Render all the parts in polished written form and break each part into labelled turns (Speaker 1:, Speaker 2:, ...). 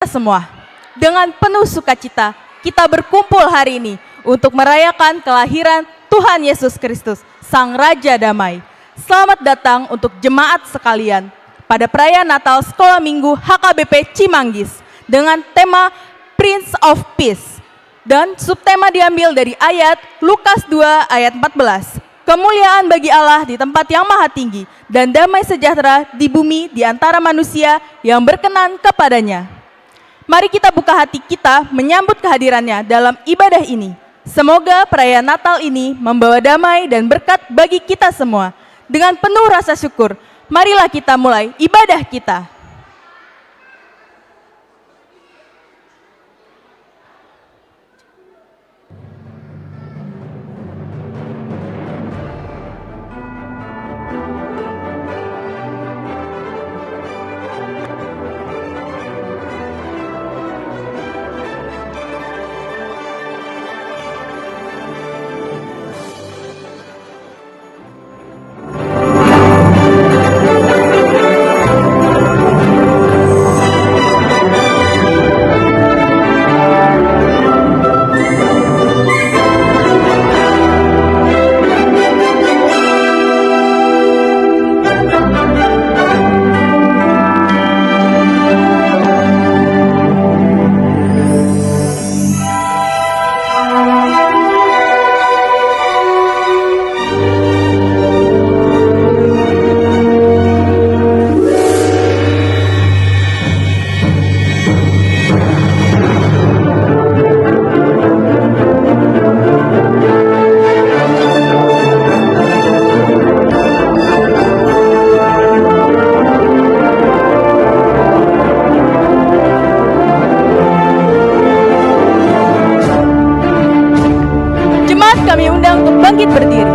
Speaker 1: semua, dengan penuh sukacita kita berkumpul hari ini untuk merayakan kelahiran Tuhan Yesus Kristus, Sang Raja Damai. Selamat datang untuk jemaat sekalian pada perayaan Natal Sekolah Minggu HKBP Cimanggis dengan tema Prince of Peace. Dan subtema diambil dari ayat Lukas 2 ayat 14. Kemuliaan bagi Allah di tempat yang maha tinggi dan damai sejahtera di bumi di antara manusia yang berkenan kepadanya. Mari kita buka hati kita menyambut kehadirannya dalam ibadah ini. Semoga perayaan Natal ini membawa damai dan berkat bagi kita semua. Dengan penuh rasa syukur, marilah kita mulai ibadah kita. Kami undang untuk bangkit berdiri.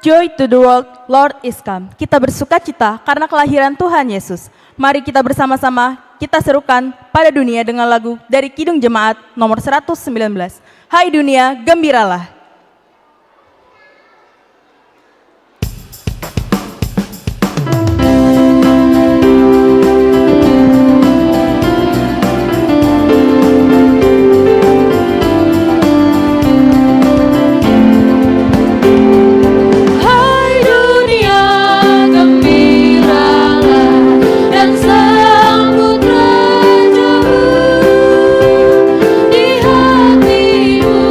Speaker 1: Joy to the world, Lord is come. Kita bersuka cita karena kelahiran Tuhan Yesus. Mari kita bersama-sama kita serukan pada dunia dengan lagu dari Kidung Jemaat nomor 119. Hai dunia, gembiralah.
Speaker 2: Di hatimu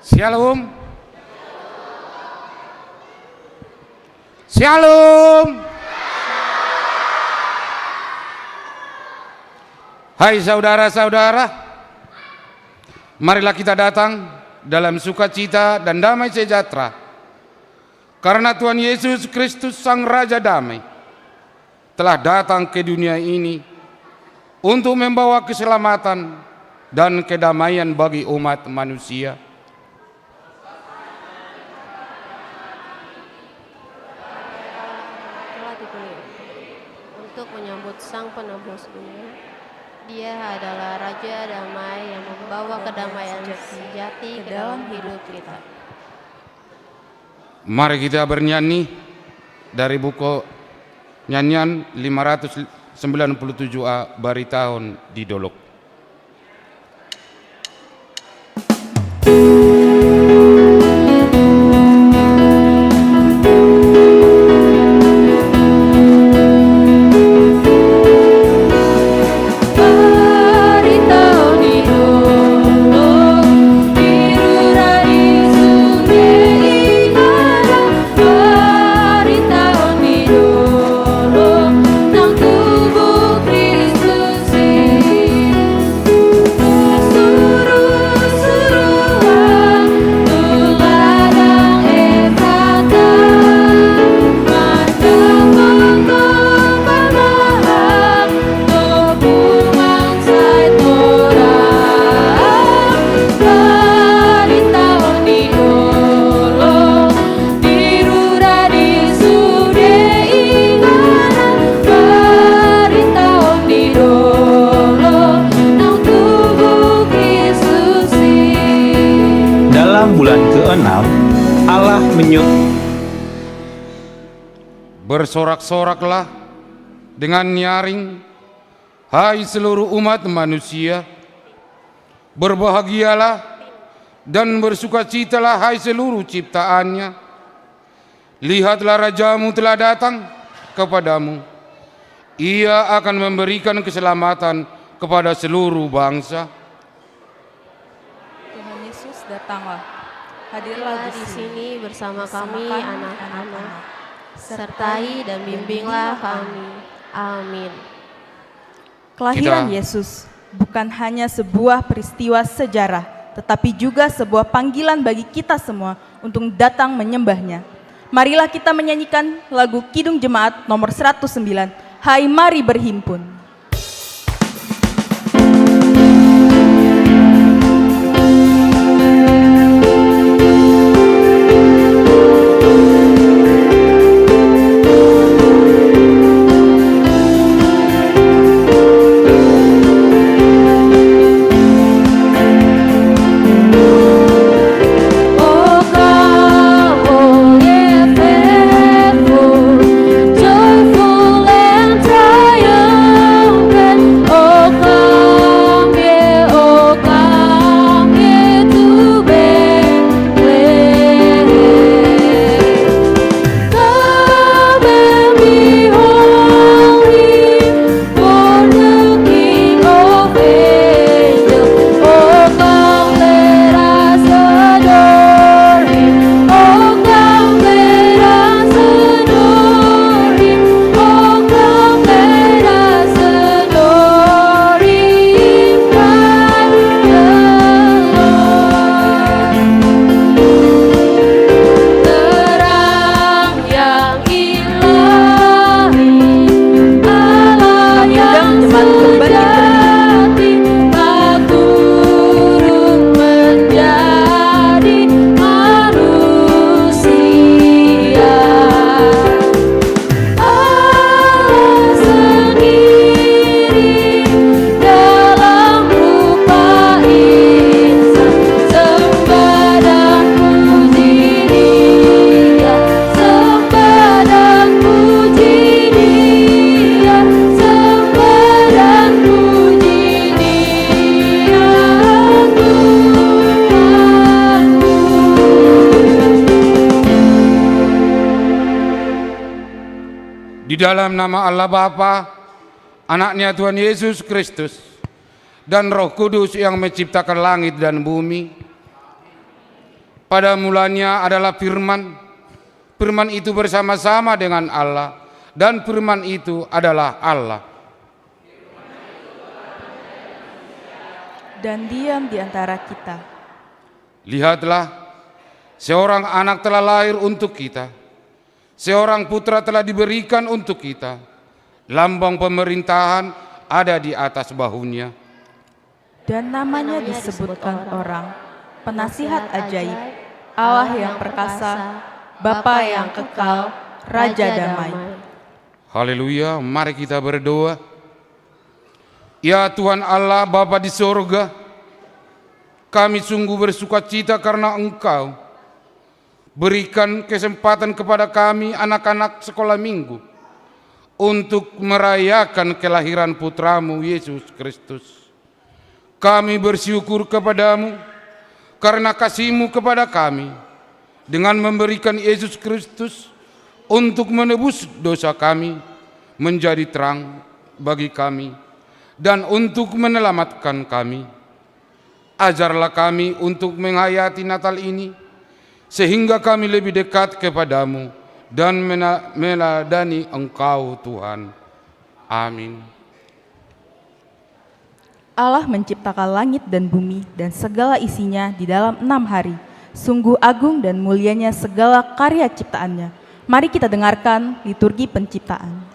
Speaker 2: Shalom. Shalom. Hai saudara-saudara, marilah kita datang dalam sukacita dan damai sejahtera, karena Tuhan Yesus Kristus Sang Raja Damai telah datang ke dunia ini untuk membawa keselamatan dan kedamaian bagi umat manusia.
Speaker 3: Untuk menyambut Sang Penebus dunia, Dia adalah Raja Damai yang membawa kedamaian sejati ke dalam hidup kita.
Speaker 2: Mari kita bernyanyi dari buku nyanyian 597A Baritahun di Dolok. Bersorak-soraklah dengan nyaring, hai seluruh umat manusia. Berbahagialah dan bersukacitalah, hai seluruh ciptaannya. Lihatlah, Rajamu telah datang kepadamu. Ia akan memberikan keselamatan kepada seluruh bangsa.
Speaker 1: Tuhan Yesus datanglah. Hadirlah
Speaker 3: di sini bersama kami anak-anak. Sertai dan bimbinglah kami. Amin.
Speaker 1: Kelahiran Yesus bukan hanya sebuah peristiwa sejarah, tetapi juga sebuah panggilan bagi kita semua untuk datang menyembahnya. Marilah kita menyanyikan lagu Kidung Jemaat nomor 109, Hai Mari Berhimpun.
Speaker 2: Di dalam nama Allah Bapa, Anaknya Tuhan Yesus Kristus, dan Roh Kudus yang menciptakan langit dan bumi, Pada mulanya adalah firman. Firman itu bersama-sama dengan Allah, dan firman itu adalah Allah.
Speaker 1: Dan diam di antara kita.
Speaker 2: Lihatlah, seorang anak telah lahir untuk kita, seorang putra telah diberikan untuk kita, lambang pemerintahan ada di atas bahunya.
Speaker 1: Dan namanya disebutkan orang, penasihat ajaib, Allah yang perkasa, Bapa yang kekal, Raja damai.
Speaker 2: Haleluya, mari kita berdoa. Ya Tuhan Allah Bapa di sorga, kami sungguh bersuka cita karena Engkau berikan kesempatan kepada kami anak-anak sekolah minggu untuk merayakan kelahiran putramu Yesus Kristus. Kami bersyukur kepadamu karena kasih-Mu kepada kami dengan memberikan Yesus Kristus untuk menebus dosa kami menjadi terang bagi kami dan untuk menyelamatkan kami. Ajarlah kami untuk menghayati Natal ini sehingga kami lebih dekat kepadamu dan meladani Engkau Tuhan. Amin.
Speaker 1: Allah menciptakan langit dan bumi dan segala isinya di dalam 6 hari. Sungguh agung dan mulianya segala karya ciptaannya. Mari kita dengarkan liturgi penciptaan.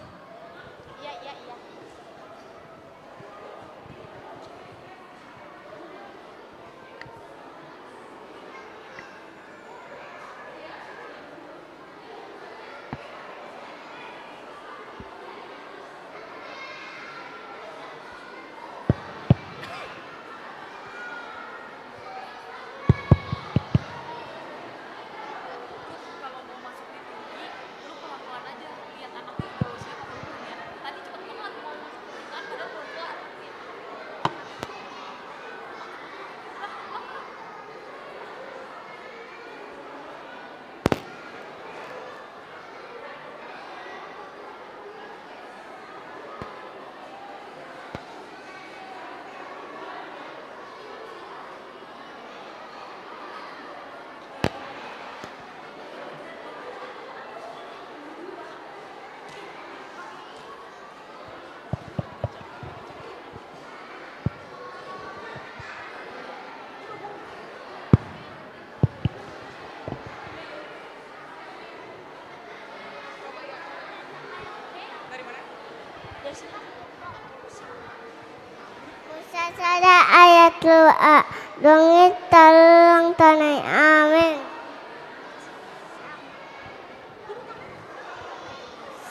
Speaker 4: Musasada ayat doa, dongit talang tanai, amin.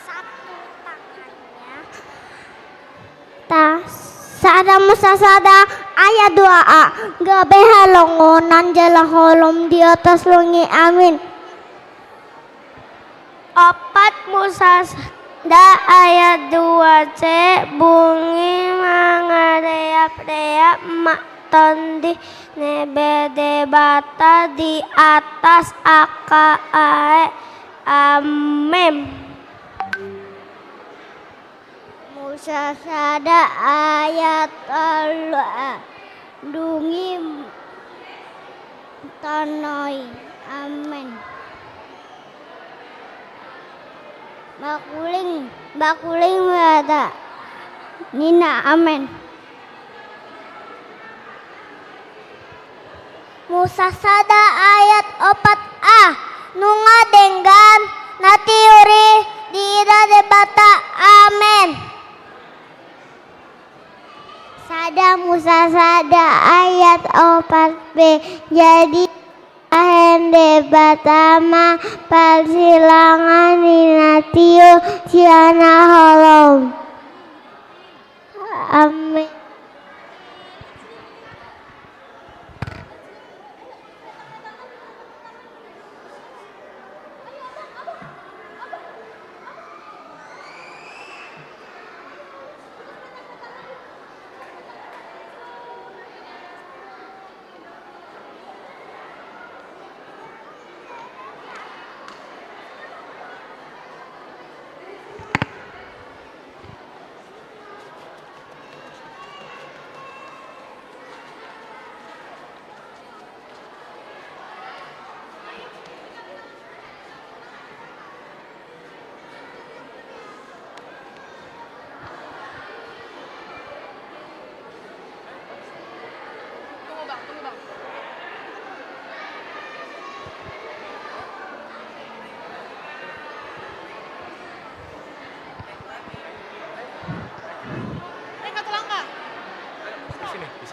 Speaker 4: Satu tangannya. Sada musasada ayat doa, gabe halongonan jala holom di atas lungi, amin. Opat musasada ayat 2C, bungi mangareap-reap mak tondi nebede bata di atas akae, amin. Musasada ayat Allah dungi tanoi, amin. Bakuling ada Nina, amin. Musasada ayat 4A, nunga denggan natiuri di ida debata, amin. Sada musasada ayat 4B, jadi ahende batama persilangan inatiu siana holom, amin.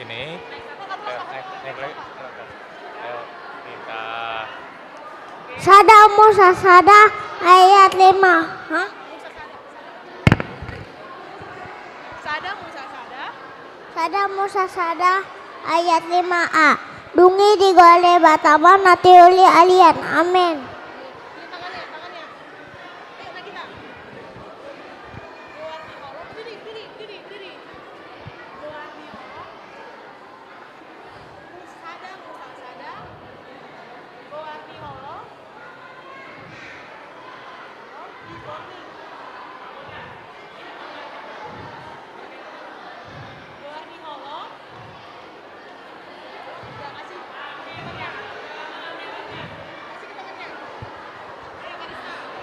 Speaker 5: sini. Naik lagi. Ayo kita.
Speaker 4: Sada Musa Sada ayat 5. Hah? Sada Musa Sada ayat 5a. Dungi di gole batama nati uli alian. Amin.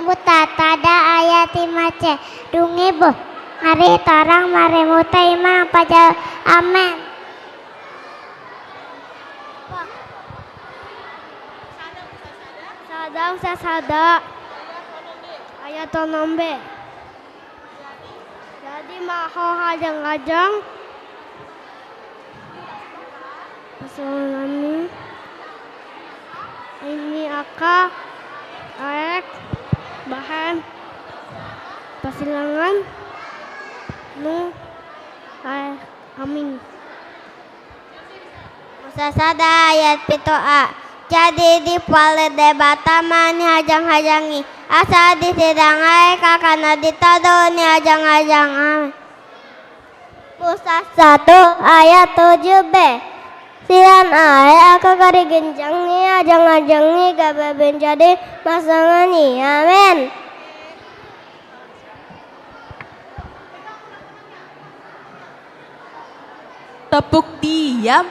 Speaker 4: Mutatada ayat 5c. Dungi bu hari torang mare muta imang pajal. Amin. Sadang sasada ayat 6b. Jadi maho hajang-hajang pasangan ini aka aek bahan pasilangan nu amin. Musa sada ayat 7a. Jadi di pale debatama ni hajang-hajangi asa disedangai kakana ditado ni hajang-hajang. Amin. Musa 1 ayat 7b. Sian ayat kakari genjangi hajang-hajangi gabe jadi pasangani. Amin.
Speaker 1: Tepuk diam.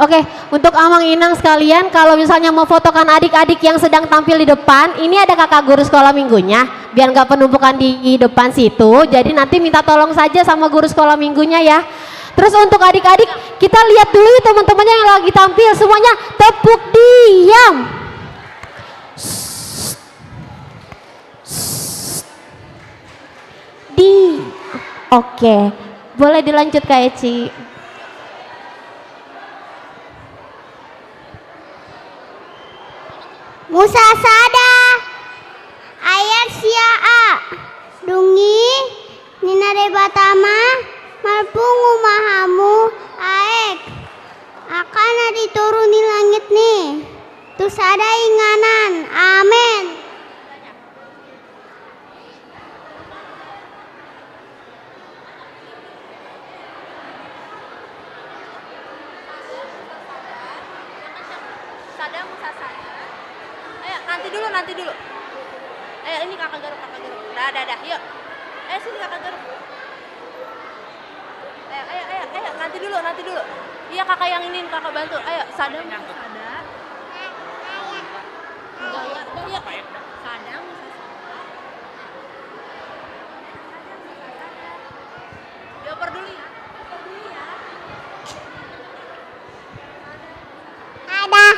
Speaker 6: Oke, untuk Amang Inang sekalian, kalau misalnya mau fotokan adik-adik yang sedang tampil di depan, ini ada kakak guru sekolah minggunya, biar nggak penumpukan di depan situ. Jadi nanti minta tolong saja sama guru sekolah minggunya ya. Terus untuk adik-adik, kita lihat dulu teman-temannya yang lagi tampil, semuanya tepuk diam. Oke, boleh dilanjut Kak Eci.
Speaker 4: Musa sada ayat siaa. Dungi nina debatama marpungu mahamu aek akan dituruni langit nih. Tu sada inganan. Amin.
Speaker 3: Sada Musa sada. Ayo nanti dulu. Ayo ini kakak garuk. Dah. Yuk. Ayo sini kakak garuk. Ayo nanti dulu. Iya kakak yang ini kakak bantu. Ayo sada Musa sada. Enggak ya. Sada Musa sada. Dioper dulu ya.
Speaker 4: Ada. Udah ada ayat ke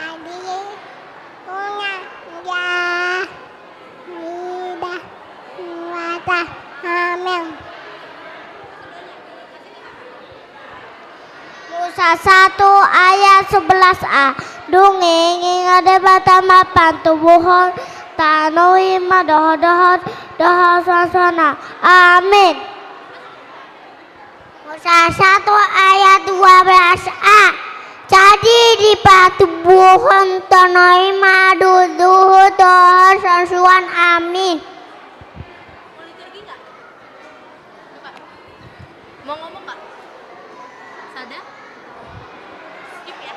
Speaker 4: adik punya ya tidak mata hamil. Musa 1 ayat 11a. Dunging ada batama pantubuhon tanui madoh suasana. Amin. Musa 1 ayat 12a. Jadi di patubuhon tanui madu doh suasana. Amin.
Speaker 3: Mau ngomong nggak? Sada? Skip ya.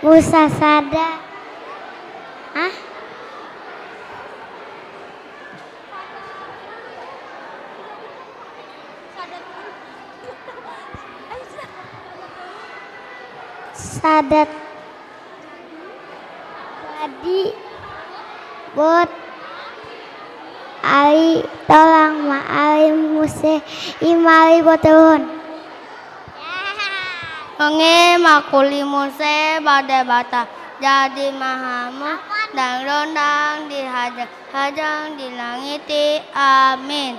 Speaker 4: musasada. Hah? Sadat tadi bot Ali tolong ma Ali muse imali botelun
Speaker 7: Onge makuli muse pada bata jadi mahamu dan rondang dihajang dilangiti amin.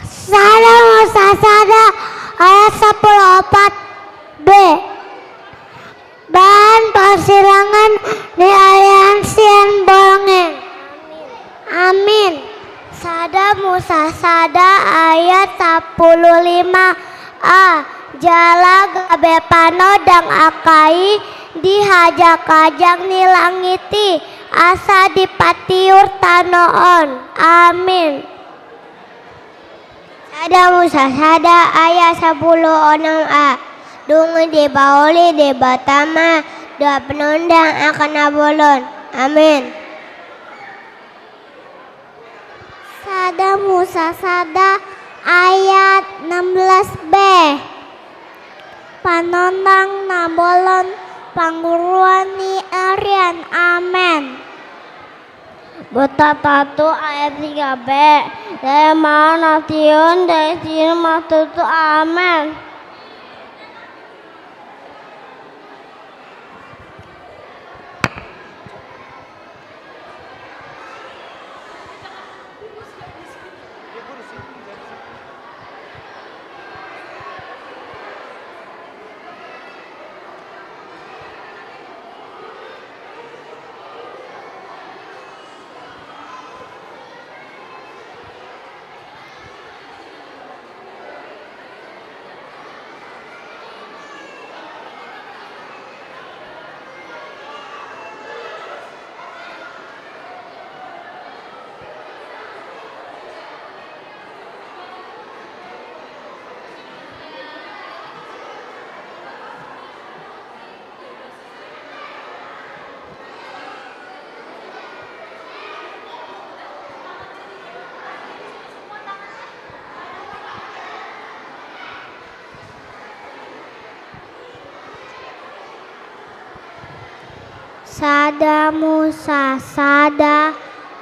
Speaker 4: Sada musasada ayat 14b. Bahan persilangan di aliansi yang bolongeng. Amin. Sada musasada ayat 15a. Jala gabe pano dang akai dihajak-hajak nilangiti asa dipatiur tanoon. Amin. Sada musasada ayat 16a. Dungu di bauli di batama dua penundang akan abolon. Amin. Sada musasada ayat 16b. Panondang nabolon pangguruan ni arian. Amin. Botatatu ayat 3b. Dari mana nation dari sini matutu. Amin. Sada musasada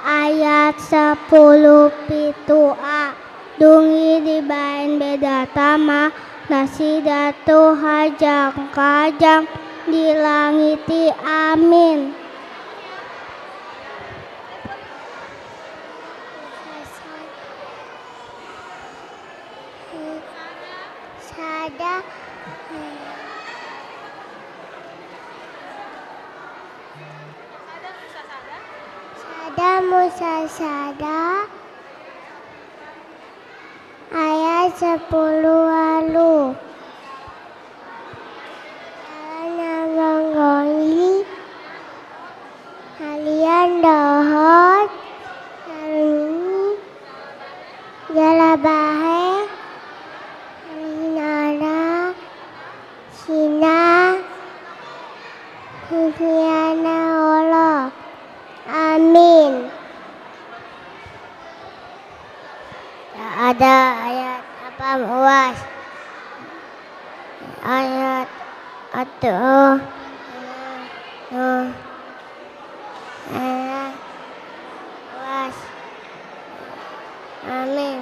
Speaker 4: ayat 10 pitua. Dungi dibain beda tama nasidatu hajang kajang dilangiti. Amin. Sada musasada ayat 10 lalu. Kalian menggoli kalian dohot ini jala bahe nara sina hihiana Allah. Amin. Ada ayat apa uas? Ayat atau ayat uas. Amin.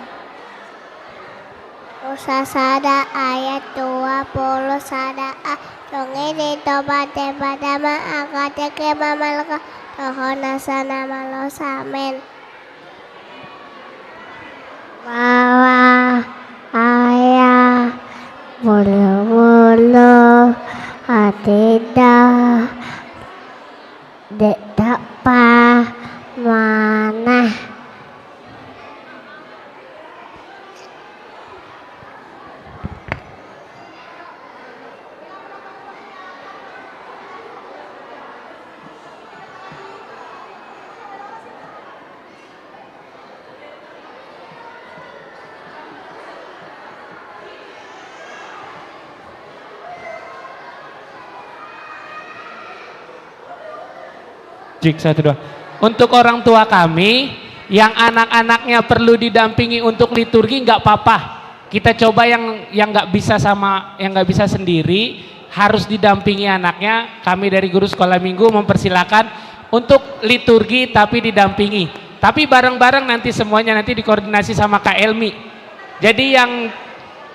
Speaker 4: Musasada ayat 20 sada a. Sungai di tempat pertama akad ke mamalka tohona sana malos. Amin. Bahwa ayah bulu-bulu tidak dapat mana.
Speaker 8: Jik, 1, 2. Untuk orang tua kami yang anak-anaknya perlu didampingi untuk liturgi nggak apa-apa. Kita coba yang nggak bisa sendiri, harus didampingi anaknya. Kami dari guru sekolah minggu mempersilakan untuk liturgi tapi didampingi. Tapi bareng-bareng nanti semuanya nanti dikoordinasi sama Kak Elmi. Jadi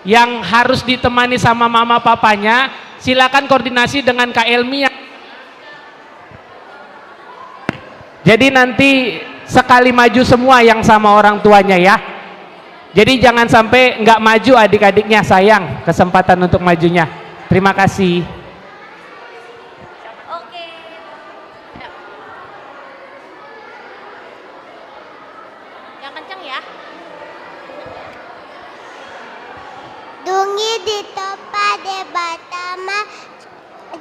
Speaker 8: yang harus ditemani sama mama papanya, silakan koordinasi dengan Kak Elmi. Jadi nanti sekali maju semua yang sama orang tuanya ya. Jadi jangan sampai nggak maju adik-adiknya, sayang kesempatan untuk majunya. Terima kasih.
Speaker 3: Oke. Yang kenceng ya.
Speaker 4: Dungi di topa de batama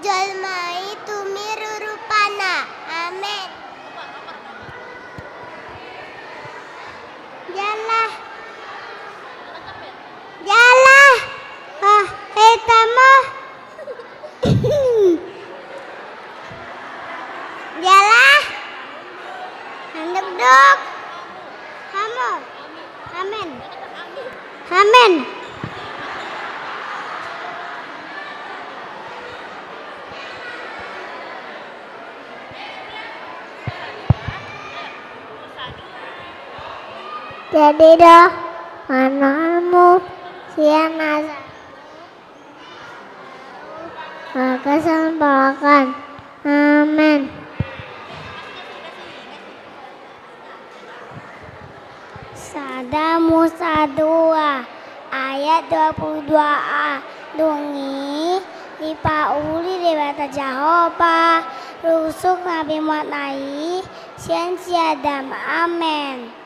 Speaker 4: jolmai tumiru rupana. Amin. Jalah. Jalah. Ah, tamo. Jalah. Handuk dok. Kamu. Amin. Amin. Jadi dah manamu siang nazar maka sempurnakan. Amin. Sada Musa 2 ayat 22a Dungi dipauli dewata Jehovah rusuk Nabi Muhammad nai sian siadam. Amin.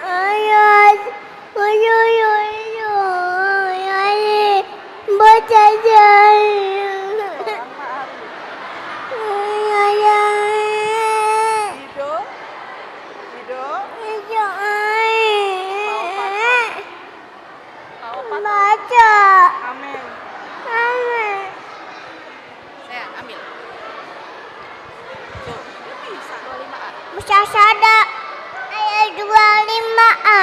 Speaker 4: Ayat, baca baca. Amin. Amin.
Speaker 1: Saya ambil. Tuh, bisa 25A.
Speaker 4: Musasada ayat 25a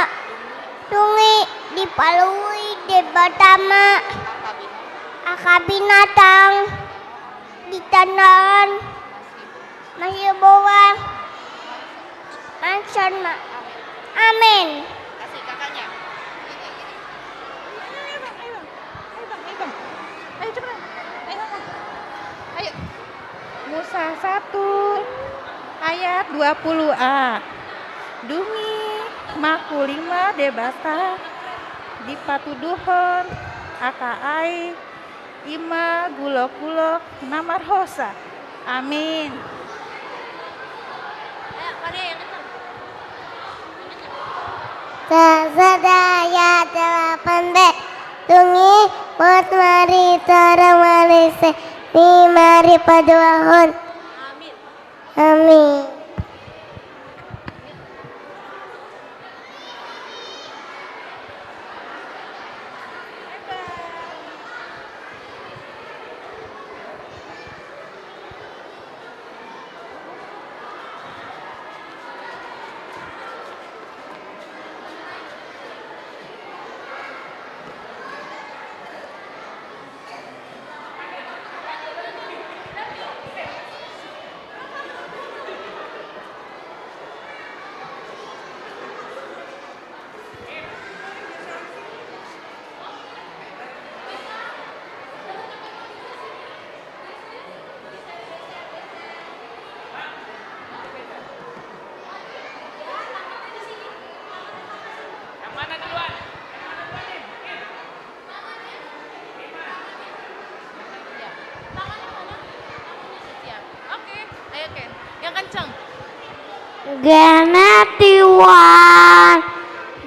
Speaker 4: Dungi dipalui de batama akabinatang di tandan masih bawah mansan ma. Amin.
Speaker 1: Kasih kakaknya. Ayo cepetan. Ayo.
Speaker 9: Musa 1 ayat 20a Dungi maku 5 debata dipatuduhon akai ima gulok-gulok namar hosa. Amin.
Speaker 3: Ayo, Maria yang kenceng.
Speaker 4: Sasadaya 8 Dungi buat mari tarang malise ni mari paduahon.
Speaker 3: Amin.
Speaker 4: Amin.
Speaker 7: Genetiwan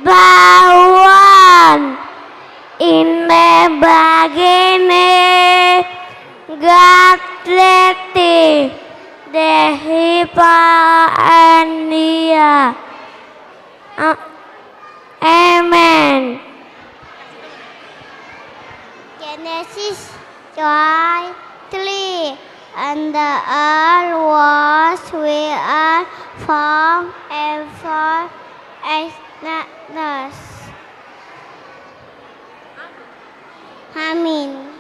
Speaker 7: Bawan
Speaker 4: in the beginning, God created the heaven and the earth. Amen. Genesis 1:3. And the earth was without form and void and darkness. Amin.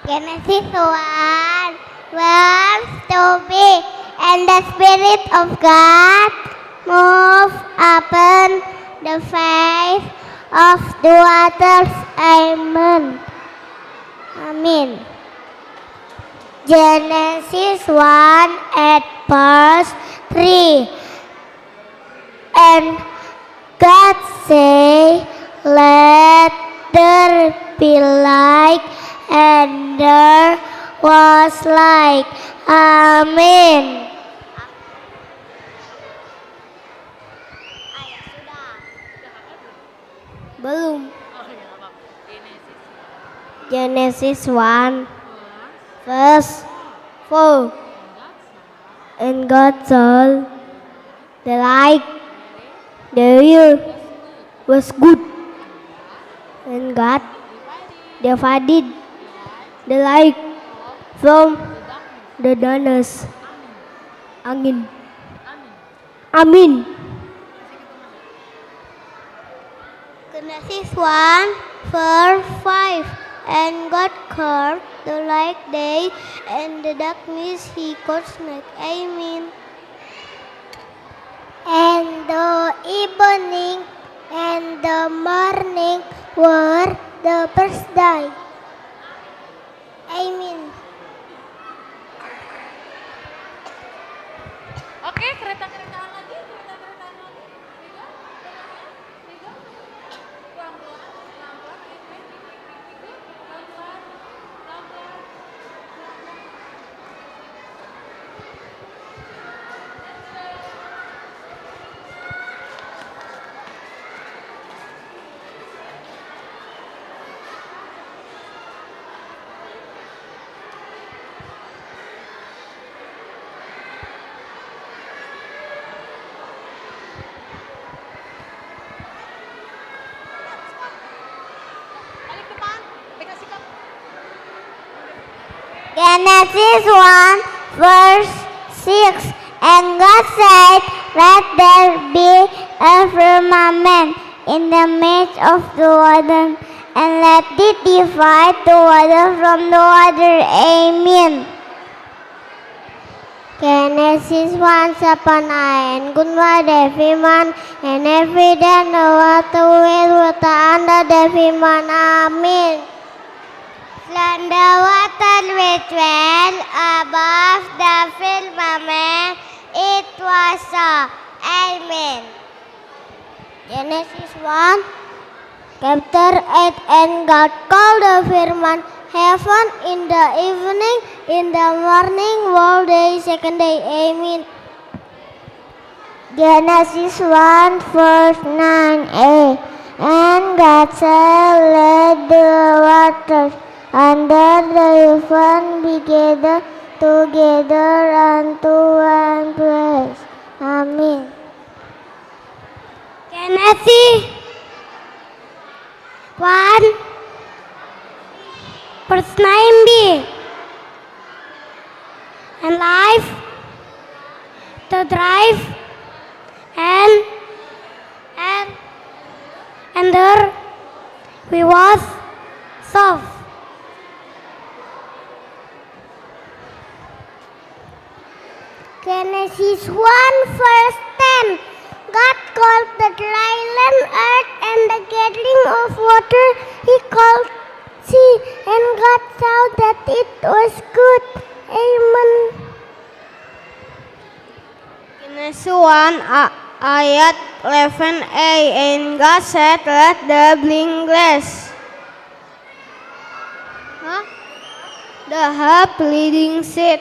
Speaker 4: Genesis 1 verse 2b. And the Spirit of God moved upon the face of the waters. Amen. Amin. Genesis 1 at verse 3. And God said, let there be light, and there was light. Amin. Belum. Genesis 1 verse 4. And God saw the light, the earth was good, and God divided the light from the darkness. Amin. Amin. Genesis 1 verse 5. And God called the light day, and the darkness He called night. Amen. And the evening and the morning were the first day. Amen.
Speaker 1: Oke, kereta-keretaan lagi.
Speaker 4: Genesis 1 verse 6. And God said, let there be a firmament in the midst of the water, and let it divide the water from the water. Amen. Genesis 1:7. And good was every man, and every day the water will under the firmament. Amen. And the water which went above the firmament, it was so. Amen. Genesis 1, chapter 8. And God called the firmament heaven in the evening, in the morning, all day, second day. Amen. Genesis 1, verse 9a. And God said, let the waters under the heaven be gathered together unto one place. Amen. Genesis 1 verse 9b. And life to drive and there we was soft. Genesis 1 verse 10. God called the dry land earth, and the gathering of water He called sea, and God saw that it was good. Amen. Genesis 1 ayat 11a. And God said, let there be glass. The half leading seed.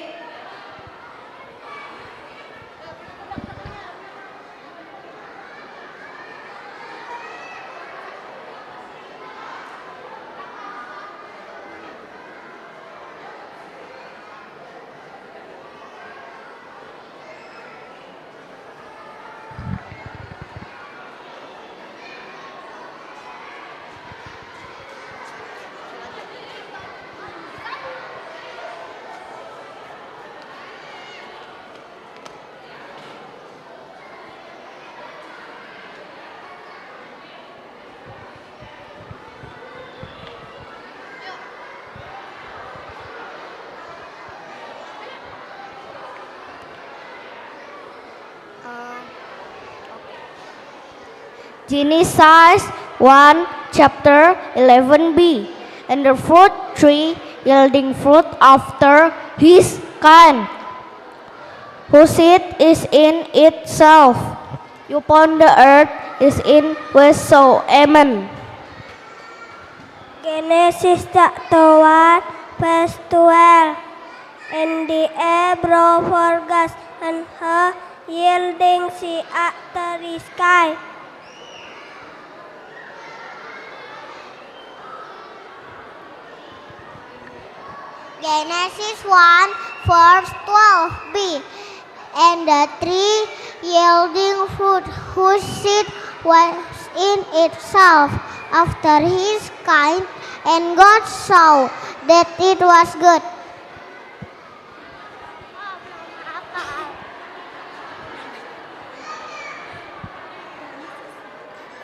Speaker 4: Genesis 1 chapter 11b. And the fruit tree yielding fruit after his kind, whose seed is in itself, upon the earth is in whereso. Amen.
Speaker 7: Genesis chapter 1 verse 12. And the air brought forth grass and her yielding seed after his kind.
Speaker 4: Genesis 1 verse 12b. And the tree yielding fruit, whose seed was in itself after his kind, and God saw that it was good.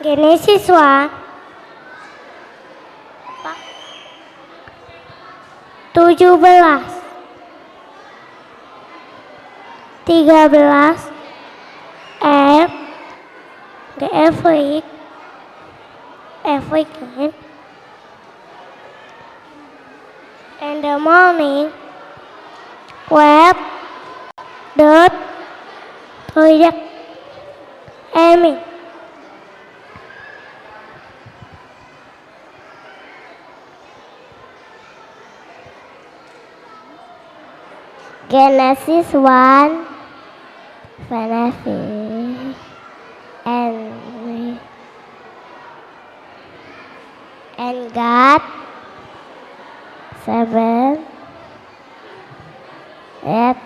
Speaker 7: Genesis 1 17 13 and the African and the morning web dot project. Amen.
Speaker 4: Genesis 1 benefit and God 7 tidak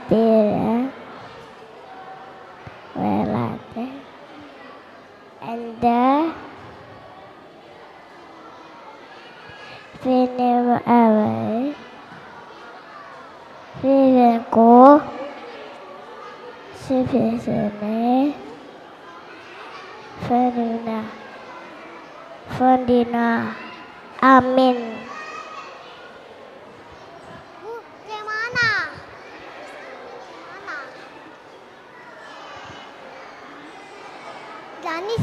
Speaker 4: related and the film away filmku sebesarnya Ferdina. Amin. Gimana? Jadi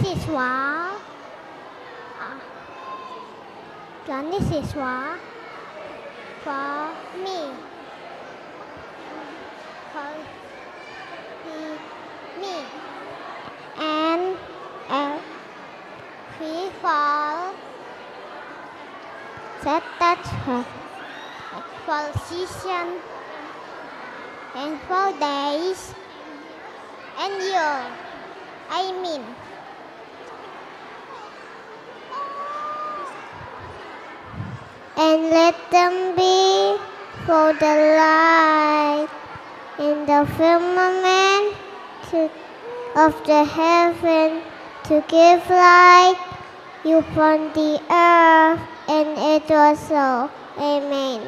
Speaker 4: siswa for me. And people said that for season and for days and year. I mean, and let them be for the light in the firmament of the heaven to give light upon the earth, and it was so. Amen.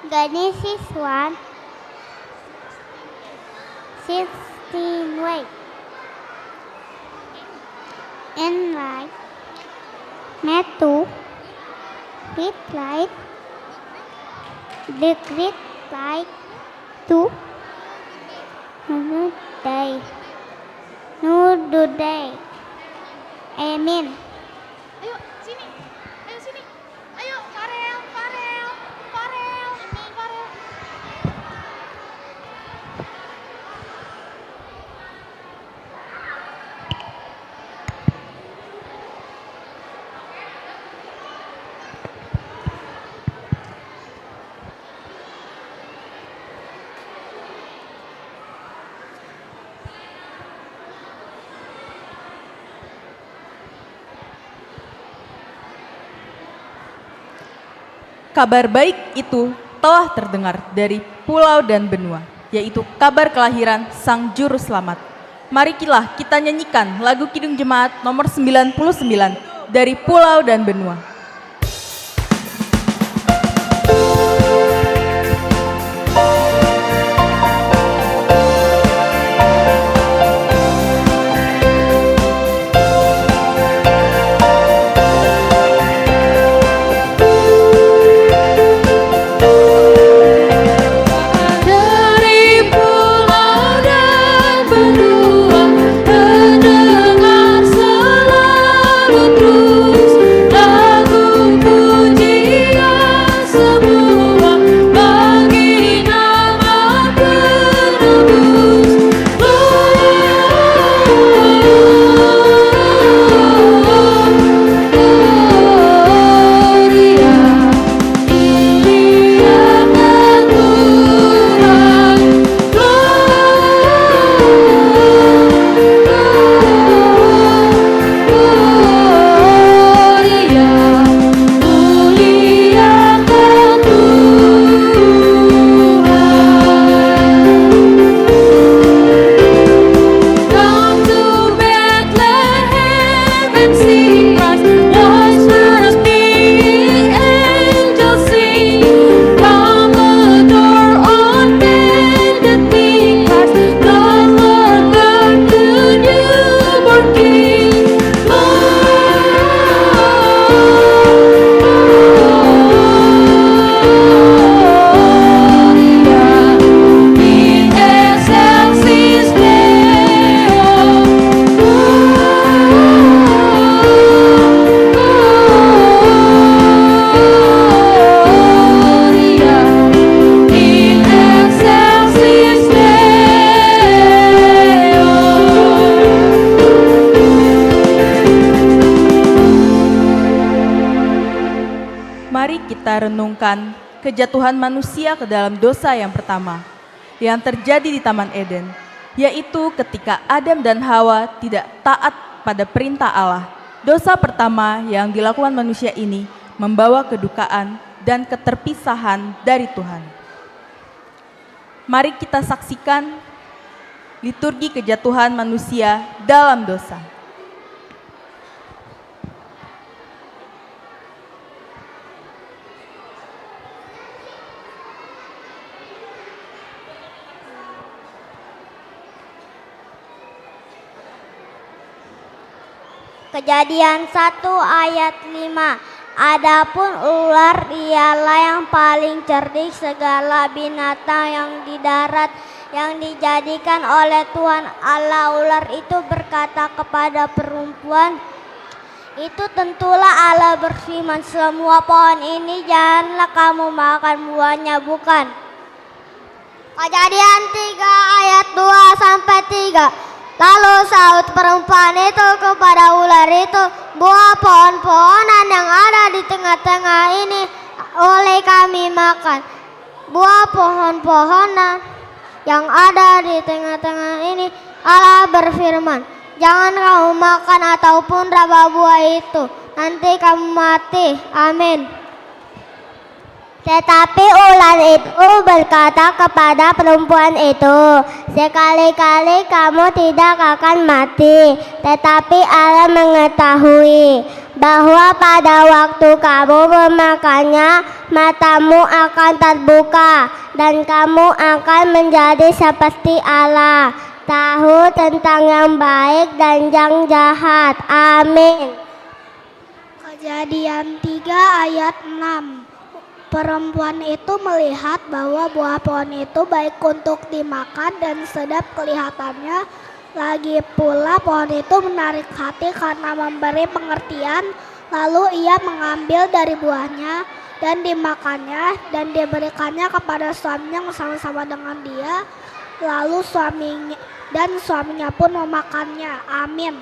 Speaker 4: Genesis 1 16 way. And light made to great light, the great light to day, no do day. Amen.
Speaker 1: Ayo sini, ayo Farel. Kabar baik itu telah terdengar dari pulau dan benua, yaitu kabar kelahiran Sang Juru Selamat. Marilah kita nyanyikan lagu Kidung Jemaat nomor 99 dari pulau dan benua. kita renungkan kejatuhan manusia ke dalam dosa yang pertama yang terjadi di Taman Eden, yaitu ketika Adam dan Hawa tidak taat pada perintah Allah. Dosa pertama yang dilakukan manusia ini membawa kedukaan dan keterpisahan dari Tuhan. Mari kita saksikan liturgi kejatuhan manusia dalam dosa.
Speaker 4: Kejadian 1 ayat 5. Adapun ular ialah yang paling cerdik segala binatang yang di darat yang dijadikan oleh Tuhan Allah. Ular itu berkata kepada perempuan, itu tentulah Allah berfirman, semua pohon ini janganlah kamu makan buahnya, bukan? Kejadian 3 ayat 2 sampai 3. Lalu sahut perempuan itu kepada ular itu, buah pohon-pohonan yang ada di tengah-tengah ini oleh kami makan. Buah pohon-pohonan yang ada di tengah-tengah ini Allah berfirman, jangan kamu makan ataupun raba buah itu, nanti kamu mati. Amin. Tetapi ular itu berkata kepada perempuan itu, sekali-kali kamu tidak akan mati. Tetapi Allah mengetahui bahwa pada waktu kamu memakannya, matamu akan terbuka dan kamu akan menjadi seperti Allah, tahu tentang yang baik dan yang jahat. Amin. Kejadian 3 ayat 6. Perempuan itu melihat bahwa buah pohon itu baik untuk dimakan dan sedap kelihatannya. Lagi pula pohon itu menarik hati karena memberi pengertian. Lalu ia mengambil dari buahnya dan dimakannya dan diberikannya kepada suaminya bersama-sama dengan dia. Lalu suaminya pun memakannya. Amin.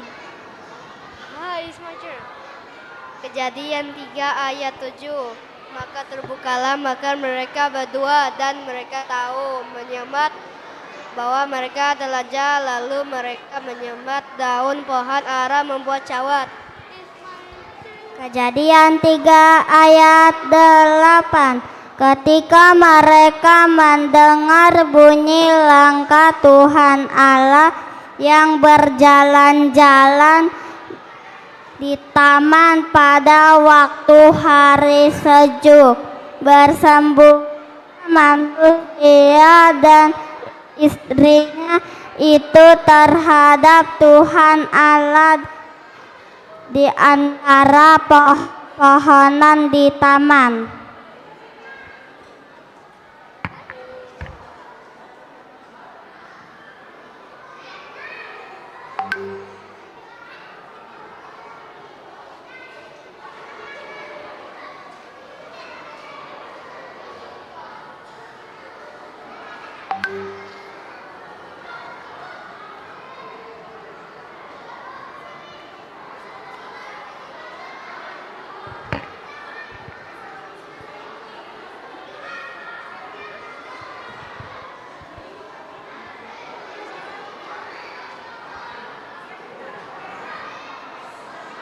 Speaker 3: Kejadian 3 ayat 7. Maka terbukalah mata mereka berdua dan mereka tahu menyemat bahwa mereka adalah jahat, lalu mereka menyemat daun pohon ara membuat cawat.
Speaker 4: Kejadian 3 ayat 8. Ketika mereka mendengar bunyi langkah Tuhan Allah yang berjalan-jalan di taman pada waktu hari sejuk, bersembunyi manusia dan istrinya itu terhadap Tuhan Allah di antara pohonan di taman.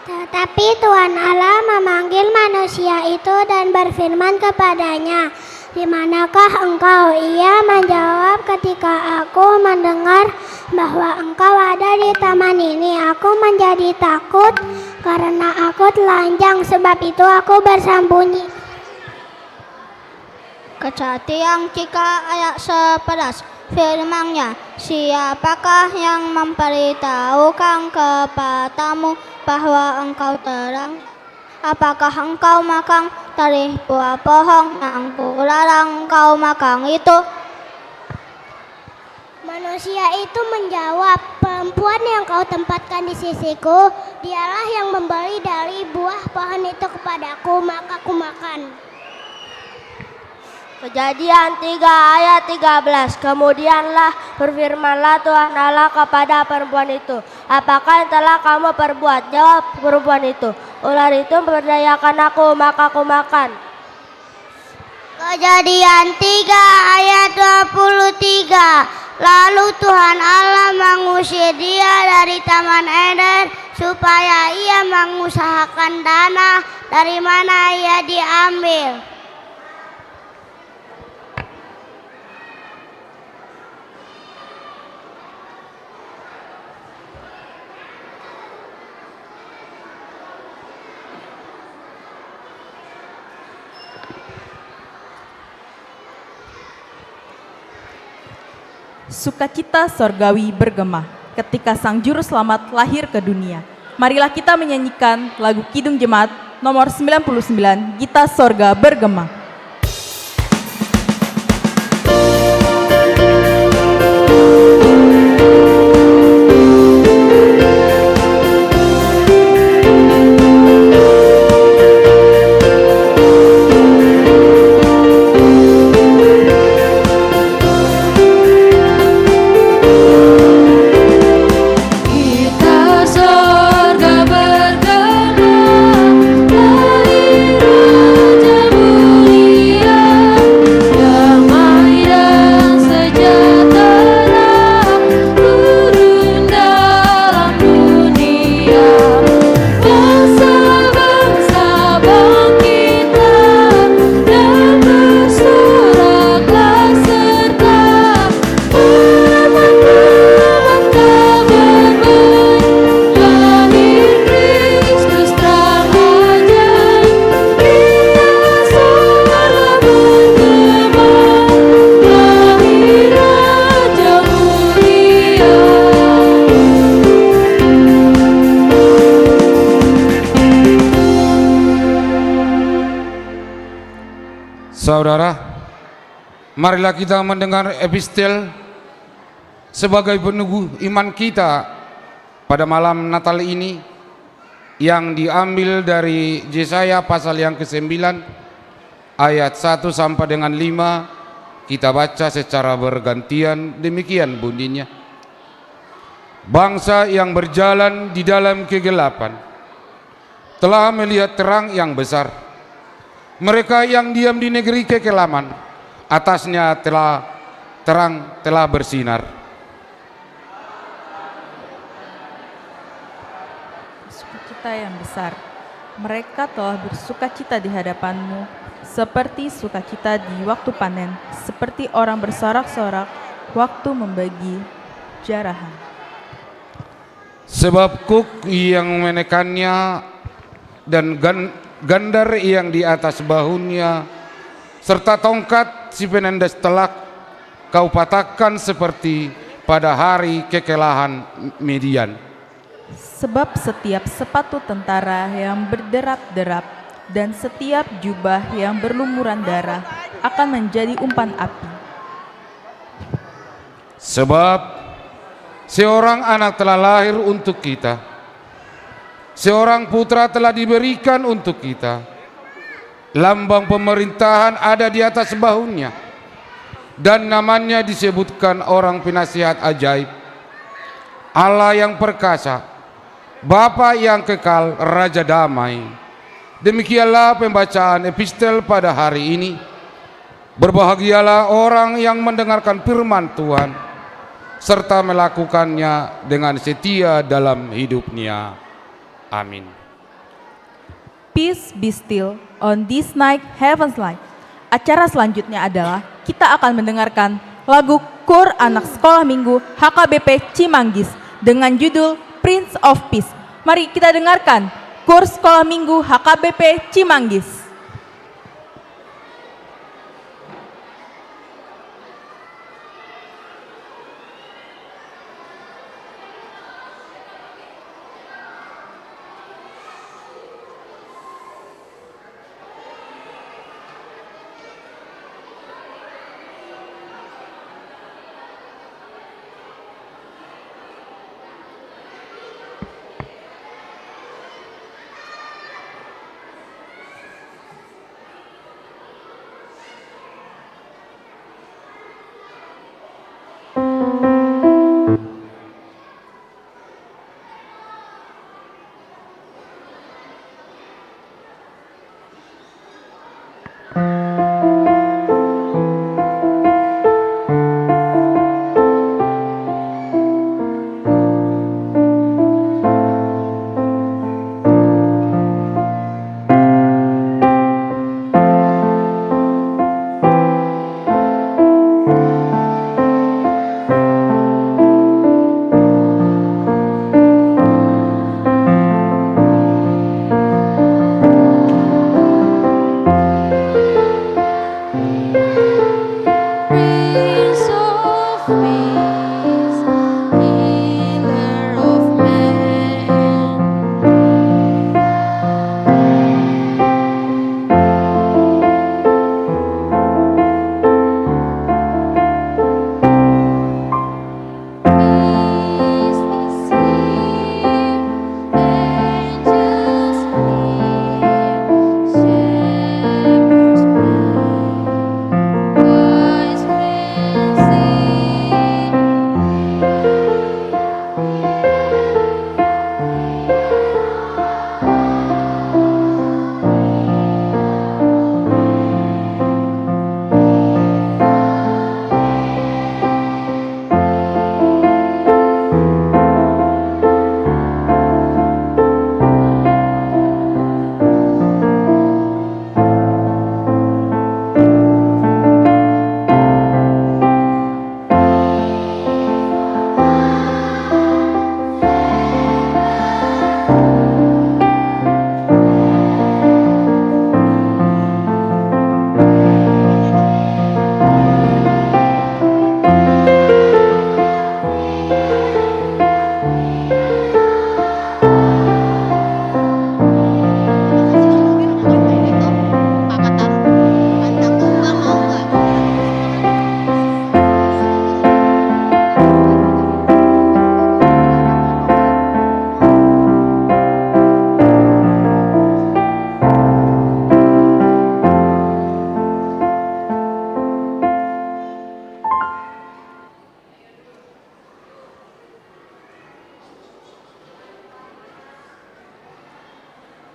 Speaker 4: Tetapi Tuhan Allah memanggil manusia itu dan berfirman kepadanya, di manakah engkau? Ia menjawab, ketika aku mendengar bahwa engkau ada di taman ini, aku menjadi takut karena aku telanjang, sebab itu aku bersembunyi. Kejadian 3 ayat 11. Firman-Nya, siapakah yang memberitahukan kepadamu bahwa engkau terang? Apakah engkau makan dari buah pohon yang kularang engkau makan itu? Manusia itu menjawab, perempuan yang kau tempatkan di sisiku, dialah yang memberi dari buah pohon itu kepadaku, maka aku makan.
Speaker 3: Kejadian 3 ayat 13. Kemudianlah berfirmanlah Tuhan Allah kepada perempuan itu, apakah yang telah kamu perbuat? Jawab perempuan itu, ular itu memberdayakan aku, maka aku makan.
Speaker 4: Kejadian 3 ayat 23. Lalu Tuhan Allah mengusir dia dari Taman Eden supaya ia mengusahakan tanah dari mana ia diambil.
Speaker 1: Sukacita sorgawi bergema ketika Sang Juru Selamat lahir ke dunia. Marilah kita menyanyikan lagu Kidung Jemaat nomor 99, Gita Sorga Bergema.
Speaker 2: Saudara, marilah kita mendengar epistel sebagai penunggu iman kita pada malam Natal ini yang diambil dari Yesaya pasal yang ke-9 ayat 1 sampai dengan 5. Kita baca secara bergantian, demikian bunyinya. Bangsa yang berjalan di dalam kegelapan telah melihat terang yang besar. Mereka yang diam di negeri kekelaman, atasnya terang telah bersinar.
Speaker 1: Sukacita yang besar, mereka telah bersukacita di hadapanmu, seperti sukacita di waktu panen, seperti orang bersorak-sorak waktu membagi jarahan.
Speaker 2: Sebab kuk yang menekannya dan gandar yang di atas bahunya serta tongkat si penendes telak kau patahkan seperti pada hari kekalahan Midian.
Speaker 1: Sebab setiap sepatu tentara yang berderap-derap dan setiap jubah yang berlumuran darah akan menjadi umpan api.
Speaker 2: Sebab seorang anak telah lahir untuk kita, seorang putra telah diberikan untuk kita. Lambang pemerintahan ada di atas bahunya, dan namanya disebutkan Orang Penasihat Ajaib, Allah yang perkasa, Bapa yang kekal, Raja Damai. Demikianlah pembacaan epistel pada hari ini. Berbahagialah orang yang mendengarkan firman Tuhan serta melakukannya dengan setia dalam hidupnya. Amin.
Speaker 1: Peace be still on this night heaven's light. Acara selanjutnya adalah kita akan mendengarkan lagu Kur Anak Sekolah Minggu HKBP Cimanggis dengan judul Prince of Peace. Mari kita dengarkan Kur Sekolah Minggu HKBP Cimanggis.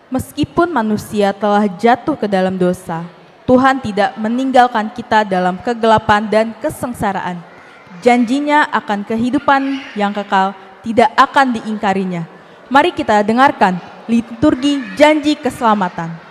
Speaker 1: Meskipun manusia telah jatuh ke dalam dosa, Tuhan tidak meninggalkan kita dalam kegelapan dan kesengsaraan. Janjinya akan kehidupan yang kekal tidak akan diingkarinya. Mari kita dengarkan liturgi janji keselamatan.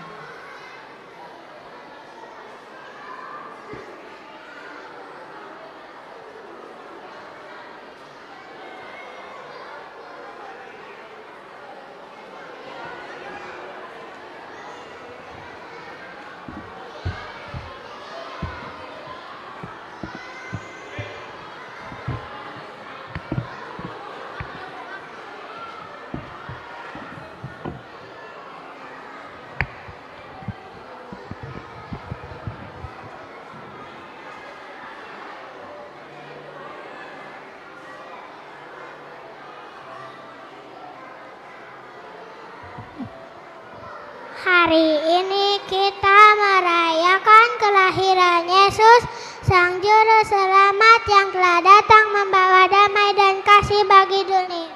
Speaker 4: Hari ini kita merayakan kelahiran Yesus, Sang Juru Selamat yang telah datang membawa damai dan kasih bagi dunia.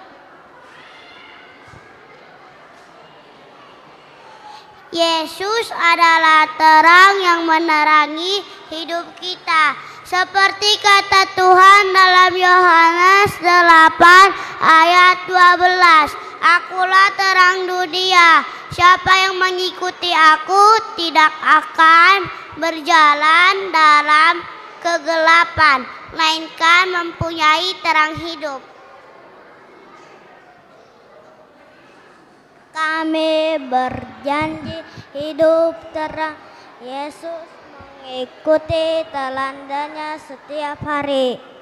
Speaker 4: Yesus adalah terang yang menerangi hidup kita. Seperti kata Tuhan dalam Yohanes 8 ayat 12, "Akulah terang dunia. Siapa yang mengikuti aku tidak akan berjalan dalam kegelapan, melainkan mempunyai terang hidup." Kami berjanji hidup terang Yesus, mengikuti teladannya setiap hari.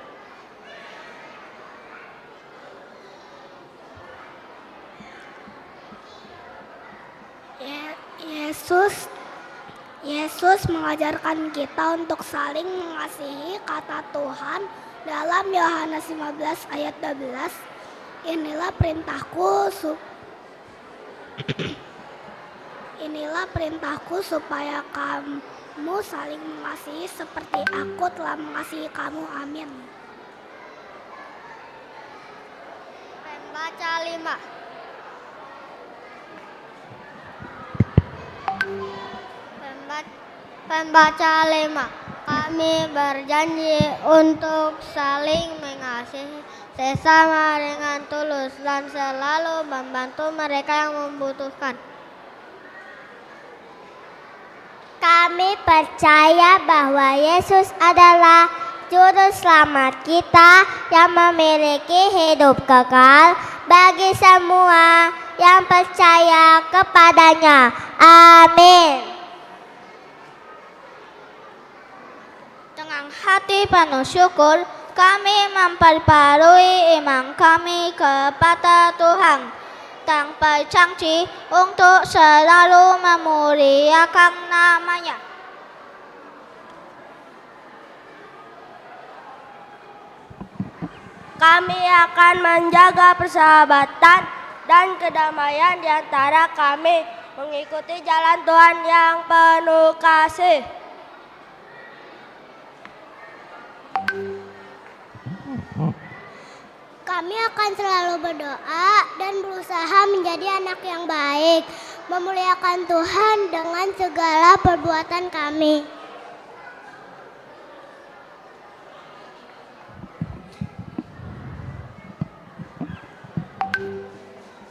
Speaker 4: Yesus mengajarkan kita untuk saling mengasihi, kata Tuhan dalam Yohanes 15 ayat 12. Inilah perintahku supaya kamu saling mengasihi seperti aku telah mengasihi kamu. Amin. Pembaca 5. Pembaca 5. Kami berjanji untuk saling mengasihi sesama dengan tulus dan selalu membantu mereka yang membutuhkan. Kami percaya bahwa Yesus adalah Juru Selamat kita yang memiliki hidup kekal bagi semua yang percaya kepadanya. Amin. Dengan hati penuh syukur, kami memperbarui iman kami kepada Tuhan tanpa janji untuk selalu memuliakan nama-Nya. Kami akan menjaga persahabatan dan kedamaian di antara kami, mengikuti jalan Tuhan yang penuh kasih. Kami akan selalu berdoa dan berusaha menjadi anak yang baik, memuliakan Tuhan dengan segala perbuatan kami.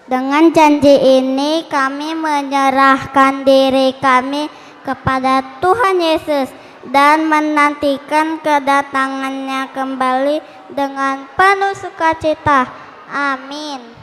Speaker 4: Dengan janji ini kami menyerahkan diri kami kepada Tuhan Yesus dan menantikan kedatangannya kembali dengan penuh sukacita. Amin.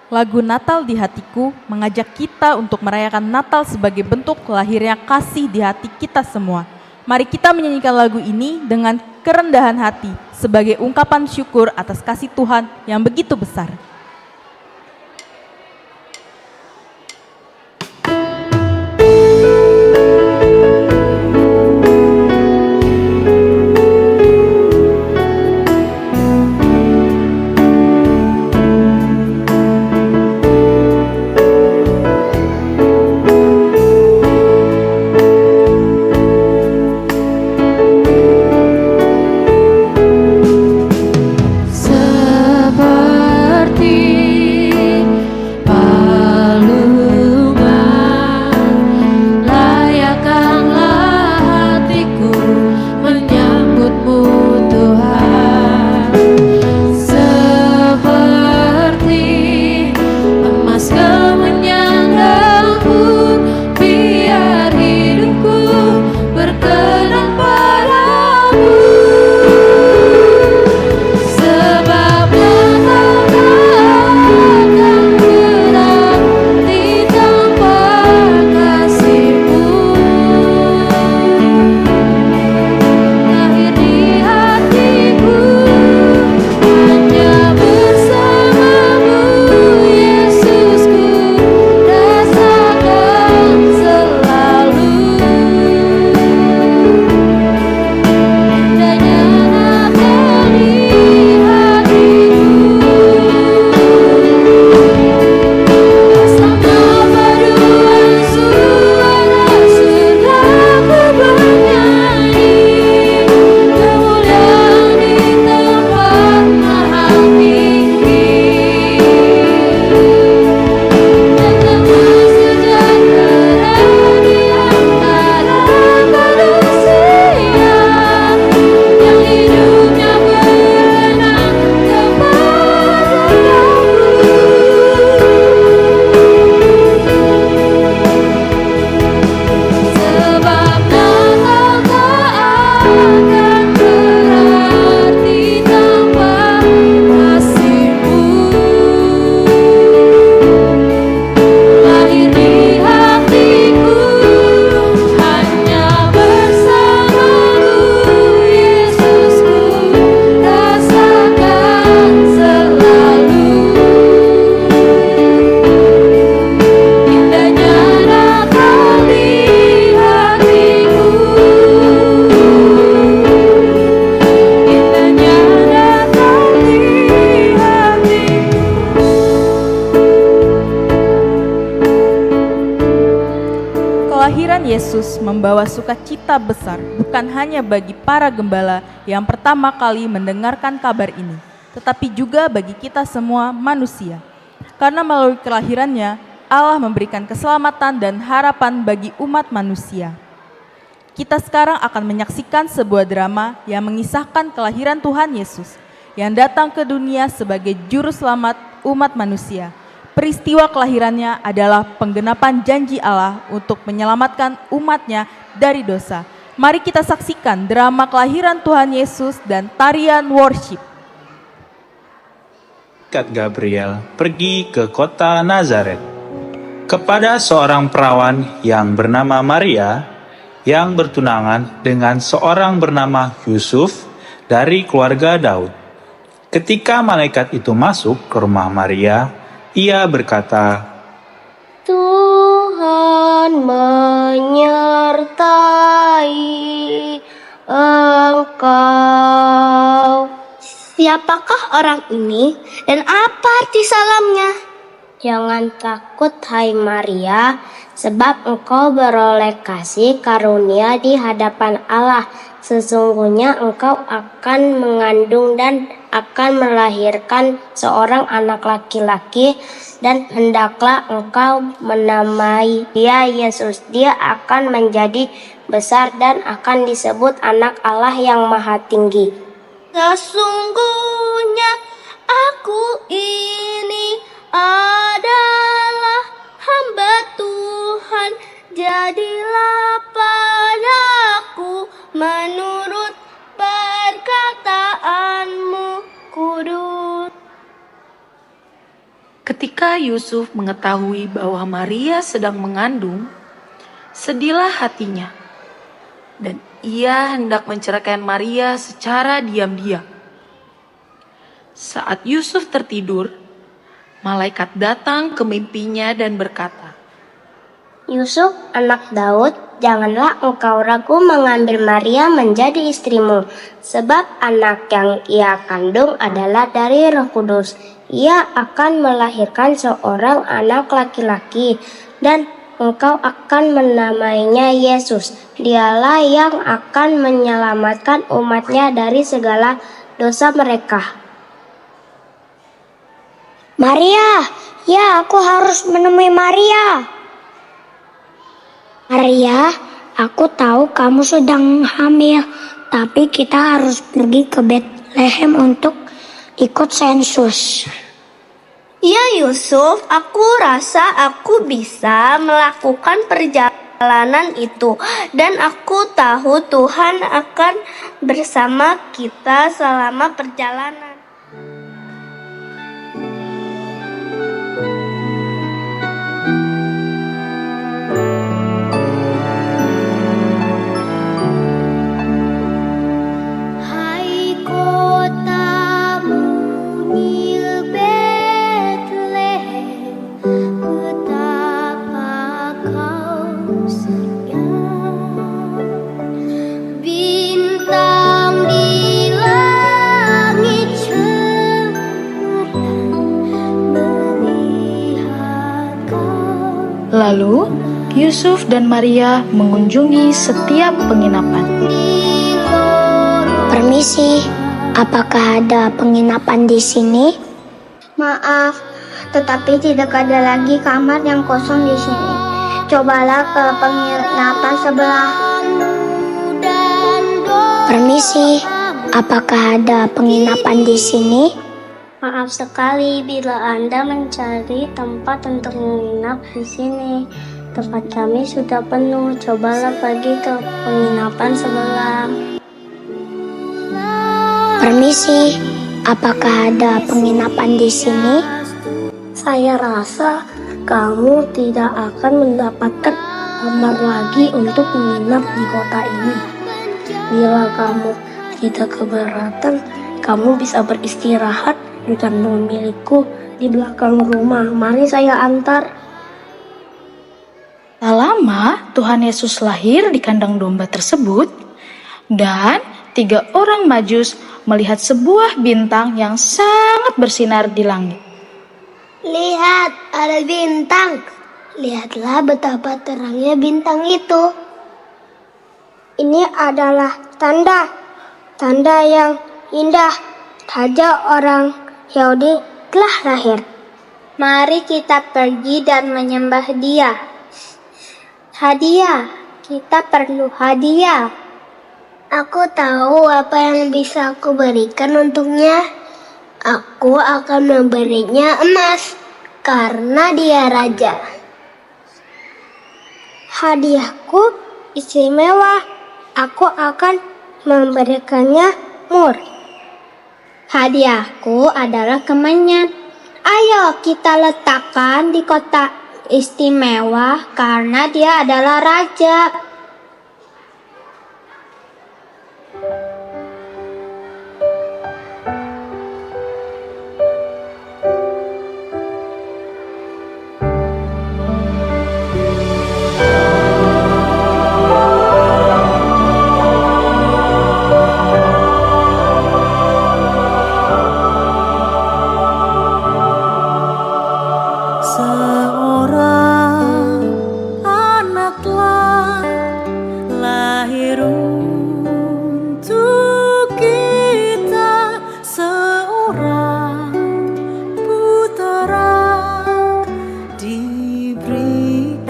Speaker 1: Lagu Natal di Hatiku mengajak kita untuk merayakan Natal sebagai bentuk lahirnya kasih di hati kita semua. Mari kita menyanyikan lagu ini dengan kerendahan hati sebagai ungkapan syukur atas kasih Tuhan yang begitu besar. Kelahiran Yesus membawa sukacita besar bukan hanya bagi para gembala yang pertama kali mendengarkan kabar ini, tetapi juga bagi kita semua manusia. Karena melalui kelahirannya, Allah memberikan keselamatan dan harapan bagi umat manusia. Kita sekarang akan menyaksikan sebuah drama yang mengisahkan kelahiran Tuhan Yesus yang datang ke dunia sebagai juru selamat umat manusia. Peristiwa kelahirannya adalah penggenapan janji Allah untuk menyelamatkan umatnya dari dosa. Mari kita saksikan drama kelahiran Tuhan Yesus dan tarian worship.
Speaker 10: Malaikat Gabriel pergi ke kota Nazaret kepada seorang perawan yang bernama Maria yang bertunangan dengan seorang bernama Yusuf dari keluarga Daud. Ketika malaikat itu masuk ke rumah Maria, ia berkata,
Speaker 4: Tuhan menyertai engkau. Siapakah orang ini dan apa arti salamnya? Jangan takut hai Maria, sebab engkau beroleh kasih karunia di hadapan Allah. Sesungguhnya engkau akan mengandung dan akan melahirkan seorang anak laki-laki, dan hendaklah engkau menamai dia Yesus. Dia akan menjadi besar dan akan disebut anak Allah yang Maha Tinggi. Sesungguhnya aku ini adalah hamba Tuhan, jadilah padaku menurut perkataanmu, kudus.
Speaker 11: Ketika Yusuf mengetahui bahwa Maria sedang mengandung, sedihlah hatinya, dan ia hendak menceraikan Maria secara diam-diam. Saat Yusuf tertidur, malaikat datang ke mimpinya dan berkata,
Speaker 4: Yusuf, anak Daud, janganlah engkau ragu mengambil Maria menjadi istrimu, sebab anak yang ia kandung adalah dari Roh Kudus. Ia akan melahirkan seorang anak laki-laki, dan engkau akan menamainya Yesus. Dialah yang akan menyelamatkan umatnya dari segala dosa mereka. Maria, ya aku harus menemui Maria. Maria, aku tahu kamu sedang hamil, tapi kita harus pergi ke Bethlehem untuk ikut sensus. Ya Yusuf, aku rasa aku bisa melakukan perjalanan itu, dan aku tahu Tuhan akan bersama kita selama perjalanan.
Speaker 11: Lalu Yusuf dan Maria mengunjungi setiap penginapan.
Speaker 4: Permisi, apakah ada penginapan di sini? Maaf, tetapi tidak ada lagi kamar yang kosong di sini. Cobalah ke penginapan sebelah. Permisi, apakah ada penginapan di sini? Maaf sekali bila Anda mencari tempat untuk menginap di sini. Tempat kami sudah penuh. Cobalah pergi ke penginapan sebelah. Permisi, apakah ada penginapan di sini? Saya rasa kamu tidak akan mendapatkan kamar lagi untuk menginap di kota ini. Bila kamu tidak keberatan, kamu bisa beristirahat di kandang milikku di belakang rumah. Mari saya antar.
Speaker 11: Tak lama Tuhan Yesus lahir di kandang domba tersebut, dan 3 orang Majus melihat sebuah bintang yang sangat bersinar di langit.
Speaker 4: Lihat, ada bintang. Lihatlah betapa terangnya bintang itu. Ini adalah tanda yang indah. Raja orang Yahudi telah lahir. Mari kita pergi dan menyembah Dia. Hadiah, kita perlu hadiah. Aku tahu apa yang bisa aku berikan untuknya. Aku akan memberinya emas karena dia raja. Hadiahku istimewa. Aku akan memberikannya mur. Hadiahku adalah kemenyan. Ayo kita letakkan di kotak istimewa karena dia adalah raja.
Speaker 12: Seorang anak telah lahir untuk kita, seorang putera diberikan,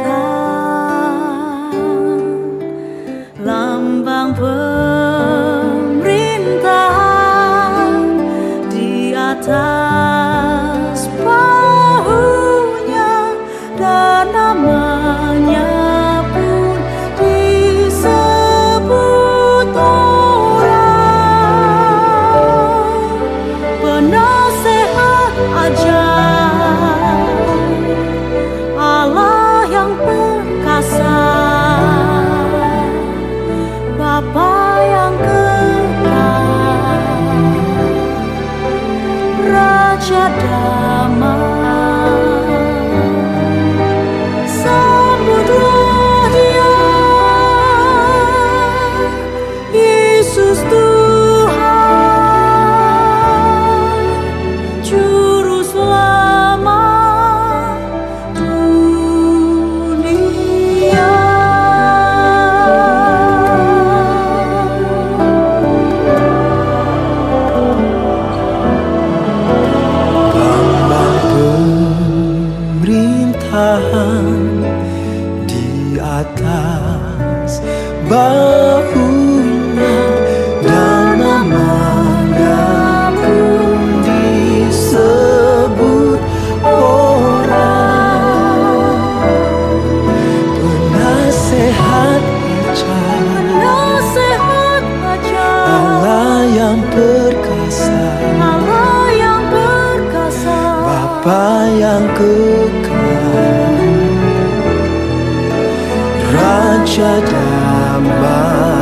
Speaker 12: lambang pemerintahan di atas bahunya, dan namanya pun disebut orang penasehat ajaib, Allah yang perkasa, Bapa yang kekal, Raja damai. Sambutlah Dia, Yesus Tuhan, Juru Selamat dunia.
Speaker 13: Lambang pemerintahan di atas bahunya, dan namanya pun disebut orang penasehat ajaib, Allah yang perkasa, Bapa yang kekal, Raja damai.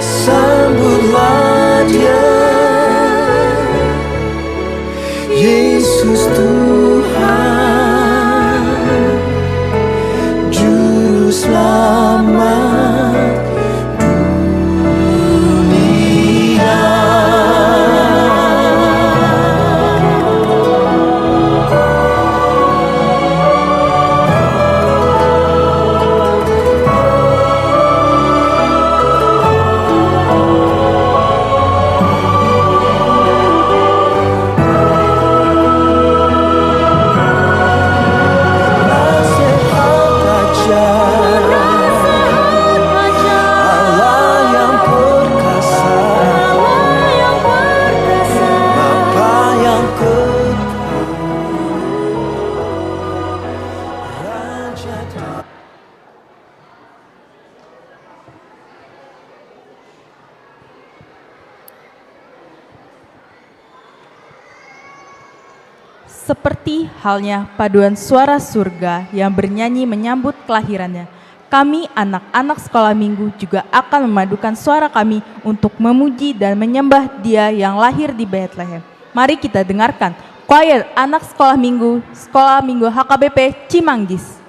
Speaker 13: Sambutlah Dia, Yesus Tuhan, Juru Selamat dunia.
Speaker 1: Seperti halnya paduan suara surga yang bernyanyi menyambut kelahirannya, kami anak-anak sekolah minggu juga akan memadukan suara kami untuk memuji dan menyembah Dia yang lahir di Bethlehem. Mari kita dengarkan choir anak sekolah minggu HKBP Cimanggis.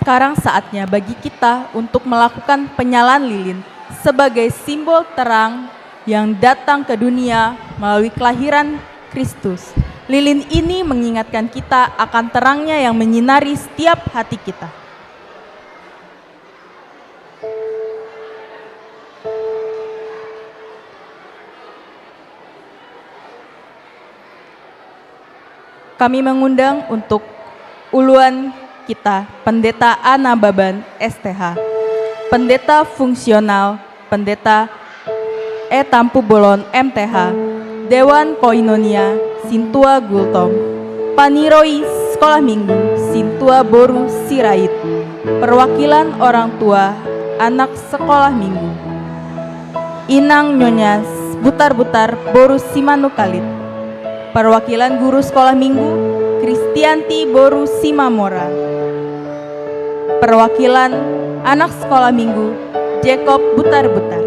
Speaker 1: Sekarang saatnya bagi kita untuk melakukan penyalaan lilin sebagai simbol terang yang datang ke dunia melalui kelahiran Kristus. Lilin ini mengingatkan kita akan terangnya yang menyinari setiap hati kita. Kami mengundang untuk uluan kita, Pendeta Ana Baban, STH, Pendeta Fungsional, Pendeta Tampu Bolon, MTH, Dewan Koinonia, Sintua Gultom, Paniroi Sekolah Minggu, Sintua Boru Sirait, Perwakilan Orang Tua Anak Sekolah Minggu, Inang Nyonya Butar-Butar Boru Simanukalit, Perwakilan Guru Sekolah Minggu, Kristianti Boru Simamora, Perwakilan Anak Sekolah Minggu, Jacob Butar-Butar.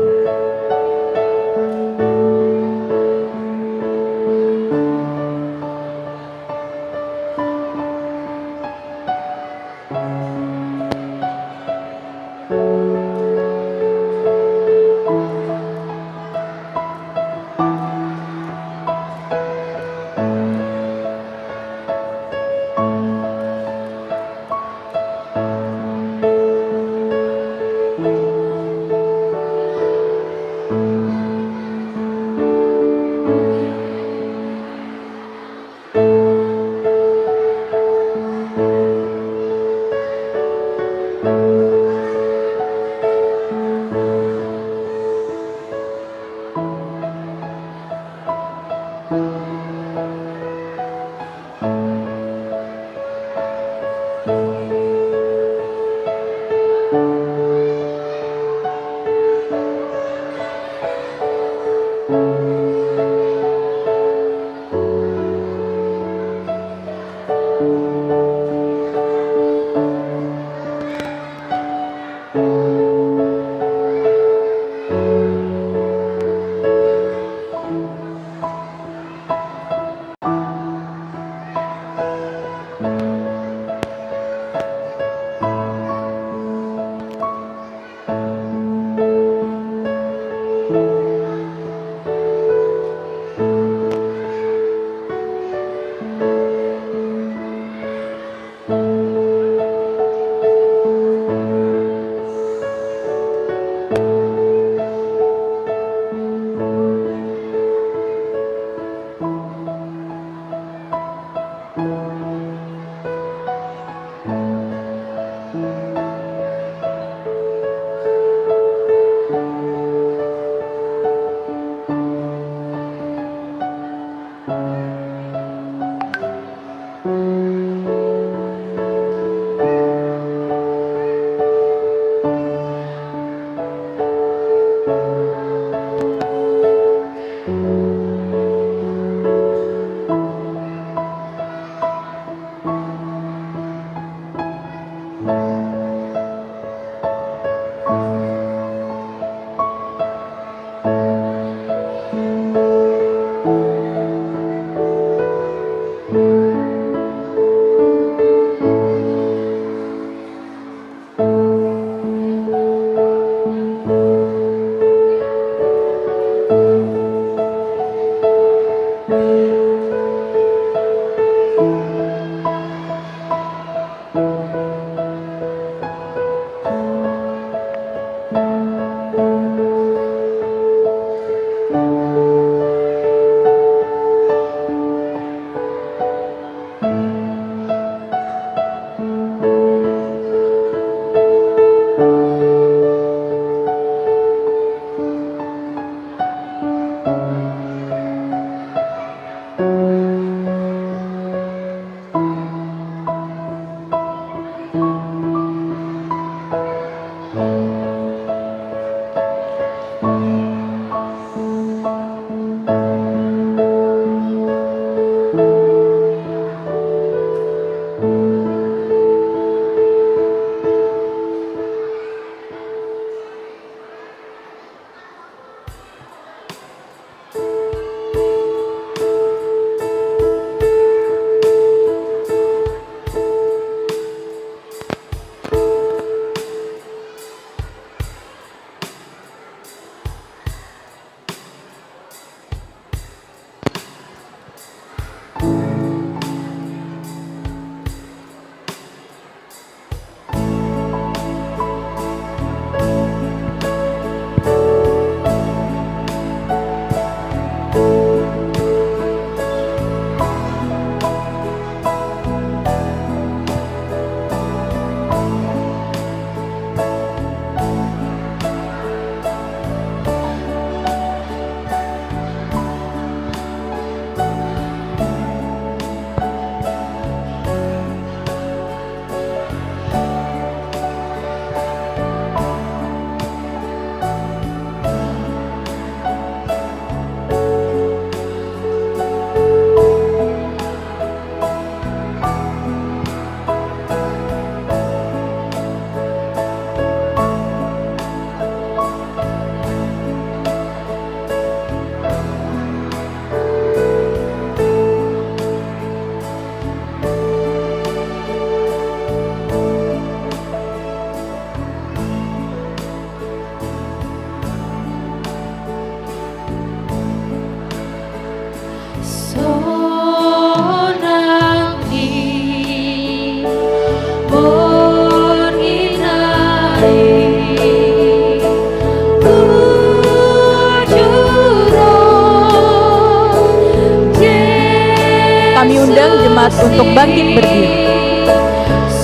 Speaker 1: jemaat untuk bangkit berdiri.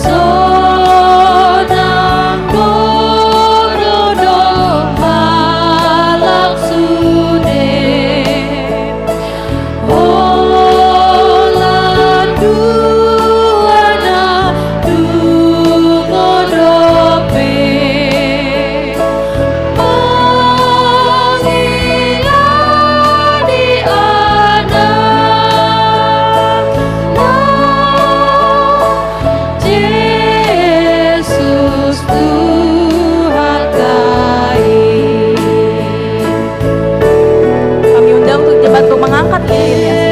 Speaker 12: Sonang dodo halak sude Olan duana dungodope Mangilani anak Yesus Tuhan kami.
Speaker 1: Kami undang untuk jemaat untuk mengangkat lirirnya.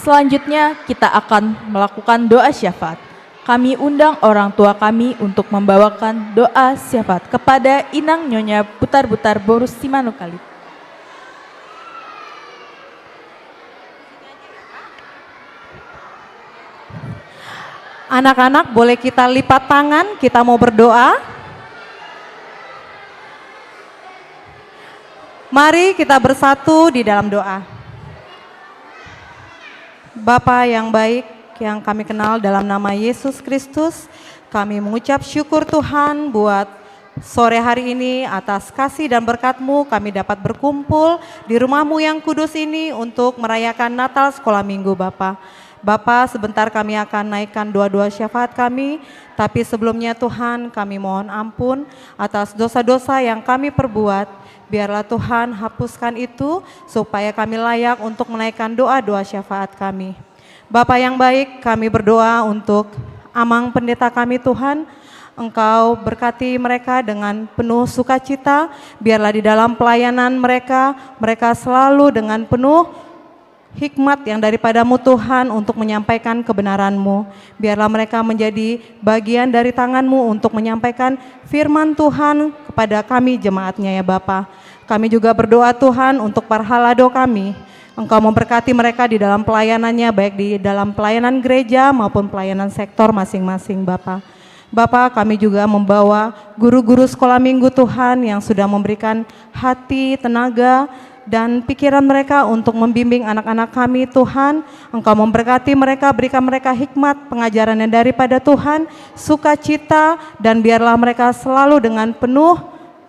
Speaker 1: Selanjutnya kita akan melakukan doa syafaat. Kami undang orang tua kami untuk membawakan doa syafaat kepada Inang Nyonya Butar-Butar Borus Simanukali.
Speaker 14: Anak-anak boleh kita lipat tangan, kita mau berdoa. Mari kita bersatu di dalam doa. Bapa yang baik, yang kami kenal dalam nama Yesus Kristus, kami mengucap syukur Tuhan buat Sore hari ini atas kasih dan berkat-Mu kami dapat berkumpul di rumah-Mu yang kudus ini untuk merayakan Natal Sekolah Minggu Bapa. Bapa, sebentar kami akan naikkan doa-doa syafaat kami, tapi sebelumnya Tuhan kami mohon ampun atas dosa-dosa yang kami perbuat. Biarlah Tuhan hapuskan itu supaya kami layak untuk menaikkan doa-doa syafaat kami. Bapa yang baik, kami berdoa untuk Amang pendeta kami Tuhan. Engkau berkati mereka dengan penuh sukacita, biarlah di dalam pelayanan mereka selalu dengan penuh hikmat yang daripada-Mu Tuhan untuk menyampaikan kebenaran-Mu. Biarlah mereka menjadi bagian dari tangan-Mu untuk menyampaikan firman Tuhan kepada kami jemaatnya ya Bapa. Kami juga berdoa Tuhan untuk para halado kami. Engkau memberkati mereka di dalam pelayanannya, baik di dalam pelayanan gereja maupun pelayanan sektor masing-masing Bapa. Bapak, kami juga membawa guru-guru sekolah minggu Tuhan yang sudah memberikan hati, tenaga, dan pikiran mereka untuk membimbing anak-anak kami Tuhan. Engkau memberkati mereka, berikan mereka hikmat pengajaran yang daripada Tuhan, sukacita, dan biarlah mereka selalu dengan penuh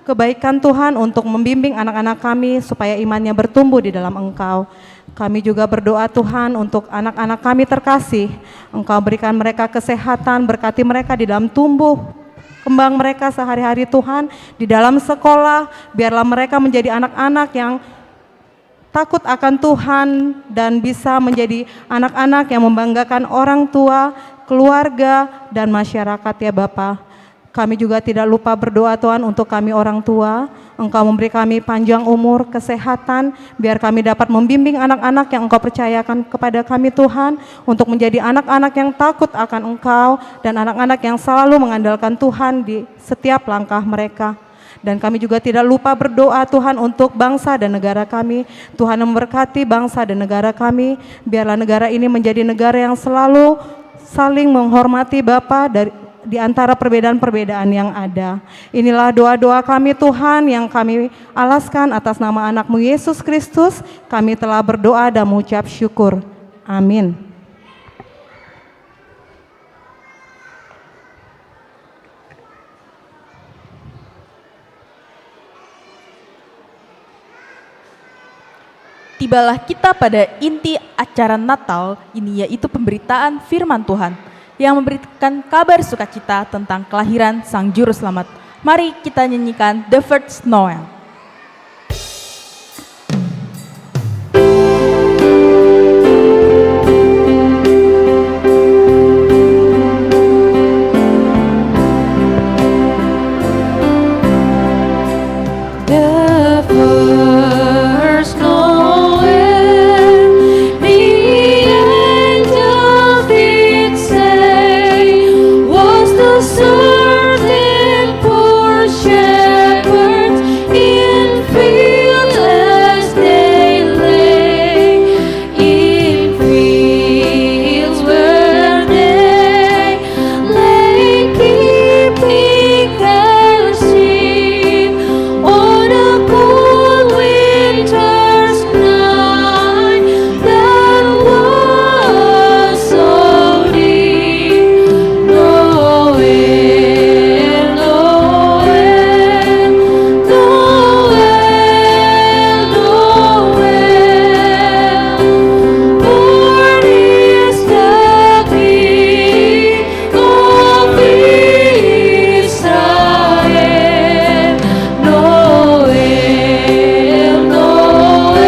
Speaker 14: kebaikan Tuhan untuk membimbing anak-anak kami supaya imannya bertumbuh di dalam Engkau. Kami juga berdoa Tuhan untuk anak-anak kami terkasih. Engkau berikan mereka kesehatan, berkati mereka di dalam tumbuh kembang mereka sehari-hari Tuhan. Di dalam sekolah, biarlah mereka menjadi anak-anak yang takut akan Tuhan dan bisa menjadi anak-anak yang membanggakan orang tua, keluarga, dan masyarakat ya Bapa. Kami juga tidak lupa berdoa Tuhan untuk kami orang tua. Engkau memberi kami panjang umur, kesehatan, biar kami dapat membimbing anak-anak yang Engkau percayakan kepada kami Tuhan, untuk menjadi anak-anak yang takut akan Engkau, dan anak-anak yang selalu mengandalkan Tuhan di setiap langkah mereka. Dan kami juga tidak lupa berdoa Tuhan untuk bangsa dan negara kami. Tuhan memberkati bangsa dan negara kami, biarlah negara ini menjadi negara yang selalu saling menghormati Bapa di antara perbedaan-perbedaan yang ada. Inilah doa-doa kami Tuhan yang kami alaskan atas nama anak-Mu Yesus Kristus. Kami telah berdoa dan mengucap syukur. Amin.
Speaker 1: Tibalah kita pada inti acara Natal ini, yaitu pemberitaan firman Tuhan yang memberikan kabar sukacita tentang kelahiran Sang Juru Selamat. Mari kita nyanyikan The First Noel.
Speaker 12: The first Noel, the angels did say, was the certain poor shepherds in fields as they lay, in fields where they lay keeping their sheep on a cold winter's night that was so deep. Noel, Noel, Noel, Noel, born is the King of Israel. Noel, Noel,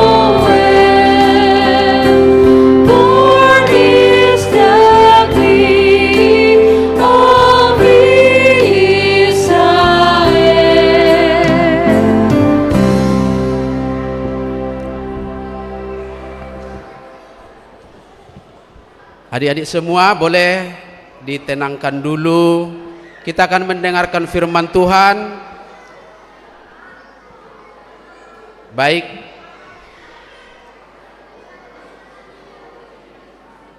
Speaker 12: Noel, born is the King of Israel.
Speaker 15: Adik-adik semua boleh ditenangkan dulu. Kita akan mendengarkan firman Tuhan. Baik.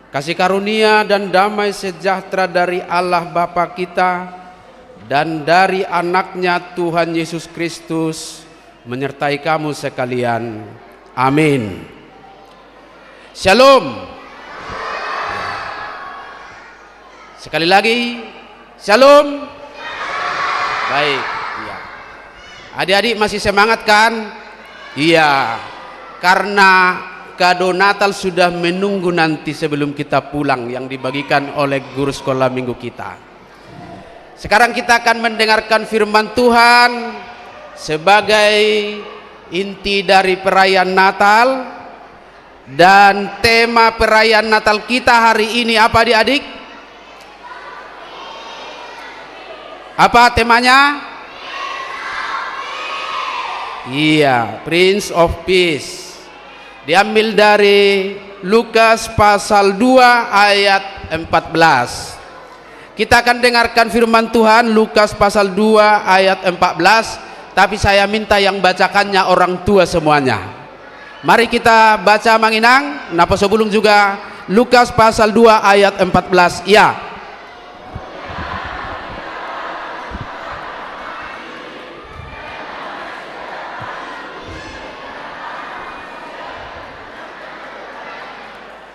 Speaker 15: Kasih karunia dan damai sejahtera dari Allah Bapa kita dan dari anaknya Tuhan Yesus Kristus menyertai kamu sekalian. Amin. Shalom. Sekali lagi, Shalom. Baik, iya. Adik-adik masih semangat kan? Iya. Karena kado Natal sudah menunggu nanti sebelum kita pulang yang dibagikan oleh guru sekolah minggu kita. Sekarang kita akan mendengarkan firman Tuhan sebagai inti dari perayaan Natal. Dan tema perayaan Natal kita hari ini apa adik-adik? Apa temanya? Iya, Prince of Peace. Diambil dari Lukas pasal 2 ayat 14. Kita akan dengarkan firman Tuhan Lukas pasal 2 ayat 14, tapi saya minta yang bacakannya orang tua semuanya. Mari kita baca Manginang, napa sebelum juga Lukas pasal 2 ayat 14. Ya.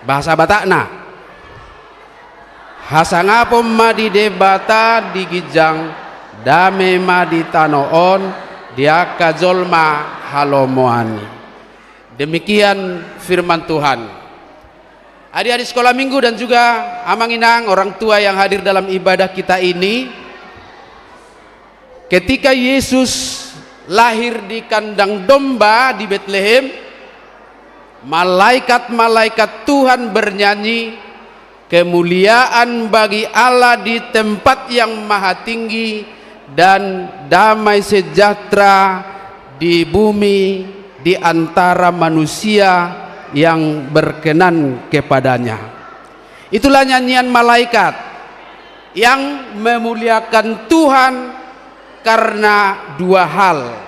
Speaker 15: Bahasa Batakna. Hasangapom madi debata digijang dame madi tanoon dia kajolma halomoani. Demikian firman Tuhan. Adik-adik sekolah minggu dan juga Amanginang, orang tua yang hadir dalam ibadah kita ini, ketika Yesus lahir di kandang domba di Bethlehem, malaikat-malaikat Tuhan bernyanyi, kemuliaan bagi Allah di tempat yang maha tinggi dan damai sejahtera di bumi di antara manusia yang berkenan kepadanya. Itulah nyanyian malaikat yang memuliakan Tuhan karena dua hal.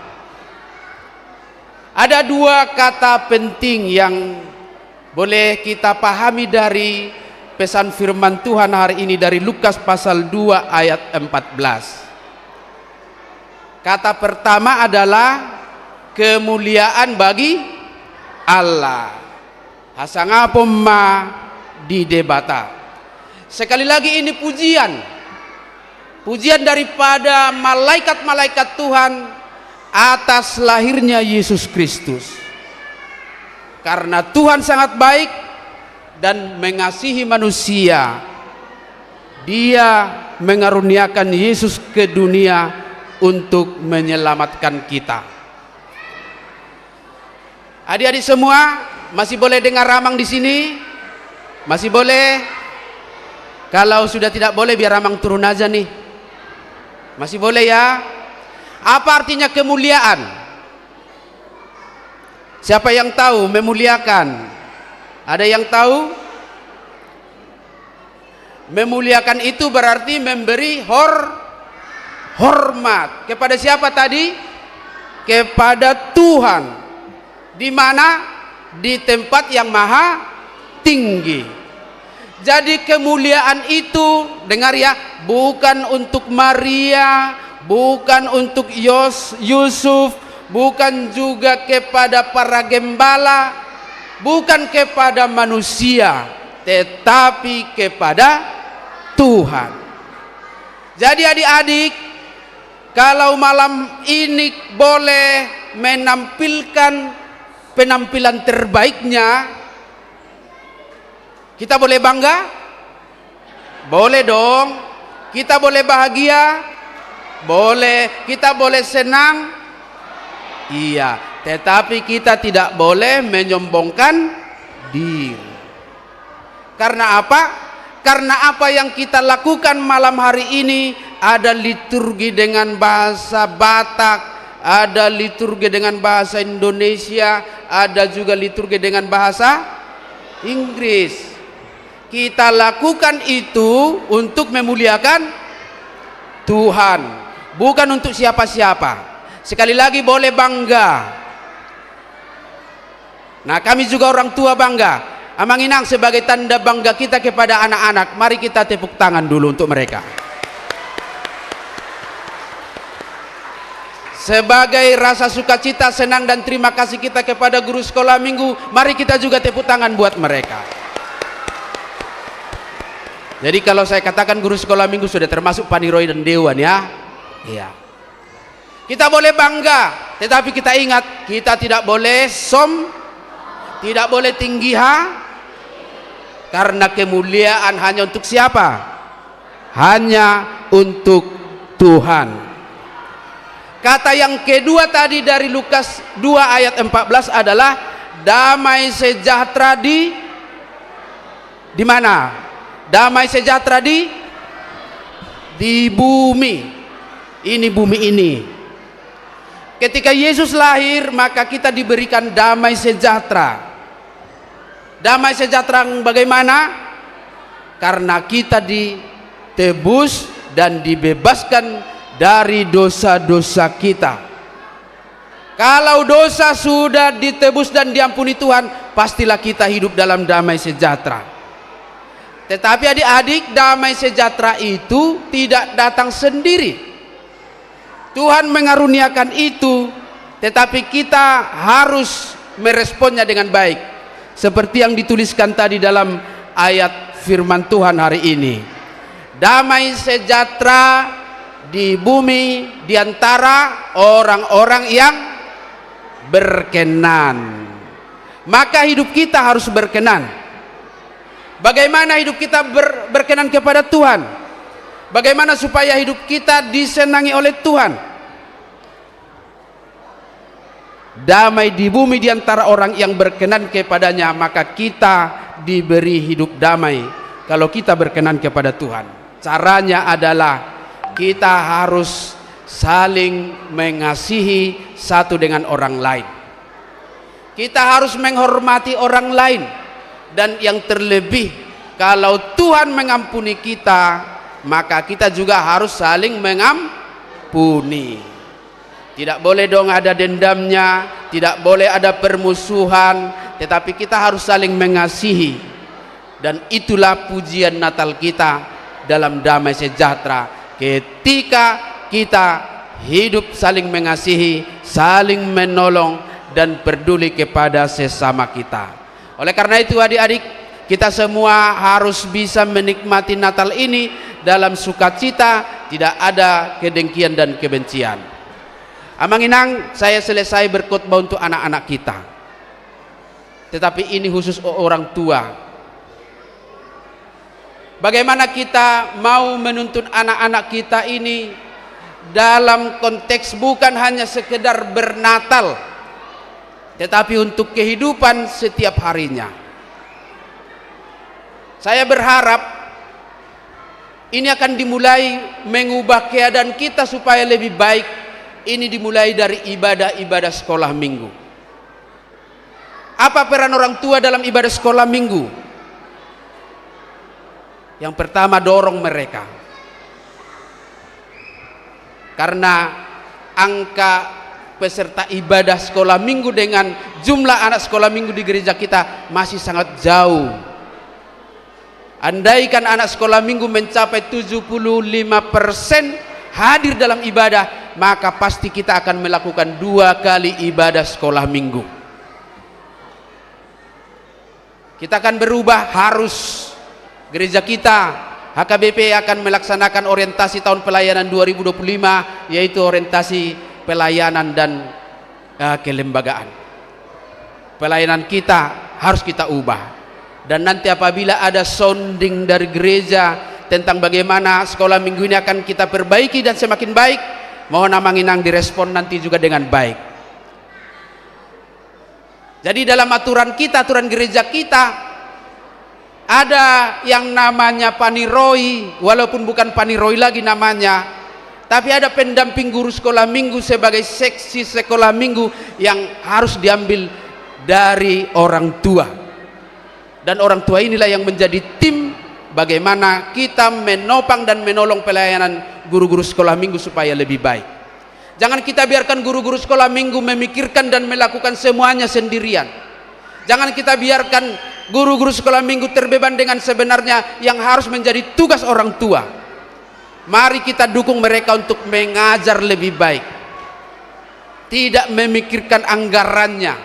Speaker 15: Ada dua kata penting yang boleh kita pahami dari pesan firman Tuhan hari ini dari Lukas pasal 2 ayat 14. Kata pertama adalah kemuliaan bagi Allah. Hasangapom ma di debata. Sekali lagi ini pujian. Pujian daripada malaikat-malaikat Tuhan atas lahirnya Yesus Kristus. Karena Tuhan sangat baik dan mengasihi manusia, Dia mengaruniakan Yesus ke dunia untuk menyelamatkan kita. Adik-adik semua masih boleh dengar Ramang di sini? Masih boleh? Kalau sudah tidak boleh biar Ramang turun aja nih. Masih boleh ya? Apa artinya kemuliaan? Siapa yang tahu memuliakan? Ada yang tahu? Memuliakan itu berarti memberi hormat. Kepada siapa tadi? Kepada Tuhan. Di mana? Di tempat yang maha tinggi. Jadi kemuliaan itu, dengar ya, bukan untuk Maria, bukan untuk Yusuf, bukan juga kepada para gembala, bukan kepada manusia, tetapi kepada Tuhan. Jadi adik-adik, kalau malam ini boleh menampilkan penampilan terbaiknya, kita boleh bangga? Boleh dong. Kita boleh bahagia? Boleh. Kita boleh senang? Iya. Tetapi kita tidak boleh menyombongkan diri. Karena apa? Karena apa yang kita lakukan malam hari ini ada liturgi dengan bahasa Batak, ada liturgi dengan bahasa Indonesia, ada juga liturgi dengan bahasa Inggris. Kita lakukan itu untuk memuliakan Tuhan, bukan untuk siapa-siapa. Sekali lagi boleh bangga. Nah, kami juga orang tua bangga. Amanginang sebagai tanda bangga kita kepada anak-anak, mari kita tepuk tangan dulu untuk mereka. Sebagai rasa sukacita, senang dan terima kasih kita kepada guru sekolah minggu, mari kita juga tepuk tangan buat mereka. Jadi kalau saya katakan guru sekolah minggu sudah termasuk Paniroi dan Dewan ya. Iya. Kita boleh bangga, tetapi kita ingat kita tidak boleh tidak boleh tinggi karena kemuliaan hanya untuk siapa? Hanya untuk Tuhan. Kata yang kedua tadi dari Lukas 2 ayat 14 adalah damai sejahtera di mana? Damai sejahtera di bumi. Ini bumi ini. Ketika Yesus lahir, maka kita diberikan damai sejahtera. Damai sejahtera bagaimana? Karena kita ditebus dan dibebaskan dari dosa-dosa kita. Kalau dosa sudah ditebus dan diampuni Tuhan, pastilah kita hidup dalam damai sejahtera. Tetapi adik-adik, damai sejahtera itu tidak datang sendiri. Tuhan mengaruniakan itu, tetapi kita harus meresponnya dengan baik. Seperti yang dituliskan tadi dalam ayat firman Tuhan hari ini. Damai sejahtera di bumi di antara orang-orang yang berkenan. Maka hidup kita harus berkenan. Bagaimana hidup kita berkenan kepada Tuhan? Bagaimana supaya hidup kita disenangi oleh Tuhan? Damai di bumi di antara orang yang berkenan kepadanya, maka kita diberi hidup damai kalau kita berkenan kepada Tuhan. Caranya adalah kita harus saling mengasihi satu dengan orang lain. Kita harus menghormati orang lain. Dan yang terlebih, kalau Tuhan mengampuni kita, maka kita juga harus saling mengampuni. Tidak boleh dong ada dendamnya, tidak boleh ada permusuhan, tetapi kita harus saling mengasihi. Dan itulah pujian Natal kita dalam damai sejahtera. Ketika kita hidup saling mengasihi, saling menolong, dan peduli kepada sesama kita. Oleh karena itu adik-adik, kita semua harus bisa menikmati Natal ini dalam sukacita, tidak ada kedengkian dan kebencian. Amang Inang, saya selesai berkhotbah untuk anak-anak kita. Tetapi ini khusus orang tua. Bagaimana kita mau menuntun anak-anak kita ini dalam konteks bukan hanya sekedar bernatal, tetapi untuk kehidupan setiap harinya. Saya berharap ini akan dimulai mengubah keadaan kita supaya lebih baik. Ini dimulai dari ibadah-ibadah sekolah minggu. Apa peran orang tua dalam ibadah sekolah minggu? Yang pertama, dorong mereka. Karena angka peserta ibadah sekolah minggu dengan jumlah anak sekolah minggu di gereja kita masih sangat jauh. Andaikan anak sekolah minggu mencapai 75% hadir dalam ibadah, maka pasti kita akan melakukan 2 kali ibadah sekolah minggu. Kita akan berubah, harus gereja kita HKBP akan melaksanakan orientasi tahun pelayanan 2025, yaitu orientasi pelayanan dan kelembagaan. Pelayanan kita harus kita ubah. Dan nanti apabila ada sounding dari gereja tentang bagaimana sekolah minggu ini akan kita perbaiki dan semakin baik, mohon Amang Inang direspon nanti juga dengan baik. Jadi dalam aturan kita, aturan gereja kita, ada yang namanya Paniroi, walaupun bukan Paniroi lagi namanya, tapi ada pendamping guru sekolah minggu sebagai seksi sekolah minggu yang harus diambil dari orang tua. Dan orang tua inilah yang menjadi tim bagaimana kita menopang dan menolong pelayanan guru-guru sekolah minggu supaya lebih baik. Jangan kita biarkan guru-guru sekolah minggu memikirkan dan melakukan semuanya sendirian. Jangan kita biarkan guru-guru sekolah minggu terbeban dengan sebenarnya yang harus menjadi tugas orang tua. Mari kita dukung mereka untuk mengajar lebih baik. Tidak memikirkan anggarannya,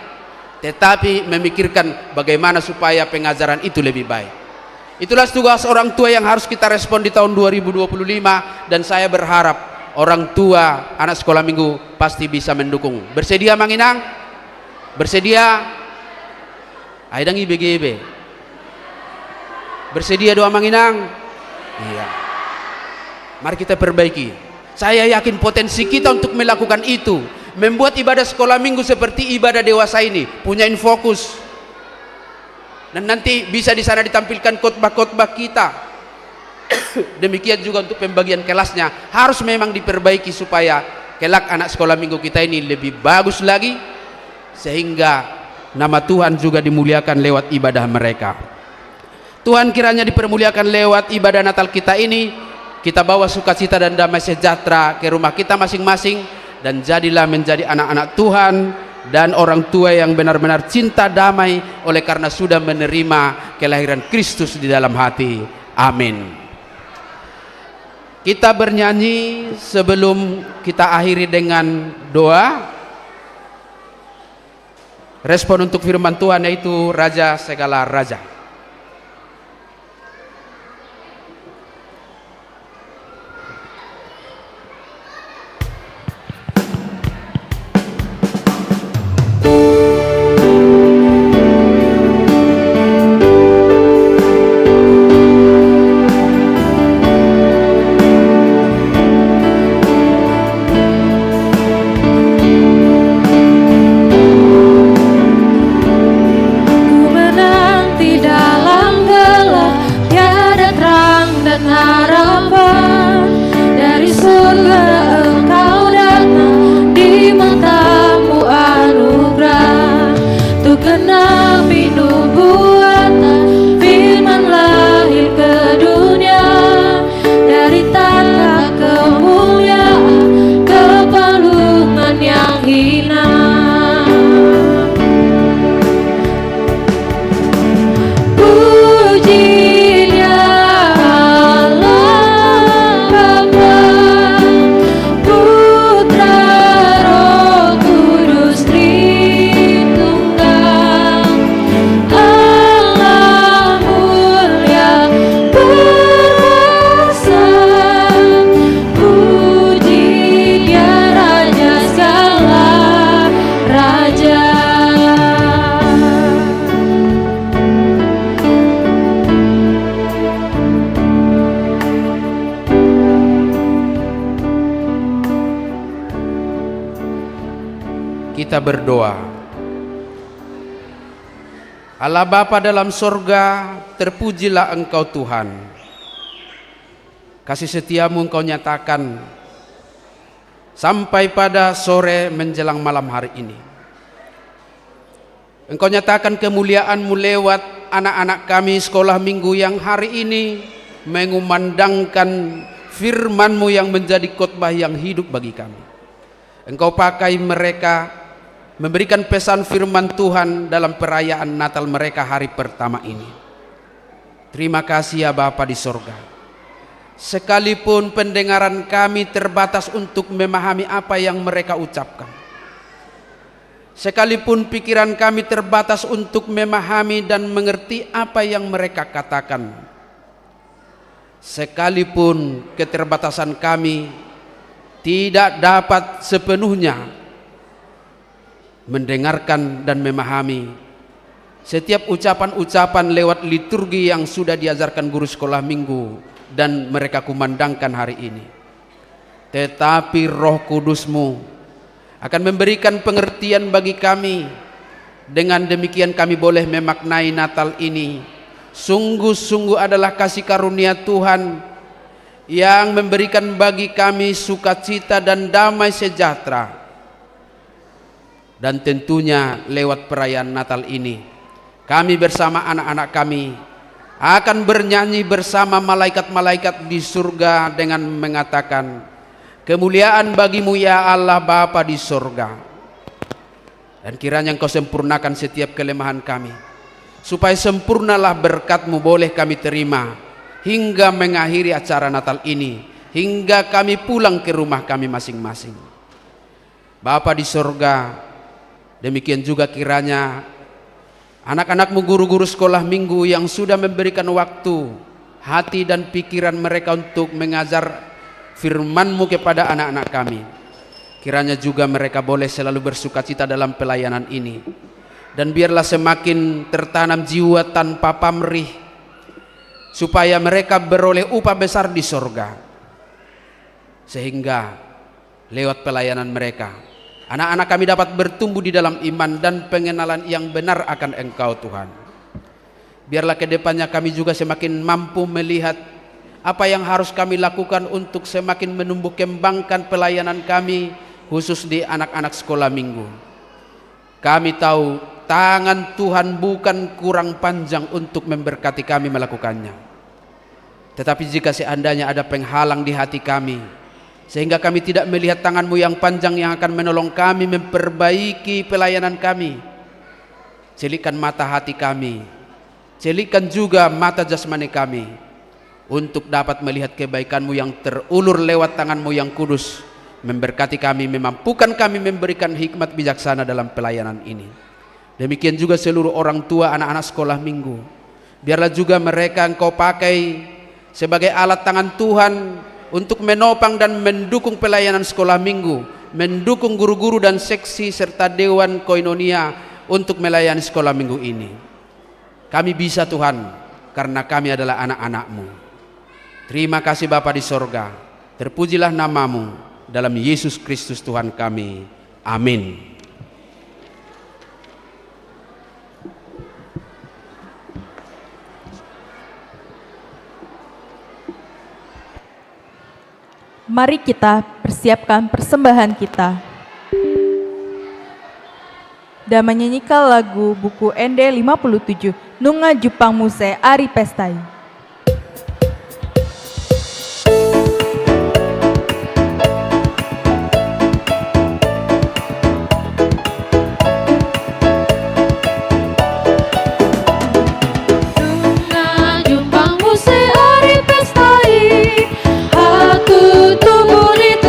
Speaker 15: tetapi memikirkan bagaimana supaya pengajaran itu lebih baik. Itulah tugas orang tua yang harus kita respon di tahun 2025, dan saya berharap orang tua anak sekolah minggu pasti bisa mendukung. Bersedia Manginang? Bersedia? Aidang IBGB. Bersedia doa Manginang? Iya. Mari kita perbaiki. Saya yakin potensi kita untuk melakukan itu, membuat ibadah sekolah minggu seperti ibadah dewasa ini punya fokus. Dan nanti bisa di sana ditampilkan khotbah-khotbah kita. Demikian juga untuk pembagian kelasnya harus memang diperbaiki supaya kelak anak sekolah minggu kita ini lebih bagus lagi, sehingga nama Tuhan juga dimuliakan lewat ibadah mereka. Tuhan kiranya dipermuliakan lewat ibadah Natal kita ini. Kita bawa sukacita dan damai sejahtera ke rumah kita masing-masing, dan jadilah menjadi anak-anak Tuhan dan orang tua yang benar-benar cinta damai oleh karena sudah menerima kelahiran Kristus di dalam hati. Amin. Kita bernyanyi sebelum kita akhiri dengan doa. Respon untuk firman Tuhan yaitu Raja segala raja. Kita berdoa. Allah Bapa dalam sorga, terpujilah Engkau Tuhan. Kasih setiamu Engkau nyatakan sampai pada sore menjelang malam hari ini. Engkau nyatakan kemuliaan-Mu lewat anak-anak kami sekolah minggu yang hari ini mengumandangkan firman-Mu yang menjadi khotbah yang hidup bagi kami. Engkau pakai mereka memberikan pesan firman Tuhan dalam perayaan Natal mereka hari pertama ini. Terima kasih ya Bapa di sorga. Sekalipun pendengaran kami terbatas untuk memahami apa yang mereka ucapkan, sekalipun pikiran kami terbatas untuk memahami dan mengerti apa yang mereka katakan, sekalipun keterbatasan kami tidak dapat sepenuhnya mendengarkan dan memahami setiap ucapan-ucapan lewat liturgi yang sudah diajarkan guru sekolah minggu dan mereka kumandangkan hari ini. Tetapi Roh Kudus-Mu akan memberikan pengertian bagi kami. Dengan demikian kami boleh memaknai Natal ini sungguh-sungguh adalah kasih karunia Tuhan yang memberikan bagi kami sukacita dan damai sejahtera. Dan tentunya lewat perayaan Natal ini kami bersama anak-anak kami akan bernyanyi bersama malaikat-malaikat di surga dengan mengatakan, kemuliaan bagi-Mu ya Allah Bapa di surga. Dan kiranya Engkau sempurnakan setiap kelemahan kami, supaya sempurnalah berkat-Mu boleh kami terima hingga mengakhiri acara Natal ini, hingga kami pulang ke rumah kami masing-masing. Bapa di surga, demikian juga kiranya Anak-anakmu guru-guru sekolah minggu yang sudah memberikan waktu, hati dan pikiran mereka untuk mengajar firman-Mu kepada anak-anak kami. Kiranya juga mereka boleh selalu bersukacita dalam pelayanan ini. Dan biarlah semakin tertanam jiwa tanpa pamrih, supaya mereka beroleh upah besar di sorga. Sehingga lewat pelayanan mereka, anak-anak kami dapat bertumbuh di dalam iman dan pengenalan yang benar akan Engkau Tuhan. Biarlah kedepannya kami juga semakin mampu melihat apa yang harus kami lakukan untuk semakin menumbuh kembangkan pelayanan kami, khusus di anak-anak sekolah minggu. Kami tahu tangan Tuhan bukan kurang panjang untuk memberkati kami melakukannya. Tetapi jika seandainya ada penghalang di hati kami, sehingga kami tidak melihat tangan-Mu yang panjang yang akan menolong kami memperbaiki pelayanan kami, celikkan mata hati kami, celikkan juga mata jasmani kami, untuk dapat melihat kebaikan-Mu yang terulur lewat tangan-Mu yang kudus, memberkati kami, memampukan kami memberikan hikmat bijaksana dalam pelayanan ini. Demikian juga seluruh orang tua anak-anak sekolah minggu, biarlah juga mereka Engkau pakai sebagai alat tangan Tuhan untuk menopang dan mendukung pelayanan sekolah minggu, mendukung guru-guru dan seksi serta dewan koinonia untuk melayani sekolah minggu ini. Kami bisa Tuhan, karena kami adalah anak-anak-Mu. Terima kasih Bapa di sorga, terpujilah nama-Mu dalam Yesus Kristus Tuhan kami. Amin.
Speaker 1: Mari kita persiapkan persembahan kita dan menyanyikan lagu buku ND 57 Nunga Jupang Muse Ari Pestai.
Speaker 12: Oh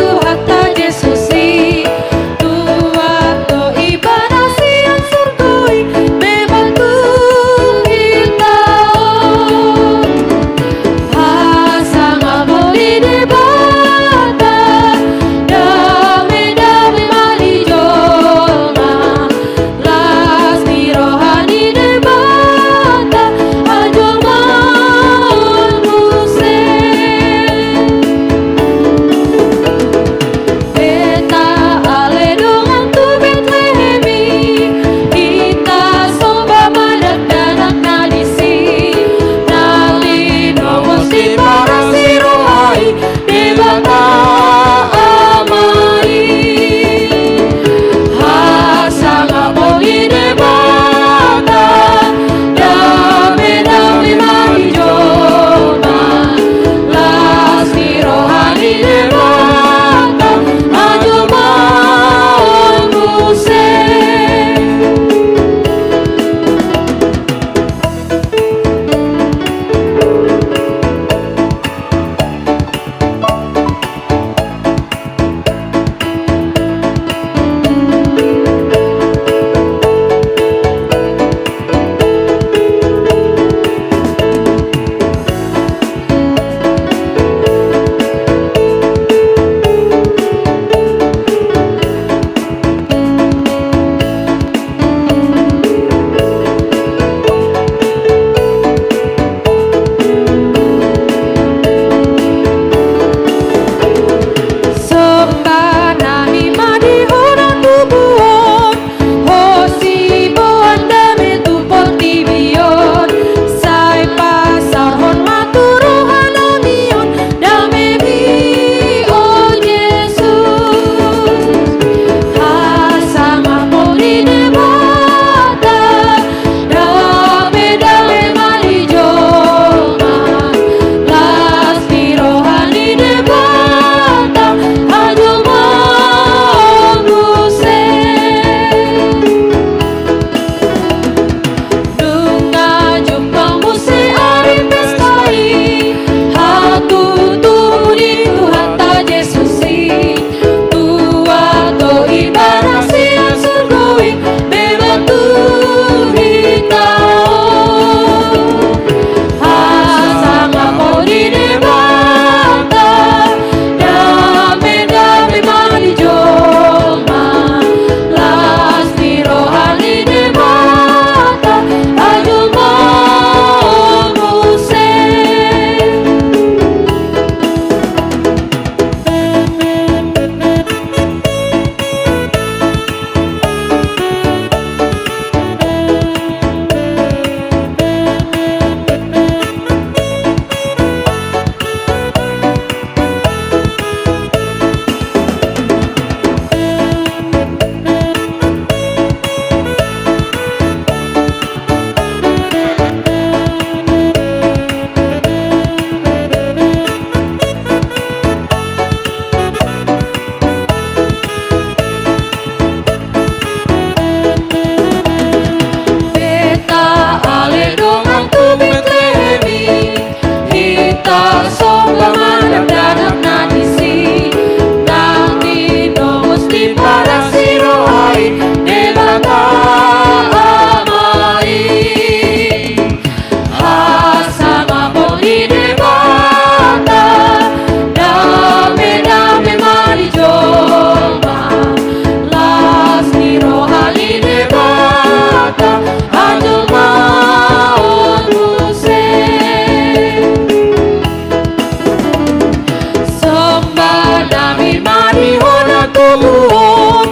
Speaker 12: buon,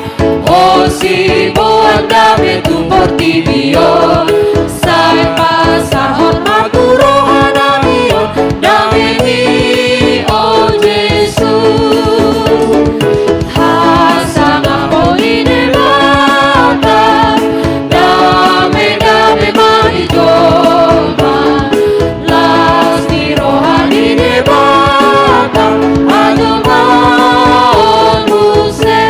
Speaker 12: oh si buon dame tu porti Dio, sai pasahon maturohan amion, dame di oh Yesu, hasang ako inebata, dame dame manijoma, las di rohani nebata, aduman muse.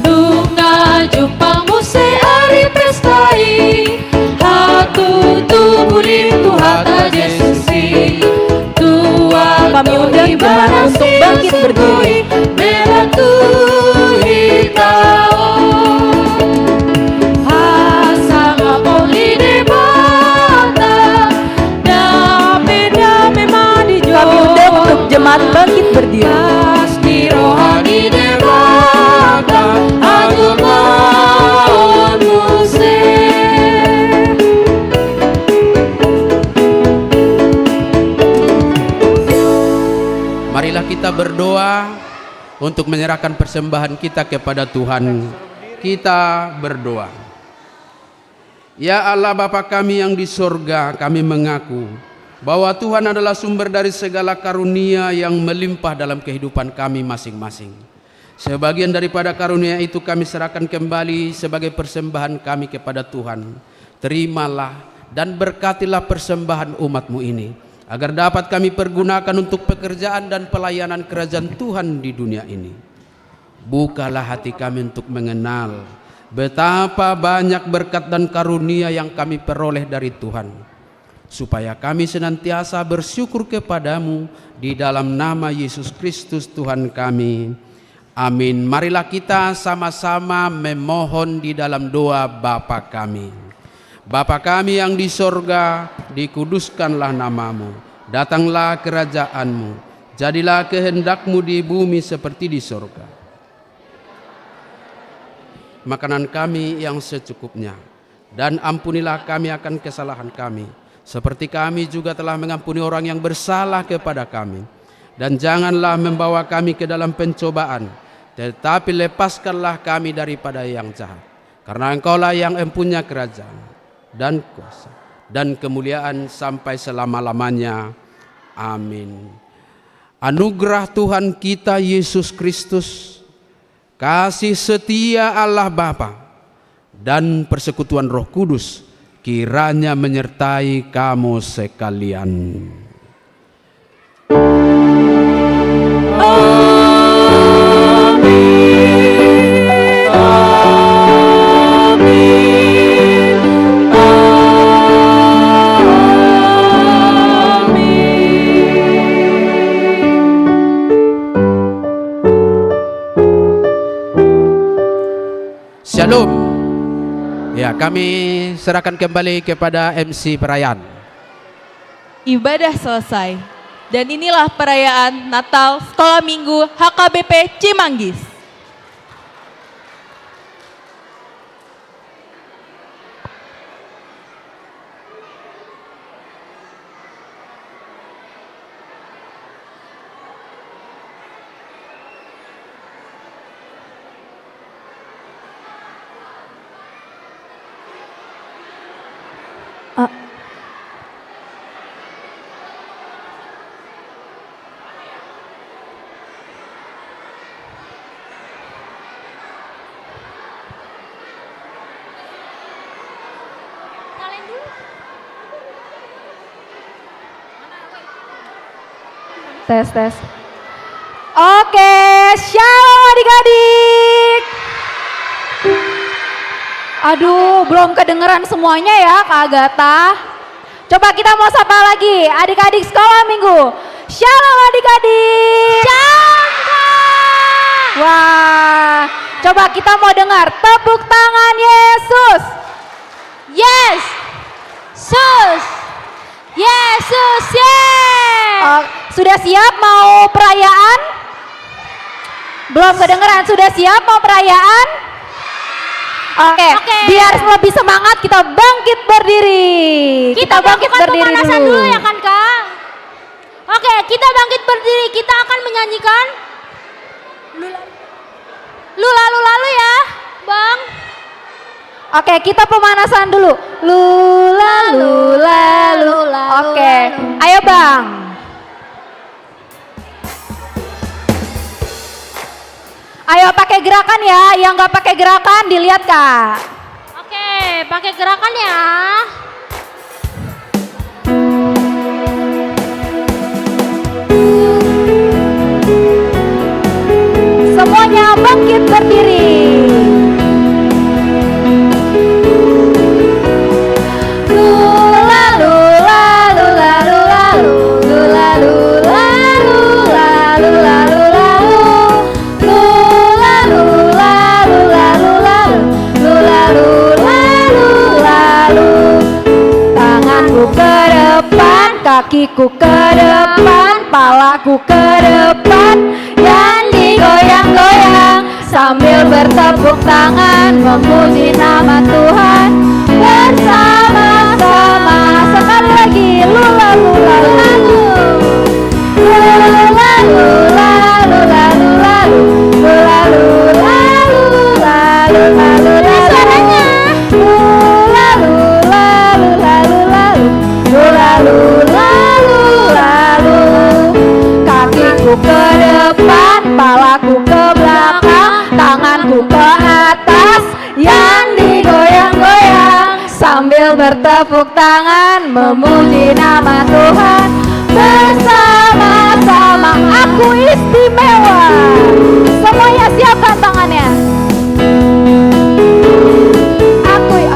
Speaker 12: Nunga jupang muse ari pestai, hatu tuburin Tuhan Yesusi, tua
Speaker 1: Kami undang jemaat untuk bangkit berdiri.
Speaker 12: Meratu hitao, hasang apoli debata, dame dame manijo.
Speaker 1: Kami undang untuk jemaat bangkit berdiri.
Speaker 12: Pasti rohani debata, aduman muse.
Speaker 15: Marilah kita berdoa untuk menyerahkan persembahan kita kepada Tuhan. Kita berdoa. Ya Allah Bapa kami yang di surga, kami mengaku bahwa Tuhan adalah sumber dari segala karunia yang melimpah dalam kehidupan kami masing-masing. Sebagian daripada karunia itu kami serahkan kembali sebagai persembahan kami kepada Tuhan. Terimalah dan berkatilah persembahan umat-Mu ini, agar dapat kami pergunakan untuk pekerjaan dan pelayanan kerajaan Tuhan di dunia ini. Bukalah hati kami untuk mengenal betapa banyak berkat dan karunia yang kami peroleh dari Tuhan, supaya kami senantiasa bersyukur kepadamu di dalam nama Yesus Kristus Tuhan kami. Amin. Marilah kita sama-sama memohon di dalam doa Bapa kami. Bapa kami yang di sorga, dikuduskanlah namamu, datanglah kerajaanmu, jadilah kehendakmu di bumi seperti di sorga. Makanan kami yang secukupnya, dan ampunilah kami akan kesalahan kami, seperti kami juga telah mengampuni orang yang bersalah kepada kami. Dan janganlah membawa kami ke dalam pencobaan, tetapi lepaskanlah kami daripada yang jahat. Karena Engkaulah yang empunya kerajaan dan kuasa dan kemuliaan sampai selama-lamanya. Amin. Anugerah Tuhan kita Yesus Kristus, kasih setia Allah Bapa, dan persekutuan Roh Kudus kiranya menyertai kamu sekalian. Shalom. Ya, kami serahkan kembali kepada MC perayaan.
Speaker 1: Ibadah selesai. Dan inilah perayaan Natal Sekolah Minggu HKBP Cimanggis.
Speaker 6: Tes. Oke, shalom adik-adik. Aduh, belum kedengeran semuanya ya Kak Agatha. Coba kita mau sapa lagi, adik-adik sekolah minggu. Shalom adik-adik. Shalom Kak. Wah, coba kita mau dengar tepuk tangan Yesus. Yes. Sus. Yesus, yeah. Sudah siap mau perayaan? Belum kedengeran, sudah siap mau perayaan? Oke. Biar lebih semangat kita bangkit berdiri. Kita bangkit berdiri dulu.
Speaker 7: Dulu ya kan Kak?
Speaker 6: Oke, kita bangkit berdiri. Kita akan menyanyikan Lula-Lula ya, Bang. Oke, kita pemanasan dulu. Lula-Lula-Lula. Oke, ayo Bang. Ayo pakai gerakan ya, yang nggak pakai gerakan dilihat Kak. Oke, pakai gerakan ya. Semuanya bangkit berdiri. Lula lula lula lula lula lula lula lula lula lula lula lula lula lula lula lula lula. Tanganku ke depan, kakiku ke depan, palaku ke depan, yang digoyang-goyang sambil bertepuk tangan memuji nama Tuhan bersama-sama. Sekali lagi, lula lula lula lula lula lula lula lula lula lula lula lula. Suaranya lula lula lula lula lula lula lula lula. Kakiku ke depan, palaku ke belakang, tanganku ke atas, yang digoyang-goyang sambil bertepuk tangan memuji nama Tuhan bersama-sama. Aku istimewa. Semuanya siapkan tangannya.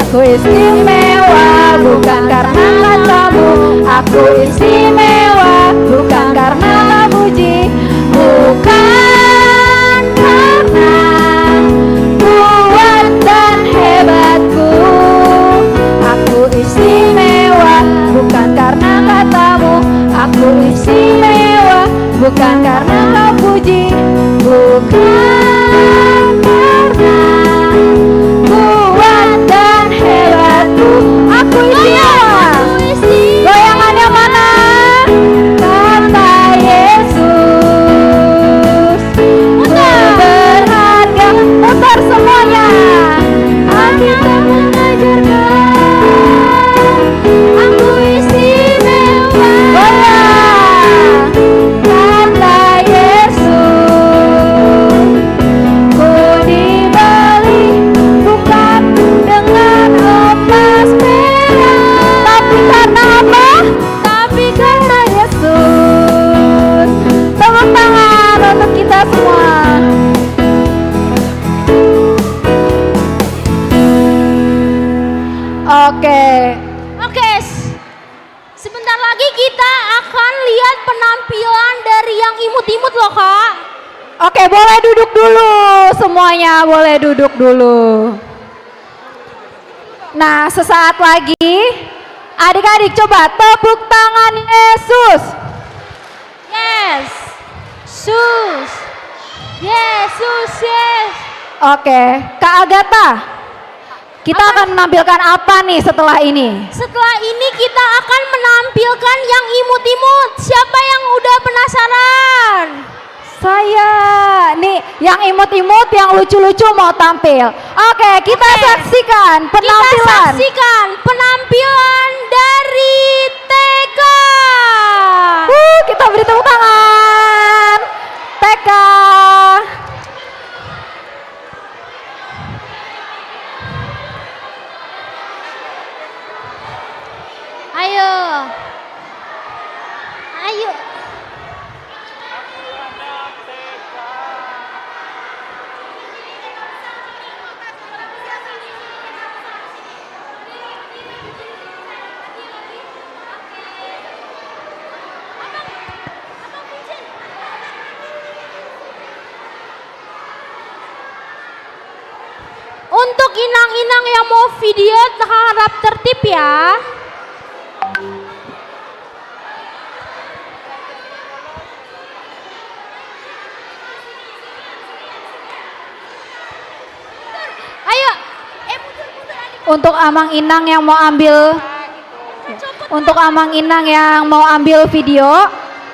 Speaker 6: Aku istimewa bukan karena katamu. Aku istimewa bukan karena memuji, bukan karena kuat dan hebatku. Aku istimewa bukan karena katamu. Aku istimewa bukan karena kau puji, bukan karena kuat dan hebatku. Aku istimewa. Goyangannya mana? Kata Yesus, berharga. Putar semuanya. Alkitab mengajarkan aku istimewa. Goyang. Kata Yesus, ku dibeli bukan dengan emas perak, tapi karena apa? Tapi karena Yesus. Tepuk tangan untuk kita semua. Oke, sebentar lagi kita akan lihat penampilan dari yang imut-imut loh Kak. Oke, boleh duduk dulu semuanya, boleh duduk dulu. Nah, sesaat lagi adik-adik coba tepuk tangan Yesus. Yes. Yesus. Yesus, yes. Oke, Kak Agatha, kita akan menampilkan apa nih setelah ini? Setelah ini kita akan menampilkan yang imut-imut. Siapa yang udah penasaran? Saya. Nih, yang imut-imut, yang lucu-lucu mau tampil. Oke, kita saksikan penampilan. Kita saksikan penampilan dari TK. Kita beri tepuk tangan. TK. Ayo. Ayo. Untuk inang-inang yang mau video harap tertib ya. Ayo. Untuk Amang Inang yang mau ambil video,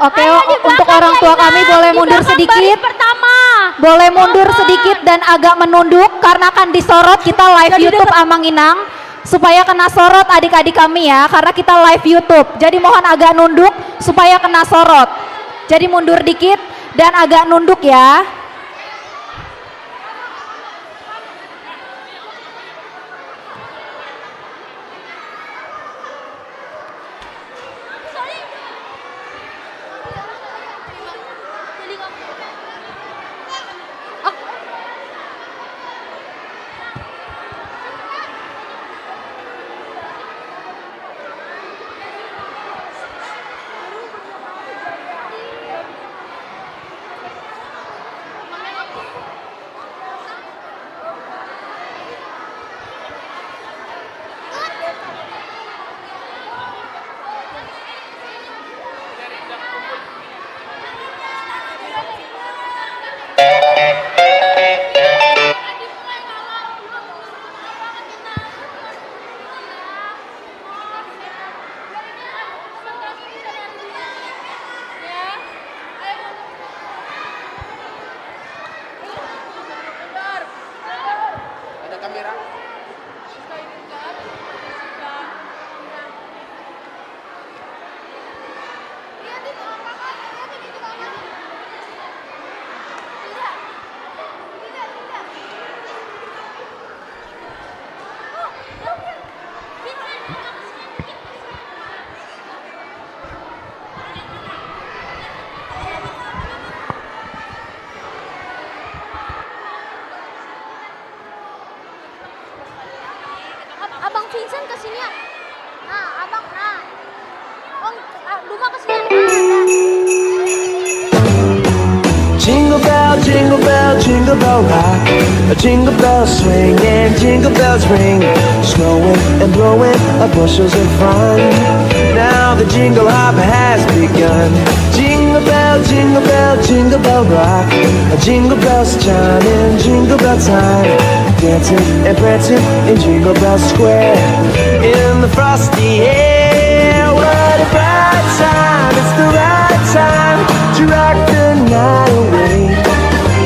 Speaker 6: Oke, untuk orang tua kami boleh mundur sedikit.
Speaker 16: Pertama.
Speaker 6: Boleh mundur sedikit dan agak menunduk karena akan disorot kita live YouTube Amang Inang supaya kena sorot adik-adik kami ya, karena kita live YouTube. Jadi mohon agak nunduk supaya kena sorot. Jadi mundur dikit dan agak nunduk ya.
Speaker 16: Abang Vincent kesini ya. Nah, abang, nah. Om, Duma kesini.
Speaker 13: Jingle bell, jingle bell, jingle bell rock. A jingle bell swing and jingle bells ring. Snowing and blowing bushels of fun. Now the jingle hop has begun. Jingle bell, jingle bell, jingle bell rock. A jingle bells chime in jingle bell time. Dancing and prancing in Jingle Bell Square. In the frosty air, what a bright time. It's the right time to rock the night away.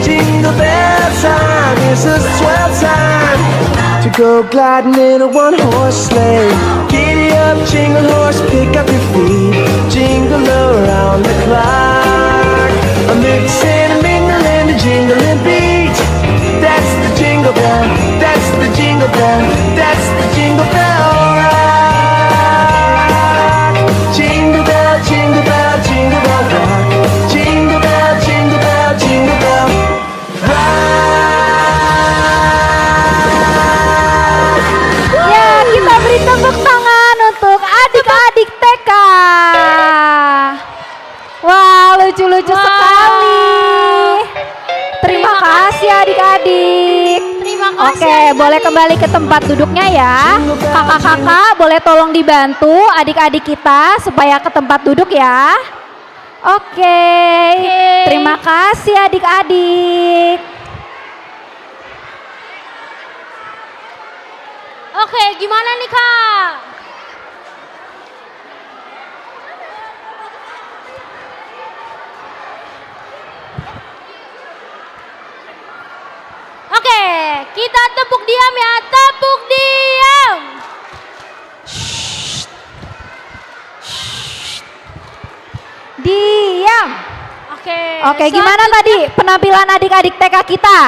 Speaker 13: Jingle bell time is a swell time to go gliding in a one-horse sleigh. Giddy up, jingle horse, pick up your feet. Jingle around the clock. A mix and a mingle and a jingling beat. That's the jingle bell, that's the jingle bell, that's the jingle bell rock. Jingle bell, jingle bell, jingle bell rock. Jingle bell, jingle bell, jingle bell rock.
Speaker 6: Ya, kita beri tepuk tangan untuk adik-adik TK. Wah, lucu-lucu sekali. Terima kasih adik-adik.
Speaker 16: Terima kasih.
Speaker 6: Oke, boleh kembali ke tempat duduknya ya. Kakak-kakak boleh tolong dibantu adik-adik kita supaya ke tempat duduk ya. Oke. Terima kasih adik-adik.
Speaker 16: Oke, gimana nih Kak? Oke, kita tepuk diam ya, tepuk diam.
Speaker 6: Diam.
Speaker 16: Oke.
Speaker 6: Oke, gimana tadi penampilan adik-adik TK kita?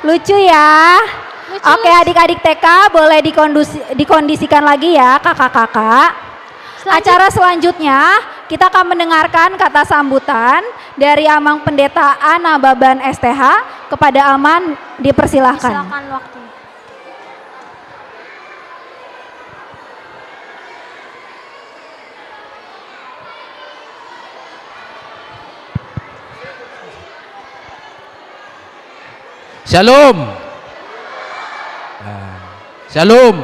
Speaker 6: Lucu ya?
Speaker 16: Lucu.
Speaker 6: Oke, adik-adik TK boleh dikondisikan lagi ya kakak-kakak. Acara selanjutnya kita akan mendengarkan kata sambutan dari Amang Pendeta Ana Baban STH kepada Aman, dipersilahkan.
Speaker 16: Silakan waktu.
Speaker 15: Shalom. Shalom.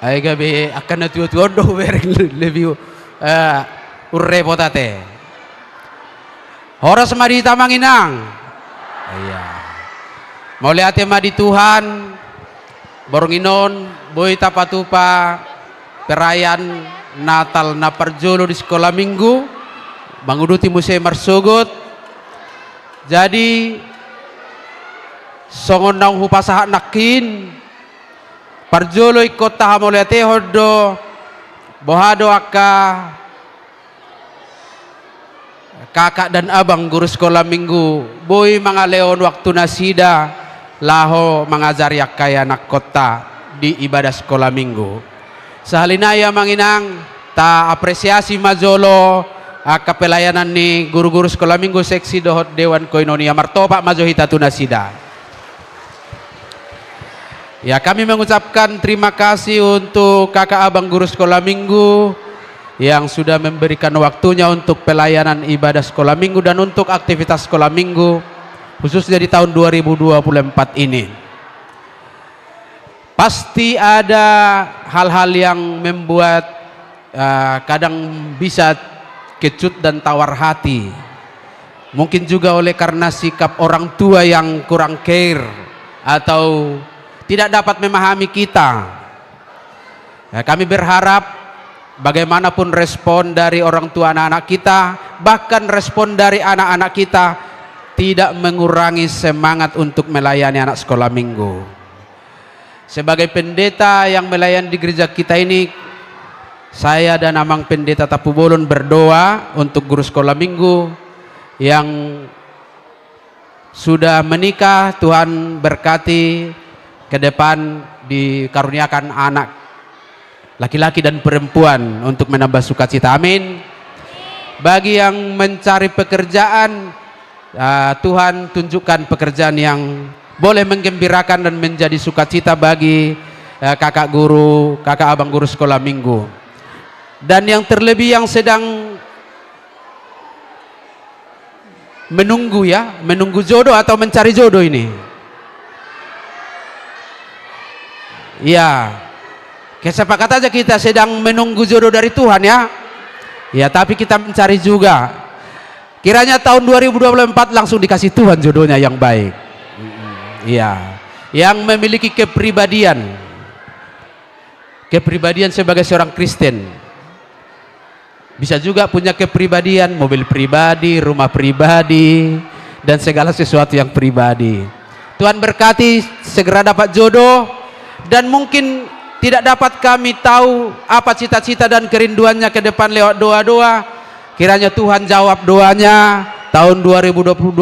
Speaker 15: Ay gabi akan natutuan do bereng lebih urrepotate. Horas madi tamanginang. Iya. Mau lihat madi Tuhan. Boronginon, boy tapatupa, perayaan Natal na parjolo di sekolah minggu manguduti musai marsugut. Jadi songon naung hupasaha nakin parjolo ikot tahamolete hodo bohado aka kakak dan abang guru sekolah minggu boy mga leon waktu nasida laho mengajari kaya anak kota di ibadah sekolah minggu. Sahalinaya manginang ta apresiasi majolo kapelayanan ni guru-guru sekolah minggu seksi dohot Dewan Koinonia Martopak Majohita Tunasida. Ya, kami mengucapkan terima kasih untuk kakak abang guru sekolah minggu yang sudah memberikan waktunya untuk pelayanan ibadah sekolah minggu dan untuk aktivitas sekolah minggu khususnya di tahun 2024 ini. Pasti ada hal-hal yang membuat kadang bisa kecut dan tawar hati. Mungkin juga oleh karena sikap orang tua yang kurang care atau tidak dapat memahami kita. Kami berharap bagaimanapun respon dari orang tua anak-anak kita, bahkan respon dari anak-anak kita tidak mengurangi semangat untuk melayani anak sekolah minggu. Sebagai pendeta yang melayani di gereja kita ini, saya dan Amang Pendeta Tapu Bolon berdoa untuk guru sekolah minggu yang sudah menikah. Tuhan berkati ke depan dikaruniakan anak laki-laki dan perempuan untuk menambah sukacita. Amin. Bagi yang mencari pekerjaan, Tuhan tunjukkan pekerjaan yang boleh menggembirakan dan menjadi sukacita bagi kakak guru, kakak abang guru sekolah minggu. Dan yang terlebih yang sedang menunggu jodoh atau mencari jodoh ini. Ya, kesepakat aja kita sedang menunggu jodoh dari Tuhan ya. Ya, tapi kita mencari juga. Kiranya tahun 2024 langsung dikasih Tuhan jodohnya yang baik. Iya, yang memiliki kepribadian sebagai seorang Kristen. Bisa juga punya kepribadian, mobil pribadi, rumah pribadi, dan segala sesuatu yang pribadi. Tuhan berkati segera dapat jodoh, dan mungkin tidak dapat kami tahu apa cita-cita dan kerinduannya ke depan lewat doa-doa. Kiranya Tuhan jawab doanya tahun 2025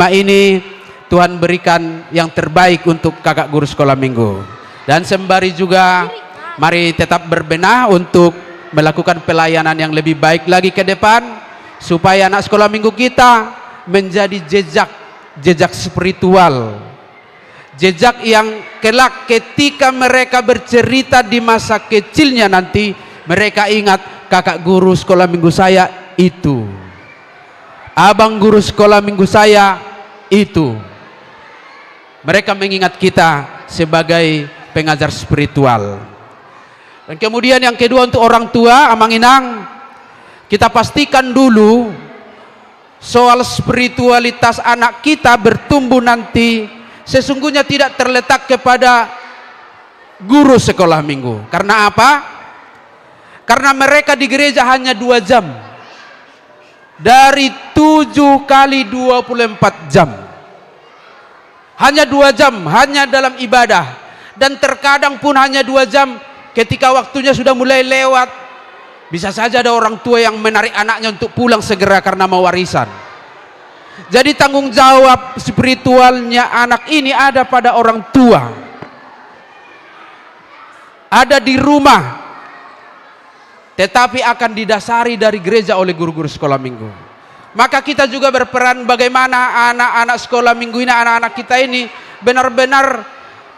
Speaker 15: ini. Tuhan berikan yang terbaik untuk kakak guru sekolah minggu. Dan sembari juga mari tetap berbenah untuk melakukan pelayanan yang lebih baik lagi ke depan, supaya anak sekolah minggu kita menjadi jejak spiritual, jejak yang kelak ketika mereka bercerita di masa kecilnya nanti, mereka ingat kakak guru sekolah minggu saya itu, abang guru sekolah minggu saya itu. Mereka mengingat kita sebagai pengajar spiritual. Dan kemudian yang kedua untuk orang tua, Amang Inang, kita pastikan dulu soal spiritualitas anak kita bertumbuh nanti sesungguhnya tidak terletak kepada guru sekolah minggu. Karena apa? Karena mereka di gereja hanya 2 jam dari 7 kali 24 jam. Hanya 2 jam, hanya dalam ibadah. Dan terkadang pun hanya 2 jam ketika waktunya sudah mulai lewat. Bisa saja ada orang tua yang menarik anaknya untuk pulang segera karena mau warisan. Jadi tanggung jawab spiritualnya anak ini ada pada orang tua, ada di rumah, tetapi akan didasari dari gereja oleh guru-guru sekolah minggu. Maka kita juga berperan bagaimana anak-anak sekolah minggu ini, anak-anak kita ini benar-benar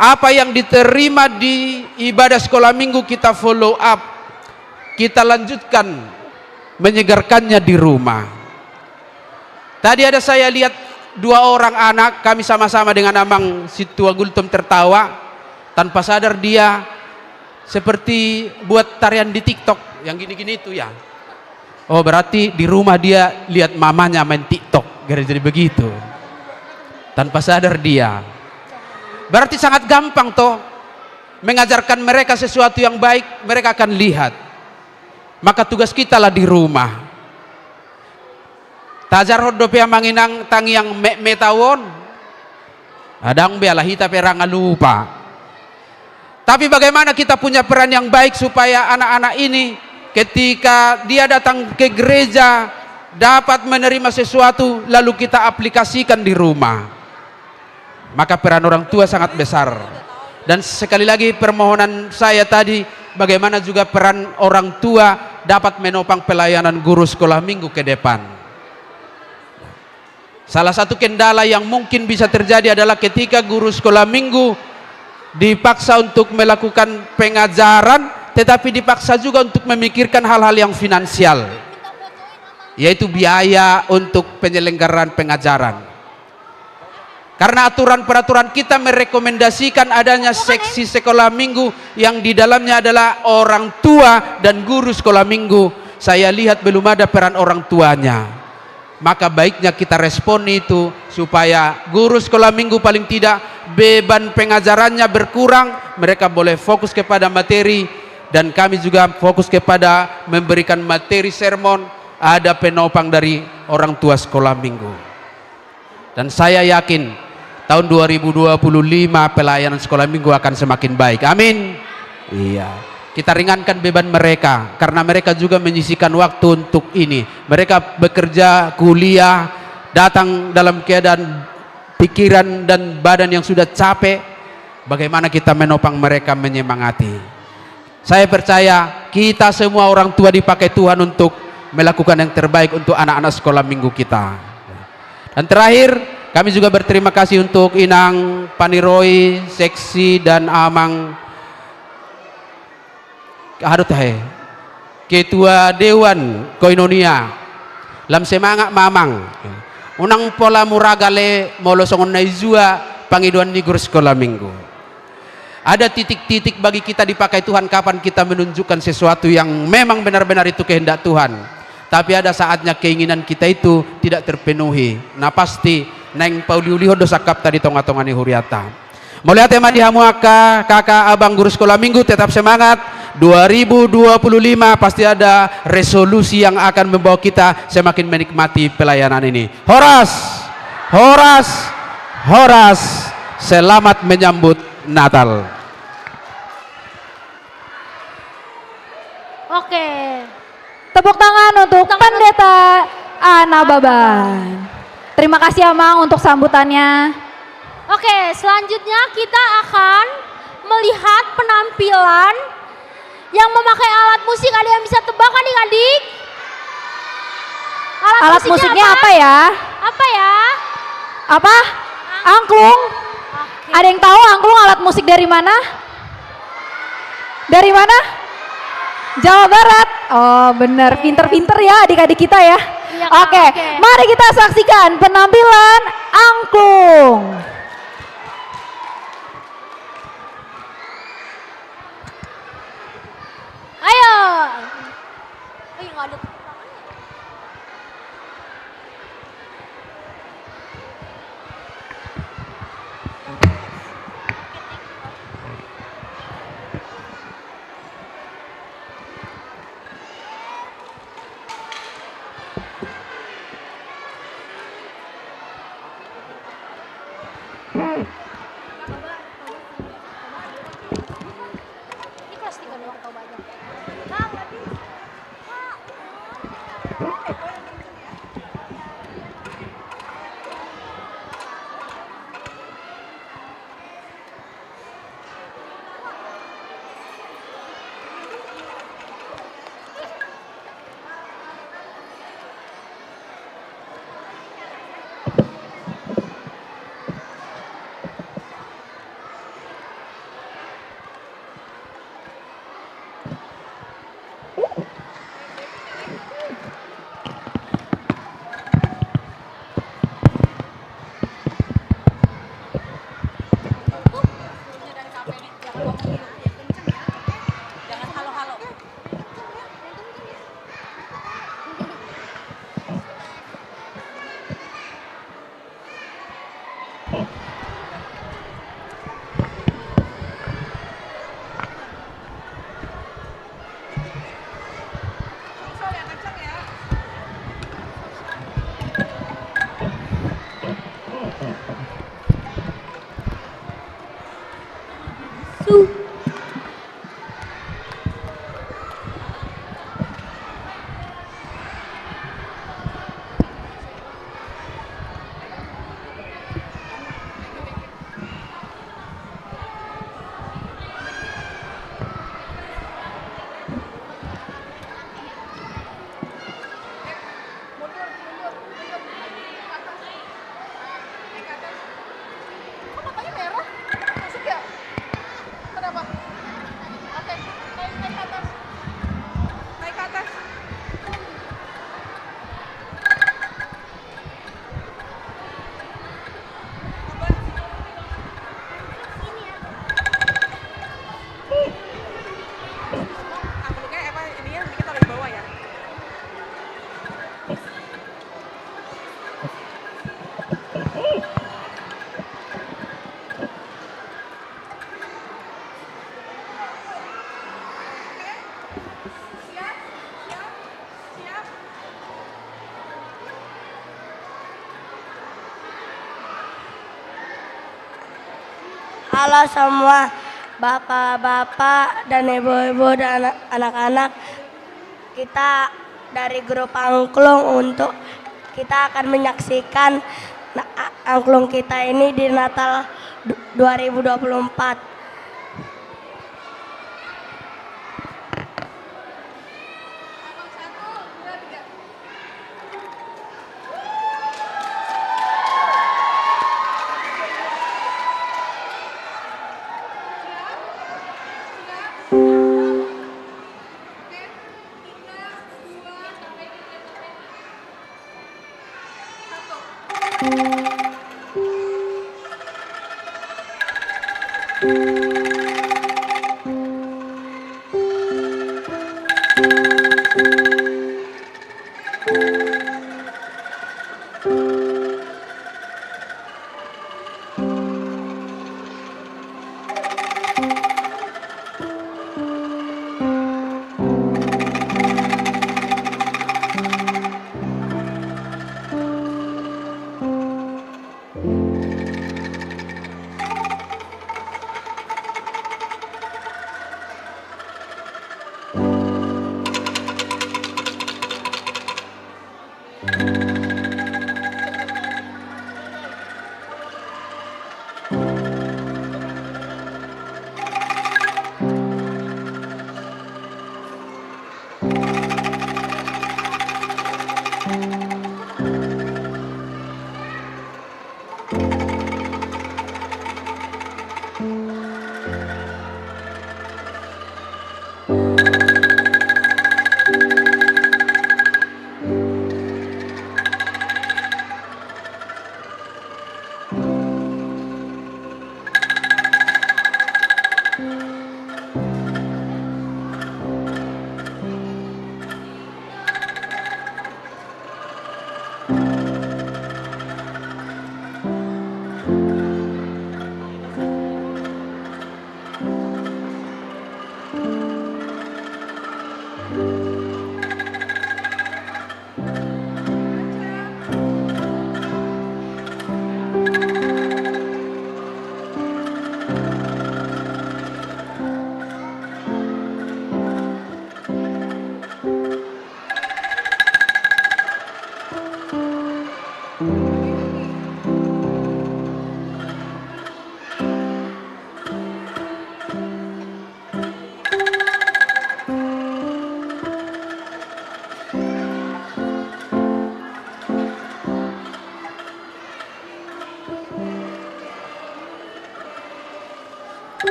Speaker 15: apa yang diterima di ibadah sekolah minggu kita follow up, kita lanjutkan menyegarkannya di rumah. Tadi ada saya lihat 2 orang anak, kami sama-sama dengan Amang Situa Gultom tertawa, tanpa sadar dia seperti buat tarian di TikTok yang gini-gini itu ya. Oh, berarti di rumah dia lihat mamanya main TikTok, jadi begitu. Tanpa sadar dia. Berarti sangat gampang toh mengajarkan mereka sesuatu yang baik, mereka akan lihat. maka tugas kita lah di rumah. Tajar hodo pia manginang tangiang metawon, adang bialah hita perang lupa. Tapi bagaimana kita punya peran yang baik supaya anak-anak ini ketika dia datang ke gereja dapat menerima sesuatu lalu kita aplikasikan di rumah. Maka peran orang tua sangat besar. Dan sekali lagi permohonan saya tadi, bagaimana juga peran orang tua dapat menopang pelayanan guru sekolah minggu ke depan. Salah satu kendala yang mungkin bisa terjadi adalah ketika guru sekolah minggu dipaksa untuk melakukan pengajaran, tetapi dipaksa juga untuk memikirkan hal-hal yang finansial, yaitu biaya untuk penyelenggaraan pengajaran. Karena aturan peraturan kita merekomendasikan adanya seksi sekolah minggu yang di dalamnya adalah orang tua dan guru sekolah minggu. Saya lihat belum ada peran orang tuanya. Maka baiknya kita respon itu supaya guru sekolah minggu paling tidak beban pengajarannya berkurang, mereka boleh fokus kepada materi, dan kami juga fokus kepada memberikan materi sermon, ada penopang dari orang tua sekolah minggu. Dan saya yakin tahun 2025 pelayanan sekolah minggu akan semakin baik. Amin. Iya. Kita ringankan beban mereka karena mereka juga menyisihkan waktu untuk ini. Mereka bekerja, kuliah, datang dalam keadaan pikiran dan badan yang sudah capek. Bagaimana kita menopang mereka, menyemangati. Saya percaya kita semua orang tua dipakai Tuhan untuk melakukan yang terbaik untuk anak-anak sekolah minggu kita. Dan terakhir, kami juga berterima kasih untuk Inang Paniroi, Seksi dan Amang Ketua Dewan Koinonia lam semangat mamang unang pola muragale molosongon naizua pangiduan di guru sekolah minggu. Ada titik-titik bagi kita dipakai Tuhan kapan kita menunjukkan sesuatu yang memang benar-benar itu kehendak Tuhan. Tapi ada saatnya keinginan kita itu tidak terpenuhi. Nah pasti neng pauliuliho dosakap tadi tonga-tongani huriata. Mulai tema dihamuaka kakak abang guru sekolah minggu tetap semangat. 2025 pasti ada resolusi yang akan membawa kita semakin menikmati pelayanan ini. Horas, horas, horas. Selamat menyambut Natal.
Speaker 16: Oke. Tepuk tangan untuk Pendeta Ana Baban. Terima kasih Amang untuk sambutannya. Oke, selanjutnya kita akan melihat penampilan yang memakai alat musik. Ada yang bisa tebak adik-adik? Alat musiknya apa ya? Apa ya? Apa? Angklung. Ada yang tahu angklung alat musik dari mana? Dari mana? Jawa Barat. Oh benar, pinter-pinter ya adik-adik kita ya. Iya, Oke, mari kita saksikan penampilan angklung. Ayo. Nggak ada. Ini kelas 3 doang tau banyak.
Speaker 7: Halo semua bapak-bapak dan ibu-ibu dan anak-anak. Kita dari grup angklung untuk kita akan menyaksikan angklung kita ini di Natal 2024.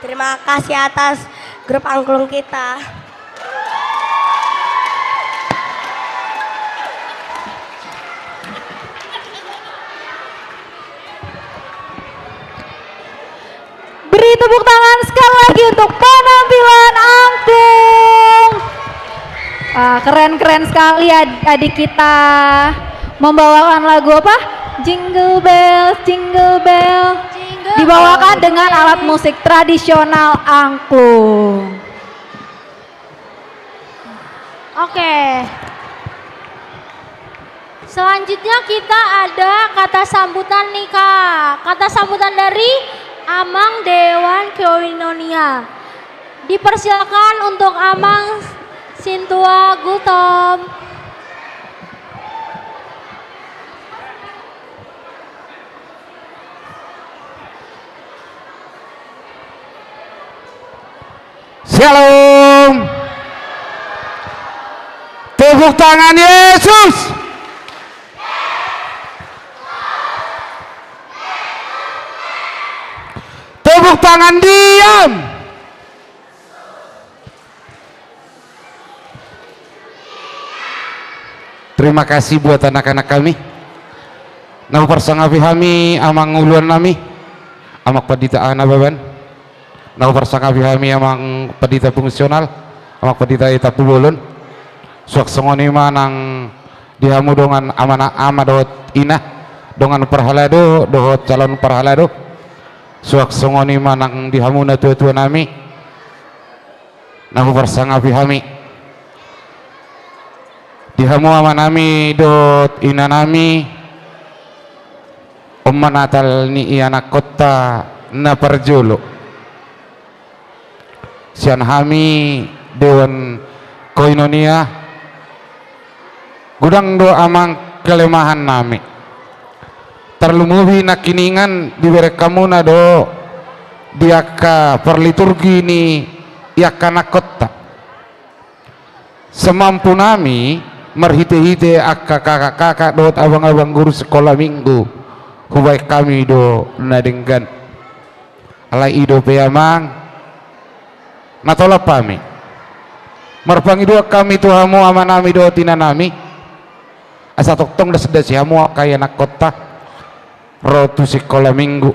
Speaker 7: Terima kasih atas grup angklung kita.
Speaker 16: Beri tepuk tangan sekali lagi untuk penampilan angklung. Keren-keren sekali adik kita membawakan lagu apa? Jingle Bell, Jingle Bell. Dibawakan dengan alat musik tradisional angklung.
Speaker 17: Oke. Selanjutnya kita ada kata sambutan nih Kak. Kata sambutan dari Amang Dewan Koinonia. Dipersilakan untuk Amang Sintua Gultom.
Speaker 2: Shalom. Tepuk tangan Yesus. Tepuk tangan diam. Terima kasih buat anak-anak kami. Nah persangapi kami amang uluan nami, amak pedita anak baban. Nah persangapi kami amang pedita fungsional, amak pedita eta pululun. Suak songoni manang dihamu dengan amanah amadot inah, dengan perhalado dohot calon perhalado. Suak songoni manang dihamu na tua-tua nami. Nah persangapi kami. Dihamu amanami dot ina nami Natal ni anak kota na perjulu sian hami dewan koinonia gudang do amang kelemahan nami terlumuhi nak kiningan diberi kamu na do diaka perliturgi ni iaka nak kota semampu nami merhite-hite akka kakak-kakak dot abang-abang guru sekolah minggu hubai kami do nadenggan alai ido peamang natolap kami merpangi dua kami tuhamu amanami do tinanami asa toktong da sedasi hamu kaya nak kota rotu sekolah minggu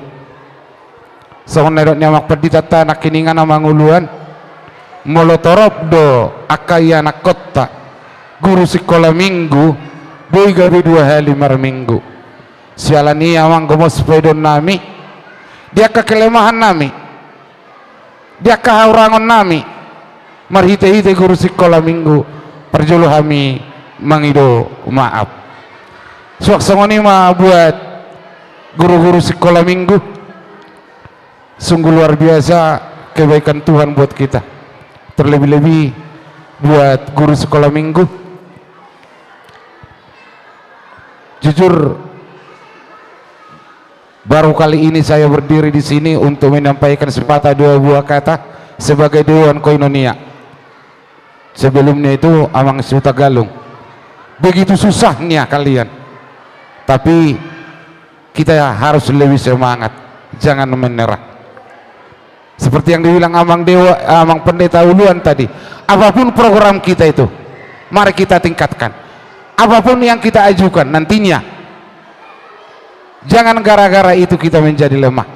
Speaker 2: sohon nedot nyamak pedita nak kiningan amanguluan molotorob do akaya nak kota guru sekolah minggu boy gabi 2 hari minggu sialan iya mang gomos pedon nami dia kekelemahan nami dia kehaurangon nami marhite-hite guru sekolah minggu perjulu kami mangido maaf suak songoni mah buat guru-guru sekolah minggu sungguh luar biasa kebaikan Tuhan buat kita terlebih-lebih buat guru sekolah minggu. Jujur baru kali ini saya berdiri di sini untuk menyampaikan sepatah 2 buah kata sebagai Dewan Koinonia. Sebelumnya itu Amang Suta Galung. Begitu susahnya kalian, tapi kita harus lebih semangat, jangan menyerah. Seperti yang dibilang Amang Pendeta Uluan tadi, apapun program kita itu, mari kita tingkatkan. Apapun yang kita ajukan nantinya, jangan gara-gara itu kita menjadi lemah,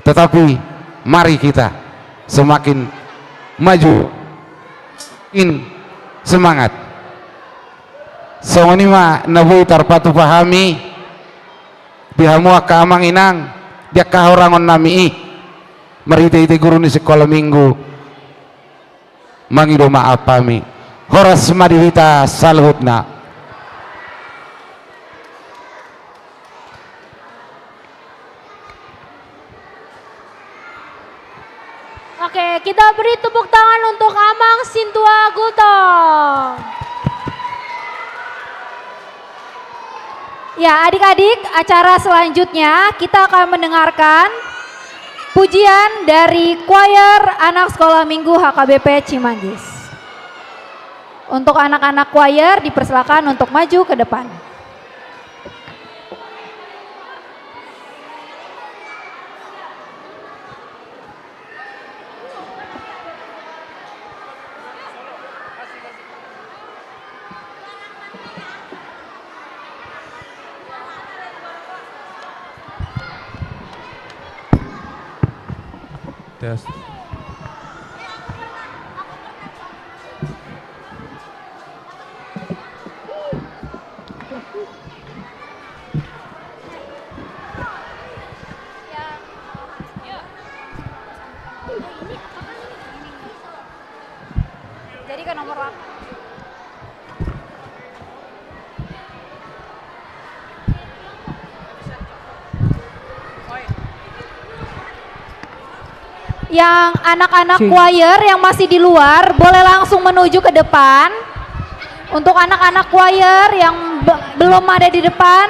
Speaker 2: tetapi mari kita semakin maju, semangat. Songoni ma nabu tarpatu pahami dihamu ka amang inang dia kahorangon nami merite-ite guru ni sekolah minggu mangido maaf pami horas madihita salhutna.
Speaker 17: Oke, kita beri tepuk tangan untuk Amang Sintua Gultong. Ya, adik-adik, acara selanjutnya kita akan mendengarkan pujian dari choir anak sekolah minggu HKBP Cimanggis. Untuk anak-anak choir dipersilakan untuk maju ke depan.
Speaker 18: Tes.
Speaker 16: Jadi ke nomor 8. Yang anak-anak choir yang masih di luar boleh langsung menuju ke depan. Untuk anak-anak choir yang belum ada di depan,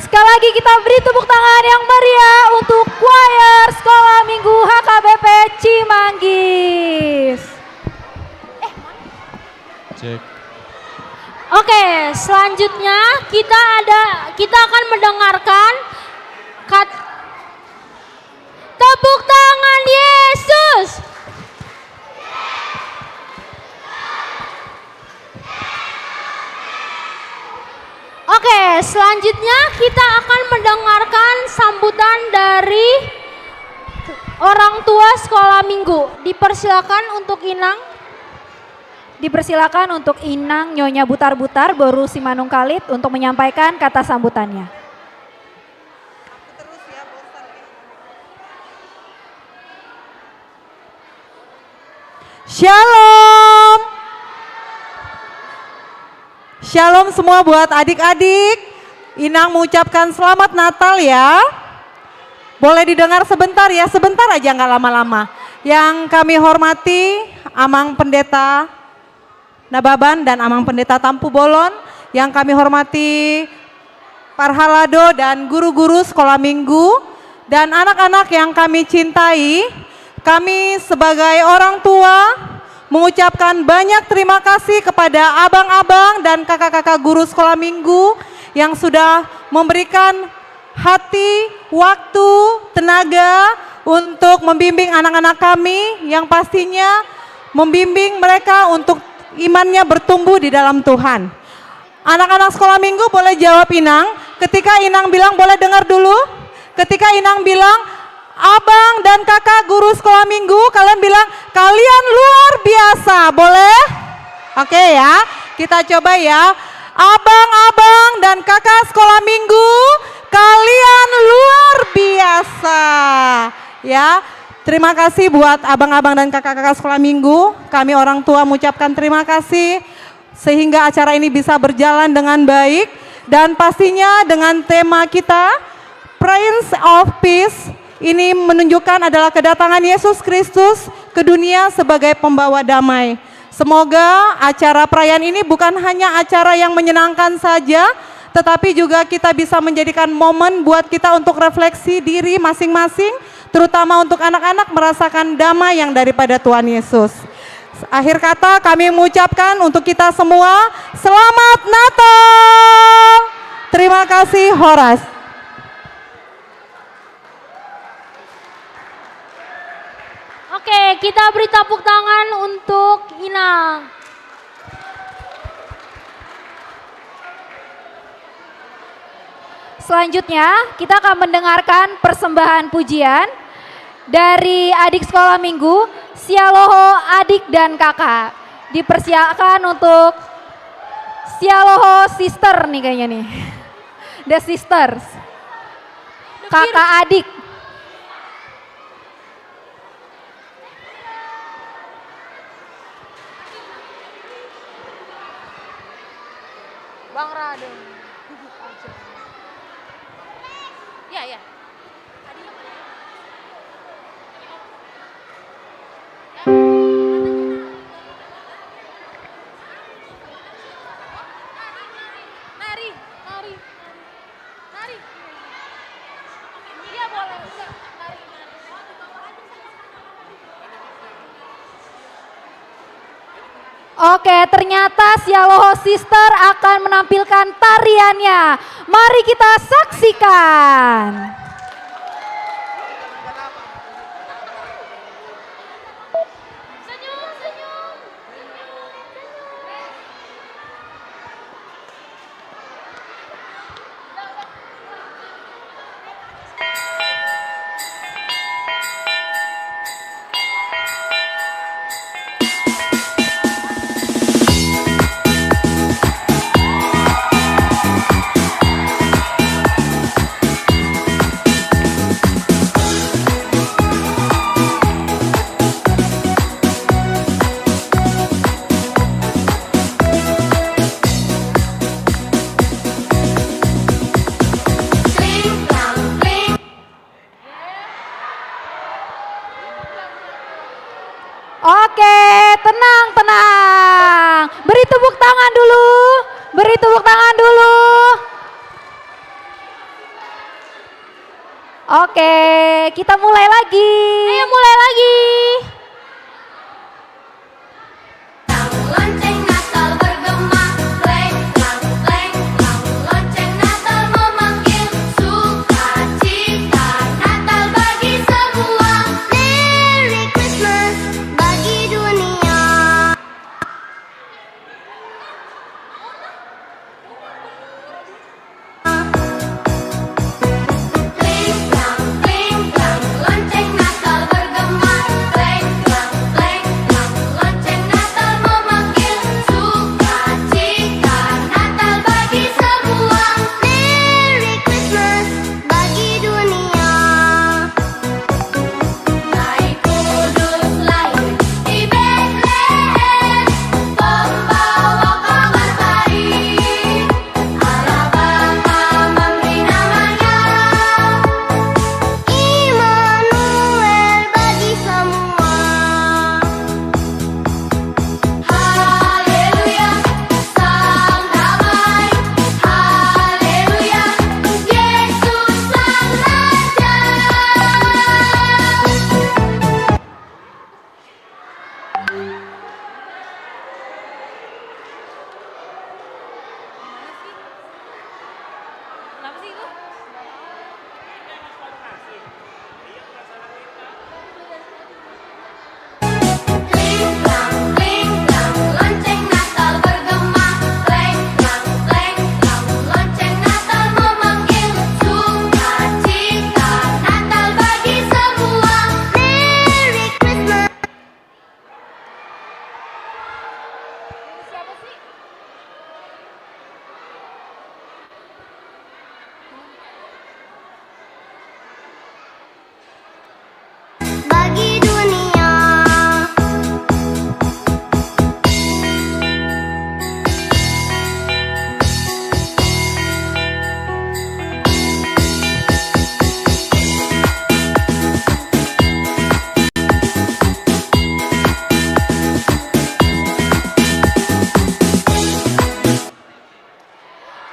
Speaker 16: Sekali lagi kita beri tepuk tangan yang meriah untuk choir Sekolah Minggu HKBP Cimanggis.
Speaker 18: Cek.
Speaker 17: Oke, selanjutnya kita akan mendengarkan tepuk tangan Yesus. Oke, selanjutnya kita akan mendengarkan sambutan dari orang tua sekolah minggu. Dipersilakan untuk Inang Nyonya Butar-Butar Boru Simanung Kalit untuk menyampaikan kata sambutannya.
Speaker 14: Shalom. Shalom semua buat adik-adik. Inang mengucapkan selamat Natal ya. Boleh didengar sebentar ya, sebentar aja nggak lama-lama. Yang kami hormati Amang Pendeta Nababan dan Amang Pendeta Tampu Bolon. Yang kami hormati Parhalado dan guru-guru sekolah minggu. Dan anak-anak yang kami cintai, kami sebagai orang tua mengucapkan banyak terima kasih kepada abang-abang dan kakak-kakak guru sekolah minggu yang sudah memberikan hati, waktu, tenaga untuk membimbing anak-anak kami yang pastinya membimbing mereka untuk imannya bertumbuh di dalam Tuhan. Anak-anak sekolah minggu boleh jawab Inang, ketika Inang bilang boleh dengar dulu, ketika Inang bilang abang dan kakak guru sekolah minggu, kalian bilang kalian luar biasa, boleh? Oke ya, kita coba ya. Abang-abang dan kakak sekolah minggu, kalian luar biasa. Ya, terima kasih buat abang-abang dan kakak-kakak sekolah minggu. Kami orang tua mengucapkan terima kasih sehingga acara ini bisa berjalan dengan baik. Dan pastinya dengan tema kita, Prince of Peace, ini menunjukkan adalah kedatangan Yesus Kristus ke dunia sebagai pembawa damai. Semoga acara perayaan ini bukan hanya acara yang menyenangkan saja, tetapi juga kita bisa menjadikan momen buat kita untuk refleksi diri masing-masing, terutama untuk anak-anak merasakan damai yang daripada Tuhan Yesus. Akhir kata kami mengucapkan untuk kita semua, Selamat Natal! Terima kasih, Horas.
Speaker 16: Oke, kita beri tepuk tangan untuk Inang. Selanjutnya, kita akan mendengarkan persembahan pujian dari adik sekolah minggu, Sialoho adik dan kakak. Dipersilakan untuk Sialoho sister nih kayaknya nih. The sisters. Kakak adik.
Speaker 17: Bang Raden. Ya, ya. Mari. Iya boleh. Mari.
Speaker 16: Oke, ternyata Sialoho Sister akan menampilkan tariannya. Mari kita saksikan. Oke, tenang. Beri tepuk tangan dulu. Oke, kita mulai lagi. Ayo mulai lagi.
Speaker 12: Lonceng Natal bergema, kleng, klang, kleng, klang. Lonceng Natal memanggil sukacita Natal bagi semua. Merry Christmas bagi dunia. Kling, klang, lonceng Natal bergema, kleng,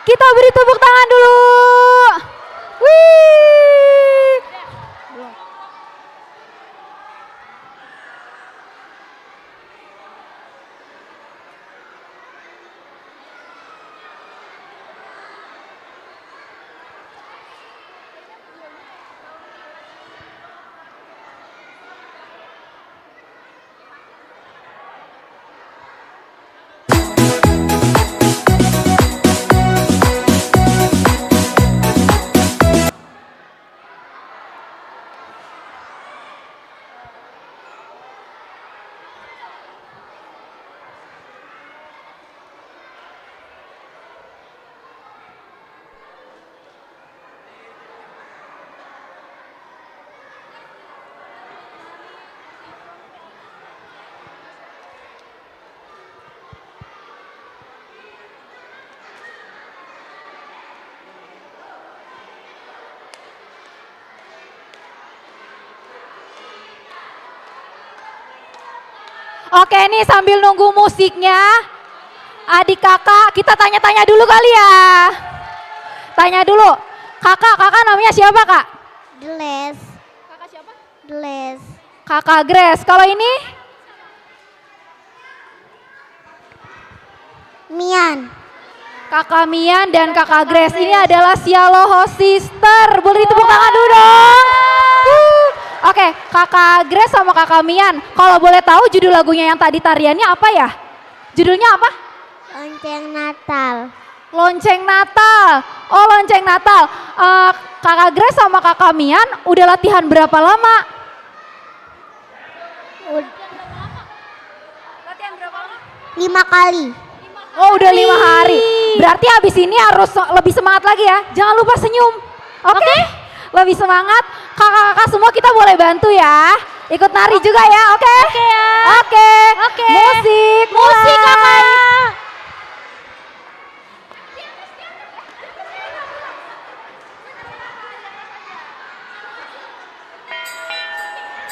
Speaker 16: Kita beri tepuk tangan dulu. Wih. Oke, nih sambil nunggu musiknya, adik kakak kita tanya-tanya dulu kali ya. Tanya dulu, kakak namanya siapa kak?
Speaker 4: Gles.
Speaker 16: Kakak siapa?
Speaker 4: Gles.
Speaker 16: Kakak Grace. Kalau ini?
Speaker 4: Mian.
Speaker 16: Kakak Mian dan kakak Grace. Ini adalah Sialoho Sister. Boleh ditepuk tangan dulu dong. Oke, kakak Grace sama kakak Mian. Kalau boleh tahu judul lagunya yang tadi tariannya apa ya? Judulnya apa?
Speaker 4: Lonceng Natal.
Speaker 16: Lonceng Natal. Oh, lonceng Natal. Kakak Grace sama kakak Mian udah latihan berapa lama? Latihan berapa lama?
Speaker 4: 5 kali.
Speaker 16: Oh, udah 5 hari. Berarti habis ini harus lebih semangat lagi ya. Jangan lupa senyum. Oke? Lebih semangat. Kakak-kakak semua kita boleh bantu ya. Ikut nari juga ya, oke? Oke ya. Oke. Musik.
Speaker 17: Musik kakak.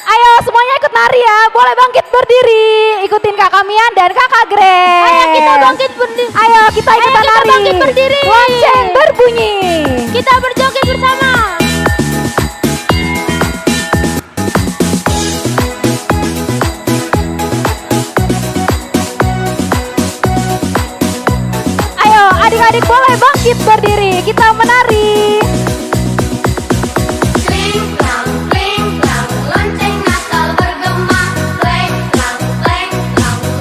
Speaker 16: Ayo semuanya ikut nari ya. Boleh bangkit berdiri. Ikutin kakak Mian dan kakak Grace.
Speaker 17: Ayo kita bangkit berdiri.
Speaker 16: Ayo kita ikutan nari.
Speaker 17: Bangkit berdiri.
Speaker 16: Lonceng berbunyi.
Speaker 17: Kita berjoget bersama.
Speaker 16: Ayo adik-adik boleh bangkit berdiri. Kita menari.
Speaker 12: Kling klang kling klang lonceng Natal bergema, kling klang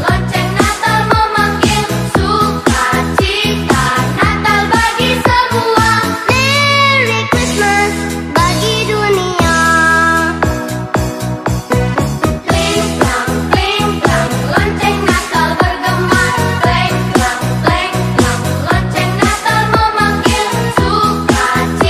Speaker 12: lonceng Natal memanggil sukacita Natal bagi semua. Merry Christmas bagi dunia. Kling klang lonceng Natal bergema, kling klang lonceng Natal memanggil sukacita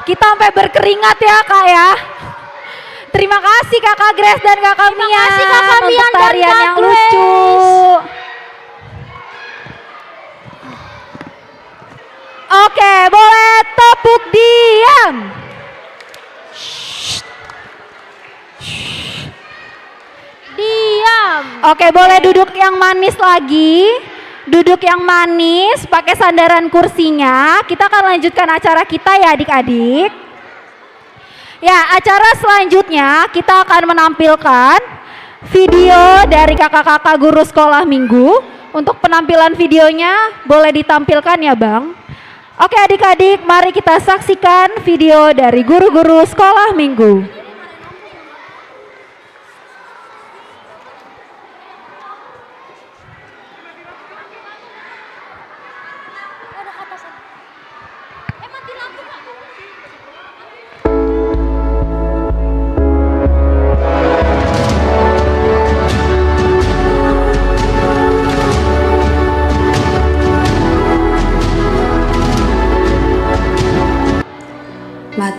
Speaker 16: Kita sampai berkeringat ya Kak ya. Terima kasih Kakak Grace dan Kakak Mian.
Speaker 6: Terima kasih Kakak Mian
Speaker 16: untuk
Speaker 6: dan
Speaker 16: tarian
Speaker 6: Kak
Speaker 16: yang
Speaker 6: Grace.
Speaker 16: lucu. Oke, boleh tepuk diam.
Speaker 6: Diam.
Speaker 16: Oke, boleh duduk yang manis lagi. Duduk yang manis, pakai sandaran kursinya. Kita akan lanjutkan acara kita ya adik-adik. Ya, acara selanjutnya kita akan menampilkan video dari kakak-kakak guru sekolah minggu. Untuk penampilan videonya boleh ditampilkan ya Bang. Oke adik-adik, mari kita saksikan video dari guru-guru sekolah minggu.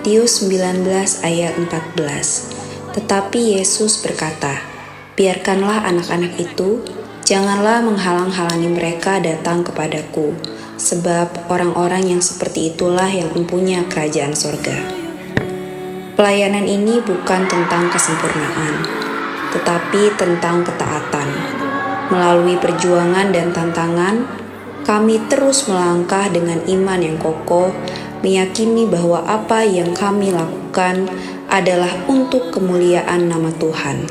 Speaker 18: Matius 19 ayat 14. Tetapi Yesus berkata, "Biarkanlah anak-anak itu, janganlah menghalang-halangi mereka datang kepadaku, sebab orang-orang yang seperti itulah yang mempunyai kerajaan sorga." Pelayanan ini bukan tentang kesempurnaan, tetapi tentang ketaatan. Melalui perjuangan dan tantangan, kami terus melangkah dengan iman yang kokoh, meyakini bahwa apa yang kami lakukan adalah untuk kemuliaan nama Tuhan.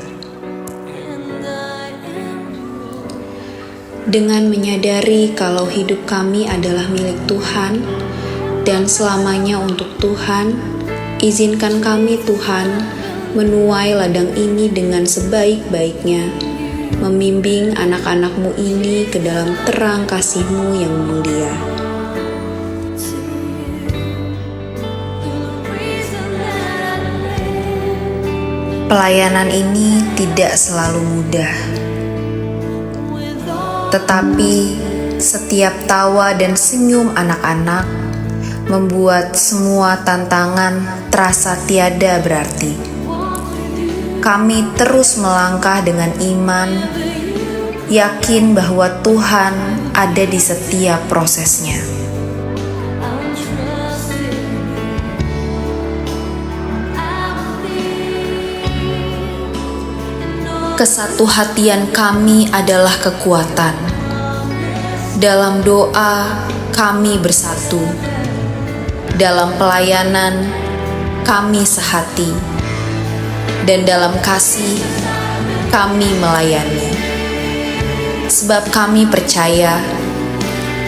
Speaker 18: Dengan menyadari kalau hidup kami adalah milik Tuhan dan selamanya untuk Tuhan, izinkan kami Tuhan menuai ladang ini dengan sebaik-baiknya, membimbing anak-anak-Mu ini ke dalam terang kasih-Mu yang mulia. Pelayanan ini tidak selalu mudah, tetapi setiap tawa dan senyum anak-anak membuat semua tantangan terasa tiada berarti. Kami terus melangkah dengan iman, yakin bahwa Tuhan ada di setiap prosesnya. Kesatuhatian kami adalah kekuatan. Dalam doa, kami bersatu. Dalam pelayanan, kami sehati. Dan dalam kasih, kami melayani. Sebab kami percaya,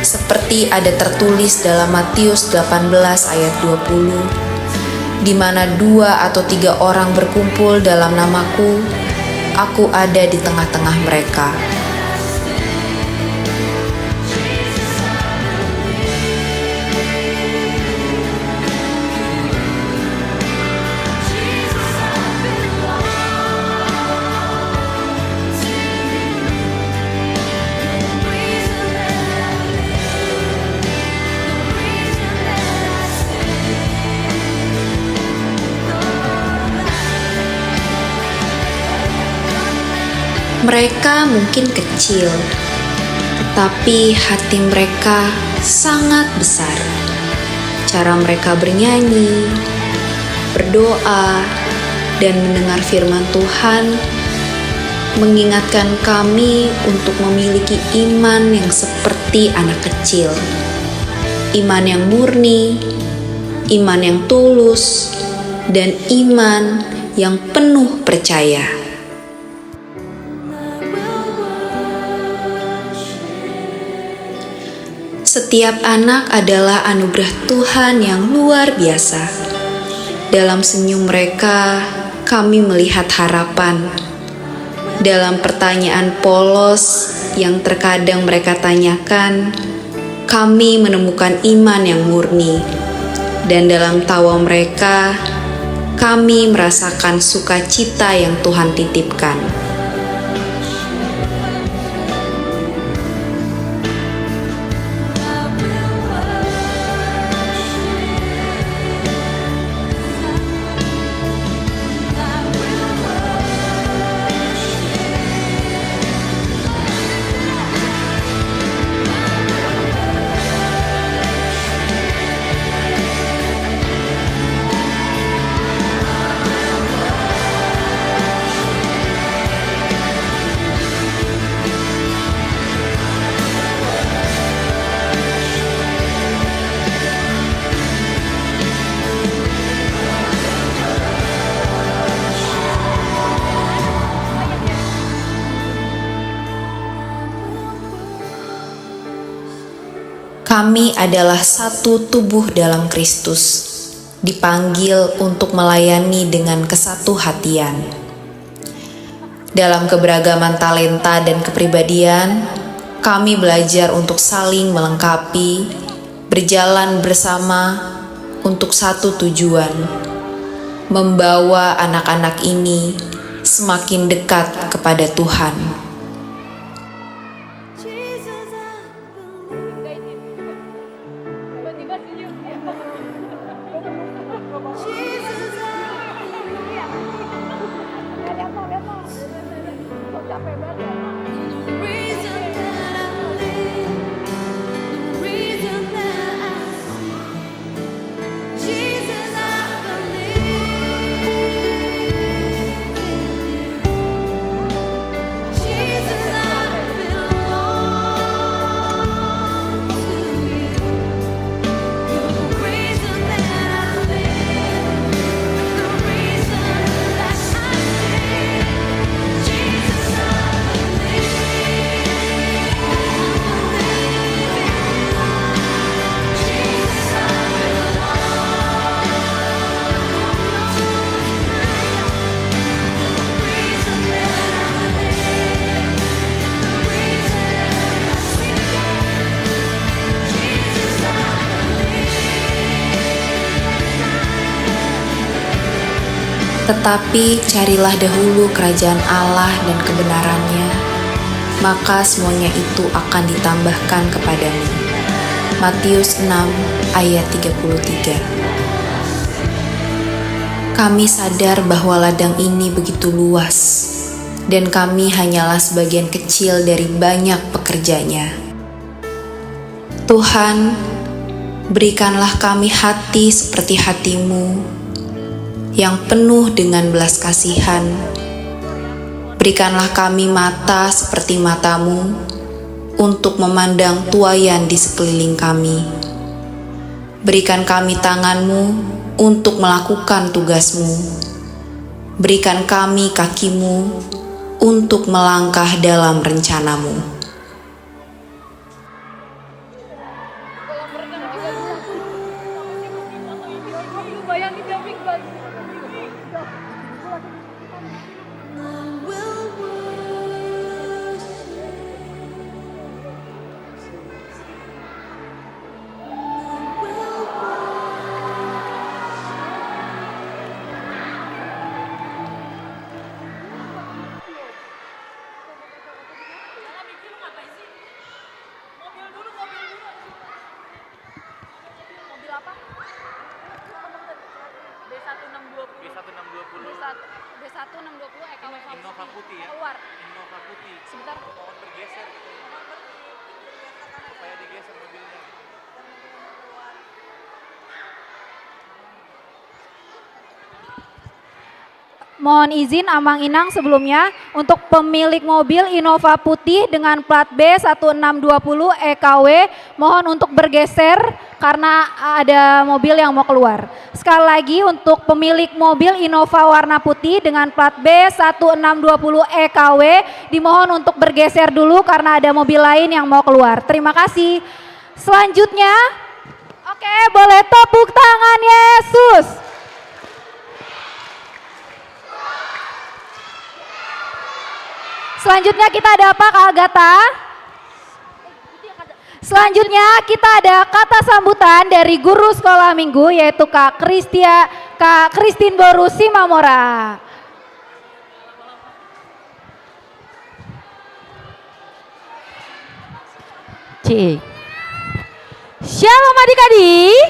Speaker 18: seperti ada tertulis dalam Matius 18 ayat 20, di mana 2 atau 3 orang berkumpul dalam namaku, Aku ada di tengah-tengah mereka. Mereka mungkin kecil, tetapi hati mereka sangat besar. Cara mereka bernyanyi, berdoa, dan mendengar firman Tuhan mengingatkan kami untuk memiliki iman yang seperti anak kecil. Iman yang murni, iman yang tulus, dan iman yang penuh percaya. Setiap anak adalah anugerah Tuhan yang luar biasa. Dalam senyum mereka, kami melihat harapan. Dalam pertanyaan polos yang terkadang mereka tanyakan, kami menemukan iman yang murni. Dan dalam tawa mereka, kami merasakan sukacita yang Tuhan titipkan. Kami adalah satu tubuh dalam Kristus, dipanggil untuk melayani dengan kesatu hatian. Dalam keberagaman talenta dan kepribadian, kami belajar untuk saling melengkapi, berjalan bersama untuk satu tujuan, membawa anak-anak ini semakin dekat kepada Tuhan. Tetapi carilah dahulu kerajaan Allah dan kebenarannya, maka semuanya itu akan ditambahkan kepadamu. Matius 6 ayat 33. Kami sadar bahwa ladang ini begitu luas, dan kami hanyalah sebagian kecil dari banyak pekerjanya. Tuhan, berikanlah kami hati seperti hati-Mu, yang penuh dengan belas kasihan. Berikanlah kami mata seperti mata-Mu untuk memandang tuaian di sekeliling kami. Berikan kami tangan-Mu untuk melakukan tugas-Mu. Berikan kami kaki-Mu untuk melangkah dalam rencana-Mu.
Speaker 5: Innova putih ya.
Speaker 16: Keluar.
Speaker 5: Innova putih.
Speaker 16: Sebentar.
Speaker 5: Mohon bergeser gitu. Supaya digeser mobilnya.
Speaker 16: Mohon izin Amang Inang sebelumnya untuk pemilik mobil Innova putih dengan plat B1620 EKW mohon untuk bergeser karena ada mobil yang mau keluar. Sekali lagi untuk pemilik mobil Innova warna putih dengan plat B1620 EKW dimohon untuk bergeser dulu karena ada mobil lain yang mau keluar. Terima kasih. Selanjutnya, oke, boleh tepuk tangan Yesus. Selanjutnya kita ada apa Kak Agatha? Selanjutnya kita ada kata sambutan dari guru sekolah minggu yaitu Kak Christine Boru Simamora. Shalom adik-adik.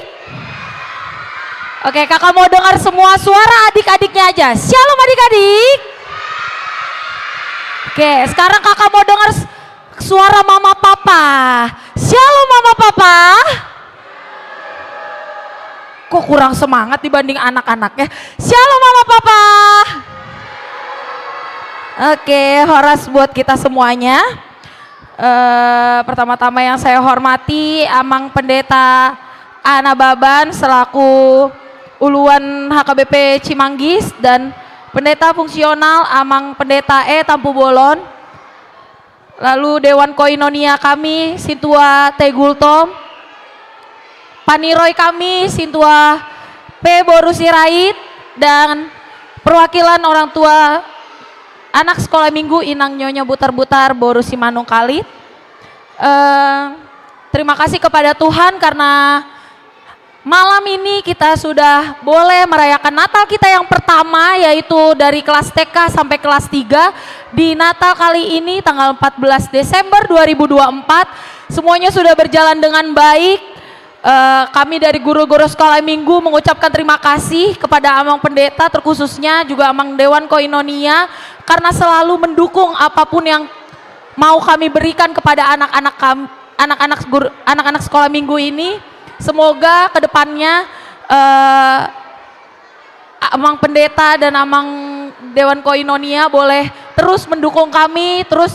Speaker 16: Oke, kakak mau dengar semua suara adik-adiknya aja. Shalom adik-adik. Oke, sekarang kakak mau dengar suara mama papa. Shalom mama papa. Kok kurang semangat dibanding anak-anaknya. Shalom mama papa. Oke, horas buat kita semuanya. Pertama-tama yang saya hormati Amang Pendeta Ana Baban selaku Uluan HKBP Cimanggis dan Pendeta Fungsional Amang Pendeta Tampu Bolon. Lalu Dewan Koinonia kami Sintua Tegultom, Paniroy kami Sintua P. Boru Sirait dan perwakilan orang tua anak sekolah minggu Inang Nyonya Butar-Butar Boru Simanung Kalit. Terima kasih kepada Tuhan karena malam ini kita sudah boleh merayakan Natal kita yang pertama, yaitu dari kelas TK sampai kelas 3 di Natal kali ini tanggal 14 Desember 2024. Semuanya sudah berjalan dengan baik. Kami dari guru-guru sekolah minggu mengucapkan terima kasih kepada Amang Pendeta, terkhususnya juga Amang Dewan Koinonia, karena selalu mendukung apapun yang mau kami berikan kepada anak-anak sekolah minggu ini. Semoga kedepannya Amang Pendeta dan Amang Dewan Koinonia boleh terus mendukung kami, terus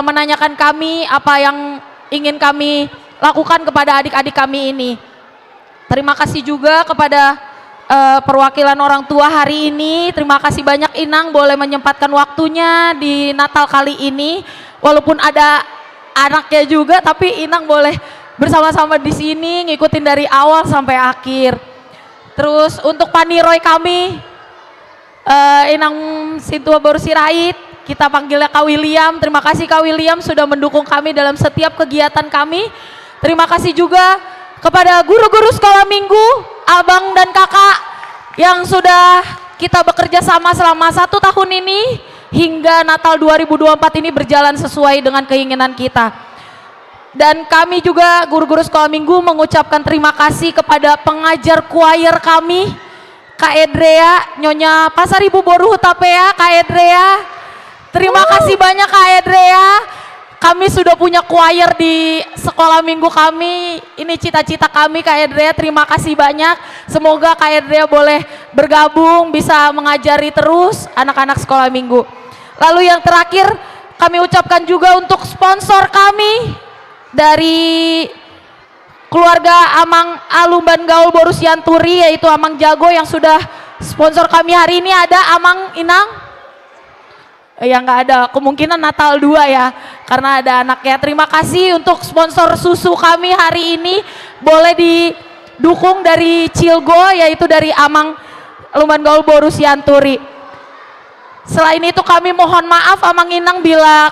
Speaker 16: menanyakan kami apa yang ingin kami lakukan kepada adik-adik kami ini. Terima kasih juga kepada perwakilan orang tua hari ini. Terima kasih banyak Inang boleh menyempatkan waktunya di Natal kali ini. Walaupun ada anaknya juga, tapi Inang boleh bersama-sama di sini ngikutin dari awal sampai akhir. Terus untuk Paniroy kami, Inang Sintua Boru Sirait, kita panggilnya Kak William. Terima kasih Kak William sudah mendukung kami dalam setiap kegiatan kami. Terima kasih juga kepada guru-guru sekolah minggu, abang dan kakak yang sudah kita bekerja sama selama 1 tahun ini hingga Natal 2024 ini berjalan sesuai dengan keinginan kita. Dan kami juga guru-guru sekolah minggu mengucapkan terima kasih kepada pengajar choir kami, Kak Edrea, Nyonya Pasar Ibu Boru Hutapea, Kak Edrea. Terima kasih banyak Kak Edrea. Kami sudah punya choir di sekolah minggu kami. Ini cita-cita kami Kak Edrea. Terima kasih banyak. Semoga Kak Edrea boleh bergabung, bisa mengajari terus anak-anak sekolah minggu. Lalu yang terakhir kami ucapkan juga untuk sponsor kami dari keluarga Amang Alumban Gaul Boru Sianturi, yaitu Amang Jago yang sudah sponsor kami hari ini. Ada Amang Inang? Ya nggak ada, kemungkinan Natal 2 ya, karena ada anaknya. Terima kasih untuk sponsor susu kami hari ini, boleh didukung dari Cilgo, yaitu dari Amang Alumban Gaul Boru Sianturi. Selain itu kami mohon maaf Amang Inang bila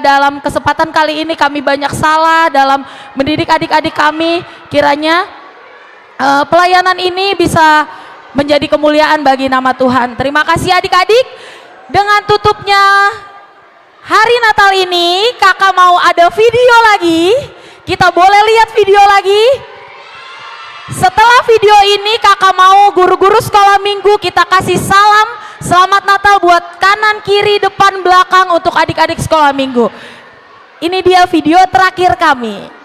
Speaker 16: dalam kesempatan kali ini kami banyak salah dalam mendidik adik-adik kami. Kiranya pelayanan ini bisa menjadi kemuliaan bagi nama Tuhan. Terima kasih adik-adik. Dengan tutupnya hari Natal ini, kakak mau ada video lagi. Kita boleh lihat video lagi. Setelah video ini kakak mau guru-guru sekolah minggu kita kasih salam selamat Natal buat kanan, kiri, depan, belakang untuk adik-adik sekolah minggu. Ini dia video terakhir kami.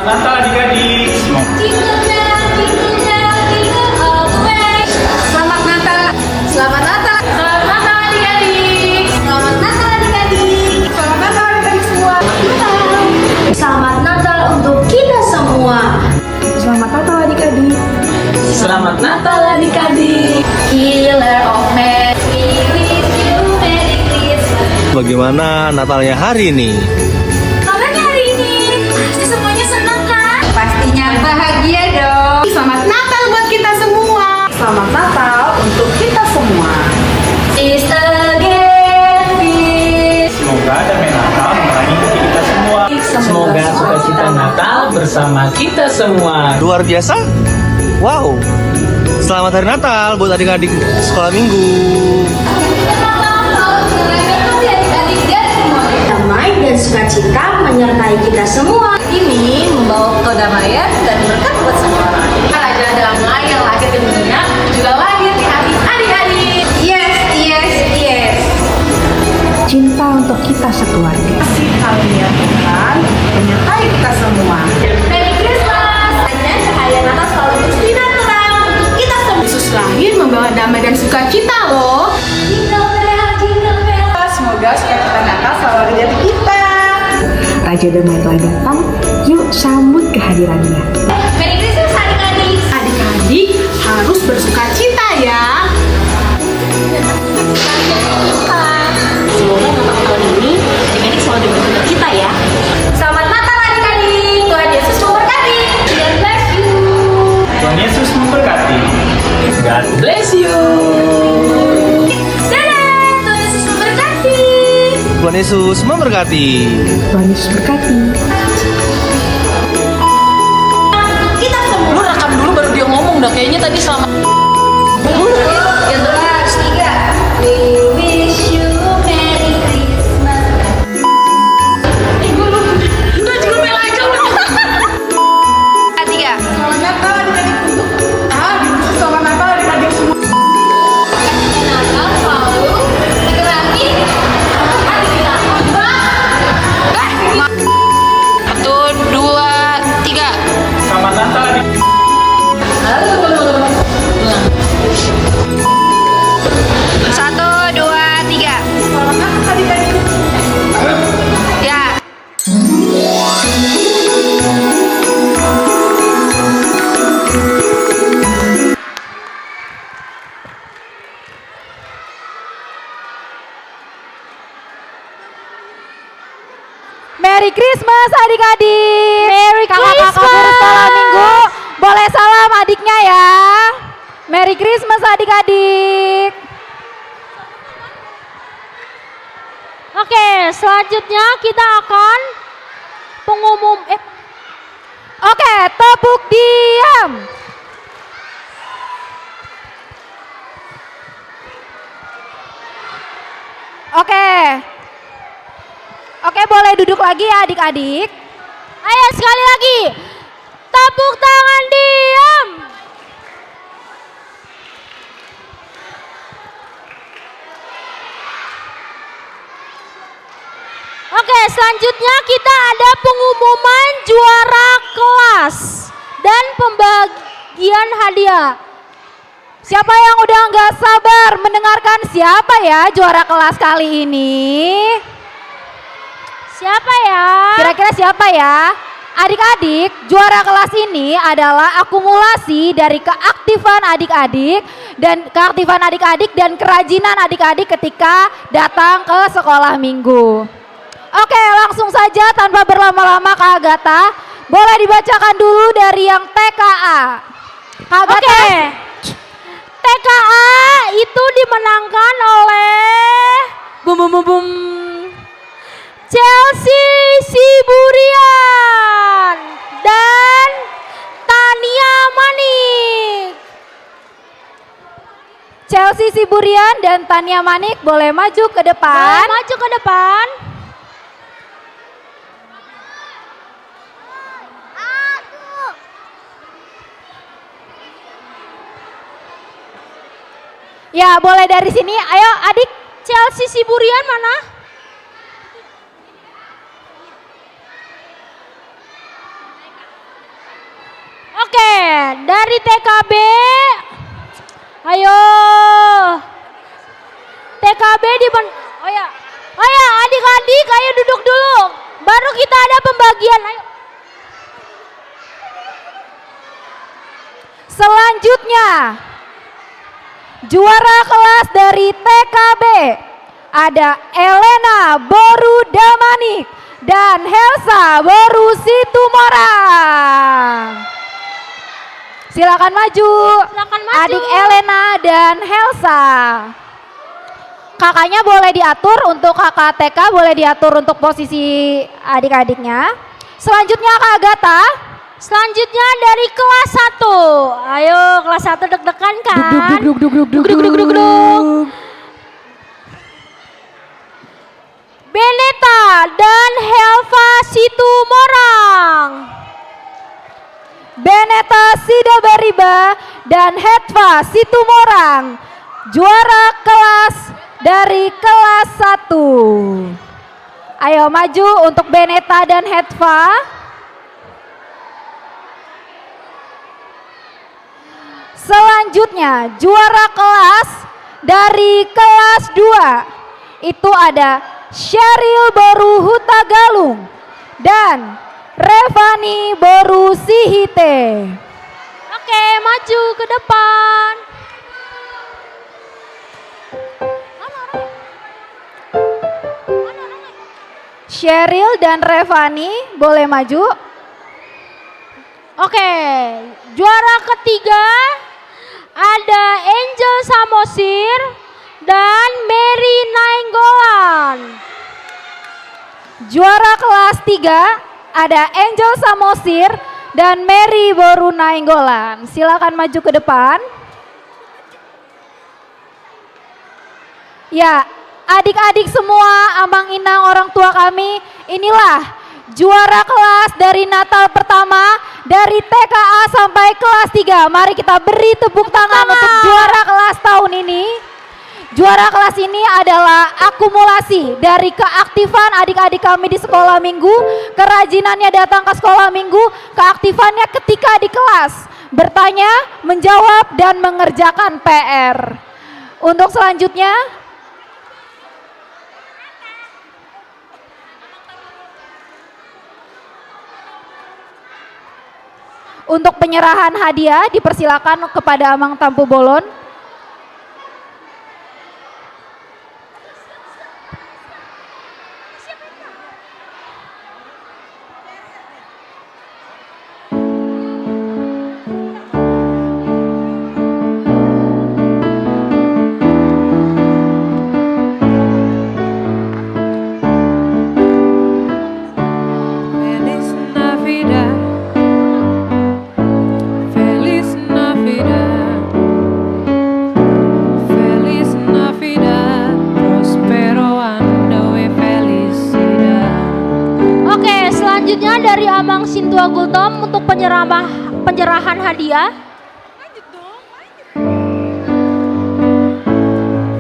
Speaker 12: Natal adik-adik. Selamat Natal. Selamat Natal. Selamat Natal adik-adik. Selamat Natal adik-adik. Selamat Natal adik-adik semua. Selamat Natal untuk kita semua. Selamat Natal adik-adik. Selamat Natal adik-adik. Killer of Mess, we wish you Merry Christmas.
Speaker 19: Bagaimana Natalnya hari ini?
Speaker 12: Bahagia dong. Selamat Natal buat kita semua. Selamat Natal untuk kita semua. Is again peace.
Speaker 10: Semoga damai Natal menerangi hati kita semua.
Speaker 8: Semoga sukacita Natal bersama kita semua.
Speaker 19: Luar biasa? Wow. Selamat hari Natal buat adik-adik sekolah minggu.
Speaker 12: Damai dan sukacita menyertai kita semua. Ini membawa kedamaian dan berkat buat semua orang. Raja damai yang lahir di dunia juga lahir di hati adik-adik. Yes, yes, yes. Cinta untuk kita sekeluarga. Kasih karunia Tuhan menyertai kita semua. Merry Christmas. Hanya cahaya sukacita loh. Jingle bell, jingle bell.
Speaker 9: Semoga sukacita Natal selalu ada di kita.
Speaker 12: Raja Damai telah datang, yuk sambut kehadirannya. Merry Christmas adik-adik. Adik-adik harus bersukacita ya. Semoga Natal tahun ini adik-adik selalu bersukacita ya. Selamat Natal adik-adik. Tuhan Yesus memberkati. God bless you.
Speaker 10: Tuhan Yesus memberkati. God bless you.
Speaker 12: Dadah, Tuhan Yesus memberkati.
Speaker 19: Tuhan Yesus memberkati.
Speaker 12: Tuhan Yesus berkati.
Speaker 16: Kita semua. Lu rekam dulu baru dia ngomong dah. Kayaknya tadi selama.
Speaker 12: Yang jelas 3. We wish you Merry Christmas.
Speaker 16: Udah jingle bell aja udah.
Speaker 12: 3.
Speaker 9: Selamat Natal adik-adik. Selamat Natal adik-adik semua.
Speaker 12: Natal selalu laki-laki.
Speaker 16: Satu, dua, tiga.
Speaker 10: Selamat Natal adik.
Speaker 12: Satu, dua, tiga. Ya.
Speaker 17: Merry Christmas adik-adik. Merry Kakak-kakak guru sekolah minggu, boleh salam adiknya ya. Merry Christmas adik-adik.
Speaker 16: Oke, selanjutnya kita akan pengumum.
Speaker 17: Oke, tepuk diam. Oke, boleh duduk lagi ya adik-adik.
Speaker 16: Ayo sekali lagi. Tepuk tangan diam. Oke, selanjutnya kita ada pengumuman juara kelas dan pembagian hadiah.
Speaker 17: Siapa yang udah nggak sabar mendengarkan siapa ya juara kelas kali ini?
Speaker 16: Siapa ya?
Speaker 17: Kira-kira siapa ya? Adik-adik, juara kelas ini adalah akumulasi dari keaktifan adik-adik dan kerajinan adik-adik ketika datang ke sekolah minggu. Oke, langsung saja tanpa berlama-lama Kak Agatha, boleh dibacakan dulu dari yang TKA. Kak Agatha.
Speaker 16: Oke. TKA itu dimenangkan oleh Chelsea Siburian dan Tania Manik.
Speaker 17: Chelsea Siburian dan Tania Manik boleh maju ke depan.
Speaker 16: Boleh maju ke depan.
Speaker 17: Ya, boleh dari sini. Ayo adik.
Speaker 16: Chelsea Siburian mana? Oke, dari TKB. Ayo. TKB Oh ya. Adik-adik, ayo duduk dulu. Baru kita ada pembagian. Ayo.
Speaker 17: Selanjutnya, juara kelas dari TKB ada Elena Boru Damanik dan Helsa Boru Situmorang. Silakan maju.
Speaker 16: Silakan maju.
Speaker 17: Adik Elena dan Helsa. Kakaknya boleh diatur, untuk kakak TK boleh diatur untuk posisi adik-adiknya. Selanjutnya Kak Agatha.
Speaker 16: Selanjutnya dari kelas 1. Ayo kelas 1 deg-degan kan?
Speaker 17: Duk.
Speaker 16: Beneta dan Helva Situmorang.
Speaker 17: Beneta Sidabariba dan Hetva Situmorang, juara kelas dari kelas 1. Ayo maju untuk Beneta dan Hetva. Selanjutnya juara kelas
Speaker 16: dari kelas 2 itu ada Sheryl Boru Hutagalung dan Revani Boru Sihite.
Speaker 17: Oke, maju ke depan.
Speaker 16: Sheryl dan Revani boleh maju.
Speaker 17: Oke, juara ketiga ada Angel Samosir dan Mary Nainggolan.
Speaker 16: Juara kelas 3 ada Angel Samosir dan Mary Boru Nainggolan. Silakan maju ke depan. Ya, adik-adik semua, Amang Inang, orang tua kami, inilah juara kelas dari Natal pertama dari TKA sampai kelas 3. Mari kita beri tepuk tangan untuk juara kelas tahun ini. Juara kelas ini adalah akumulasi dari keaktifan adik-adik kami di sekolah minggu, kerajinannya datang ke sekolah minggu, keaktifannya ketika di kelas, bertanya, menjawab, dan mengerjakan PR. Untuk selanjutnya, untuk penyerahan hadiah dipersilakan kepada Amang Tampu Bolon.
Speaker 17: Selanjutnya dari Amang Sintua Gultom untuk penyerahan hadiah.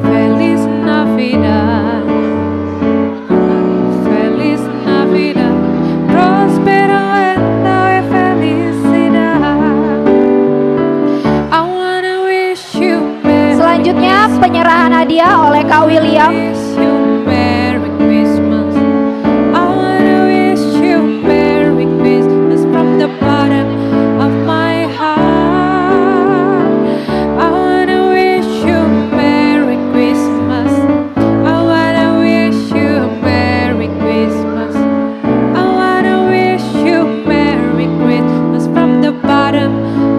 Speaker 20: Feliz Navidad, Feliz Navidad, prospero año y felicidad. I wanna wish you Merry
Speaker 16: Selanjutnya penyerahan hadiah oleh Kak William.
Speaker 20: Merry Christmas. I wanna wish you Merry Christmas from the bottom of my heart. I wanna wish you Merry Christmas. I wanna wish you Merry Christmas. I wanna wish you Merry Christmas from the bottom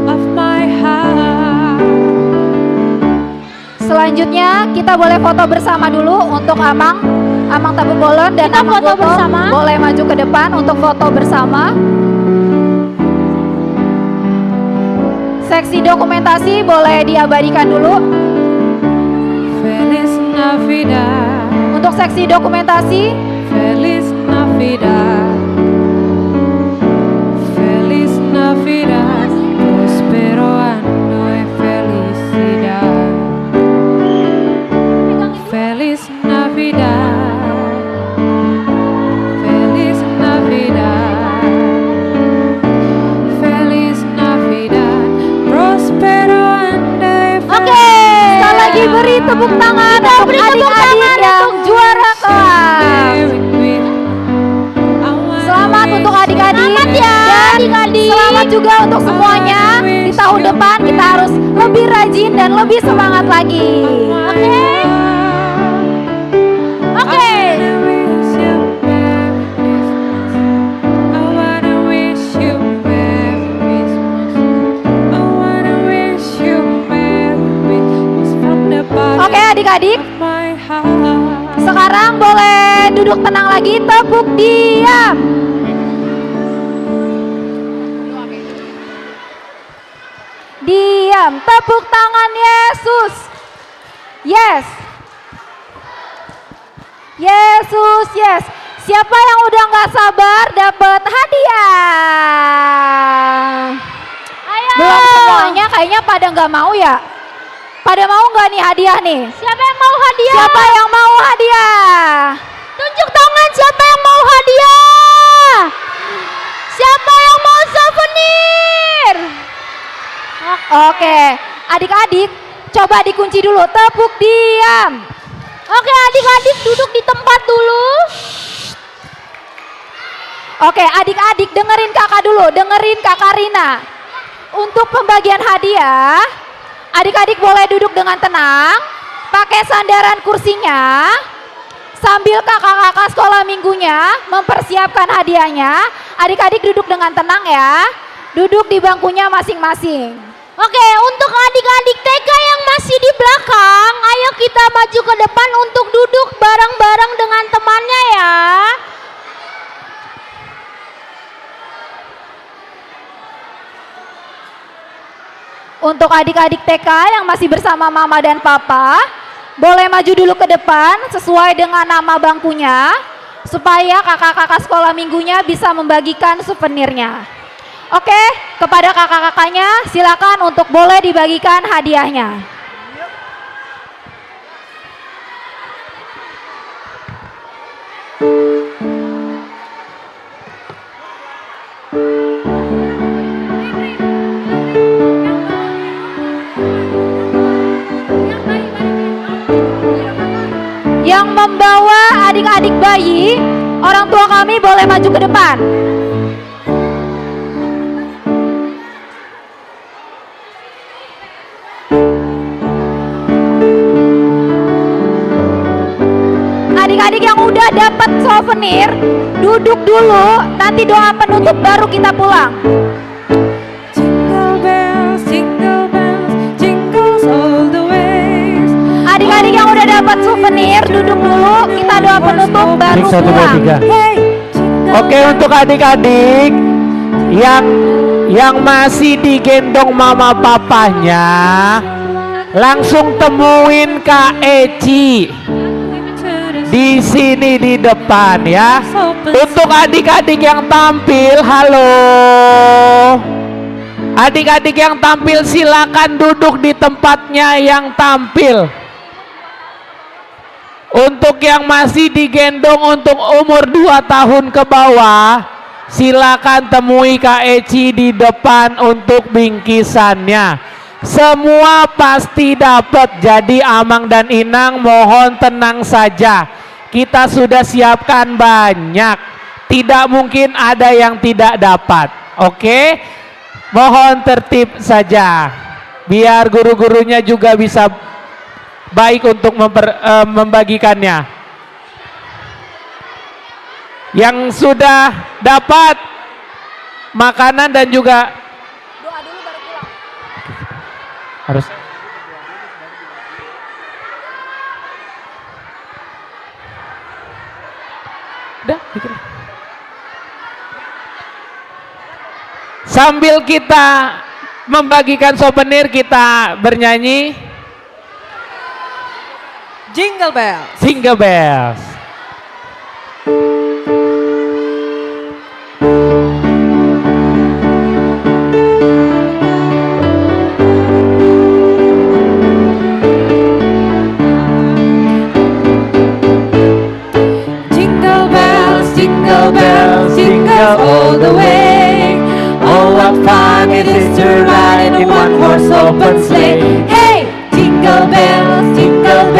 Speaker 20: of my heart.
Speaker 16: Selanjutnya kita boleh foto bersama dulu untuk Amang Tampu Bolon dan
Speaker 17: Kita
Speaker 16: Amang
Speaker 17: foto
Speaker 16: Gultom.
Speaker 17: bersama.
Speaker 16: Boleh maju ke depan untuk foto bersama. Seksi dokumentasi boleh diabadikan dulu.
Speaker 20: Feliz Navidad,
Speaker 16: Untuk seksi dokumentasi,
Speaker 20: Feliz Navidad, Feliz Navidad, prospero año y felicidad. Feliz Navidad, Feliz Navidad, Feliz Navidad, prospero año y felicidad.
Speaker 16: sekali lagi beri tepuk tangan untuk adik-adik yang juara kelas. Selamat untuk adik-adik.
Speaker 17: Selamat ya,
Speaker 16: Dan
Speaker 17: adik-adik.
Speaker 16: selamat juga untuk semuanya. Di tahun depan kita harus lebih rajin dan lebih semangat lagi.
Speaker 17: Oke. Oke.
Speaker 16: Oke adik-adik, sekarang boleh duduk tenang lagi, tepuk diam. Diam, tepuk tangan Yesus. Yes. Yesus, yes. Siapa yang udah nggak sabar dapat hadiah?
Speaker 17: Ayo.
Speaker 16: Belum semuanya, kayaknya pada nggak mau ya. Pada mau nggak nih hadiah nih?
Speaker 17: Siapa yang mau hadiah?
Speaker 16: Siapa yang mau hadiah?
Speaker 17: Tunjuk tangan siapa yang mau hadiah? Siapa yang mau souvenir?
Speaker 16: Oke, adik-adik, Coba dikunci dulu, tepuk diam. Oke, adik-adik duduk di tempat dulu. Oke, adik-adik dengerin kakak dulu, dengerin kakak Rina. Untuk pembagian hadiah, adik-adik boleh duduk dengan tenang, pakai sandaran kursinya, sambil kakak-kakak sekolah minggunya mempersiapkan hadiahnya. Adik-adik duduk dengan tenang ya, duduk di bangkunya masing-masing.
Speaker 12: Oke, untuk adik-adik TK yang masih di belakang, ayo kita maju ke depan untuk duduk bareng-bareng dengan temannya ya.
Speaker 16: Untuk adik-adik TK yang masih bersama mama dan papa, boleh maju dulu ke depan sesuai dengan nama bangkunya, supaya kakak-kakak sekolah minggunya bisa membagikan souvenirnya. Oke, kepada kakak-kakaknya silakan untuk boleh dibagikan hadiahnya. Yang membawa adik-adik bayi, orang tua kami boleh maju ke depan. Adik-adik yang udah dapat souvenir, duduk dulu, nanti doa penutup baru kita pulang.
Speaker 20: Jingle bells, jingles all the way.
Speaker 16: Adik-adik yang udah dapat souvenir, duduk dulu, kita doa penutup baru pulang.
Speaker 8: Oke, untuk adik-adik yang masih digendong mama papanya, langsung temuin Kak Eci di sini di depan ya. Untuk adik-adik yang tampil, halo. Adik-adik yang tampil silakan duduk di tempatnya yang tampil. Untuk yang masih digendong untuk umur 2 tahun ke bawah, silakan temui Kak Eci di depan untuk bingkisannya. Semua pasti dapat, jadi Amang dan Inang mohon tenang saja. Kita sudah siapkan banyak, tidak mungkin ada yang tidak dapat. Oke, mohon tertib saja, biar guru-gurunya juga bisa baik untuk membagikannya. Yang sudah dapat makanan dan juga
Speaker 16: Doa dulu baru pulang.
Speaker 8: harus udah bikin. Sambil kita membagikan souvenir, kita bernyanyi
Speaker 14: Jingle bells.
Speaker 8: Jingle bells.
Speaker 20: Jingle bells, jingle all the way. Oh, what fun it is to ride in a one-horse open sleigh. Hey, jingle bells, jingle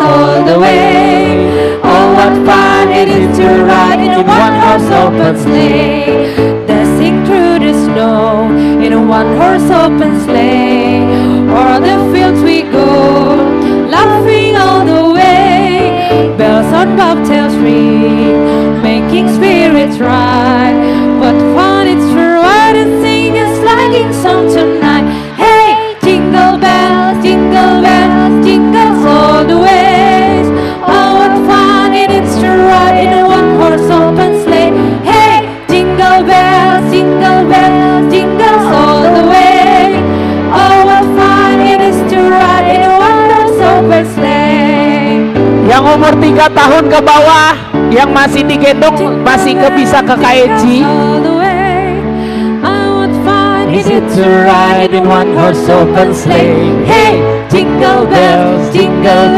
Speaker 20: all the way. Oh, what fun it is to ride in a one-horse open sleigh. Dashing through the snow in a one-horse open sleigh. O'er the fields we go, laughing all the way. Bells on bobtails ring, making spirits rise. What fun it's to ride and sing a sliding song tonight. Hey, jingle bells, jingle all the way. Oh, what fun it is to ride in a one-horse open sleigh. Hey, jingle bells, jingle all the way. Oh, what fun it is to ride in a one-horse open sleigh.
Speaker 8: Yang umur 3 tahun ke bawah, yang masih digendong masih bisa ke KEC.
Speaker 20: Is it to ride in one horse open sleigh? Hey, jingle bells, jingle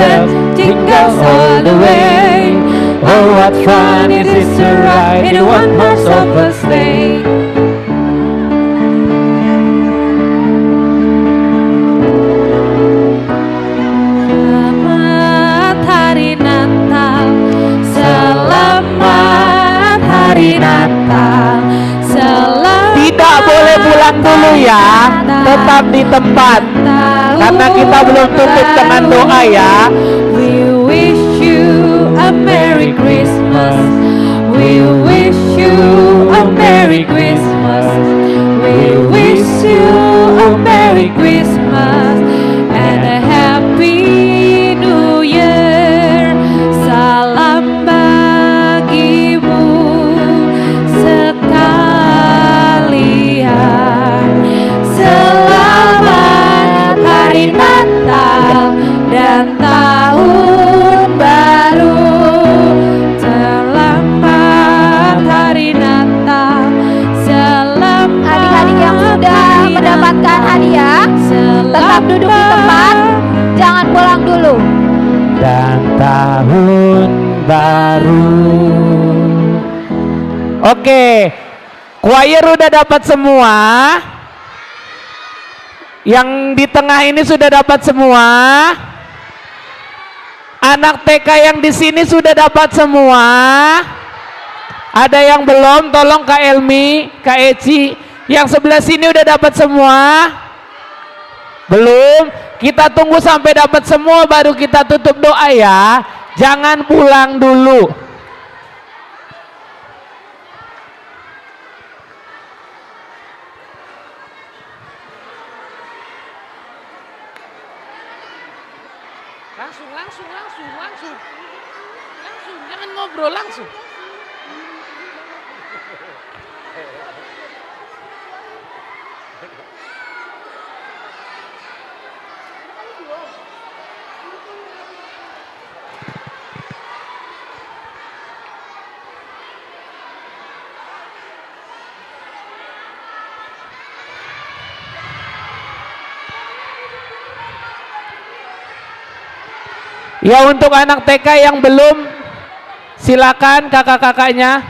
Speaker 20: all the way. Oh, what fun it is to ride in one horse open sleigh.
Speaker 8: ya, tetap di tempat. Karena kita belum tutup dengan doa ya.
Speaker 20: We wish you a Merry Christmas. We wish you a Merry Christmas. We wish you a Merry Christmas and a Happy New Year. Salam bagimu sekalian. Selamat Hari Natal dan Tahun Baru. Selamat Hari Natal. Selamat
Speaker 17: Adik-adik yang sudah mendapatkan hadiah, tetap duduk di tempat, jangan pulang dulu.
Speaker 8: Dan tahun baru. Oke, choir udah dapat semua. Yang di tengah ini sudah dapat semua. Anak TK yang di sini sudah dapat semua. Ada yang belum? Tolong Kak Elmi, Kak Eci. Yang sebelah sini udah dapat semua? Belum? Kita tunggu sampai dapat semua baru kita tutup doa ya. Jangan pulang dulu. Langsung. Jangan ngobrol langsung. Ya, untuk anak TK yang belum, silakan kakak-kakaknya.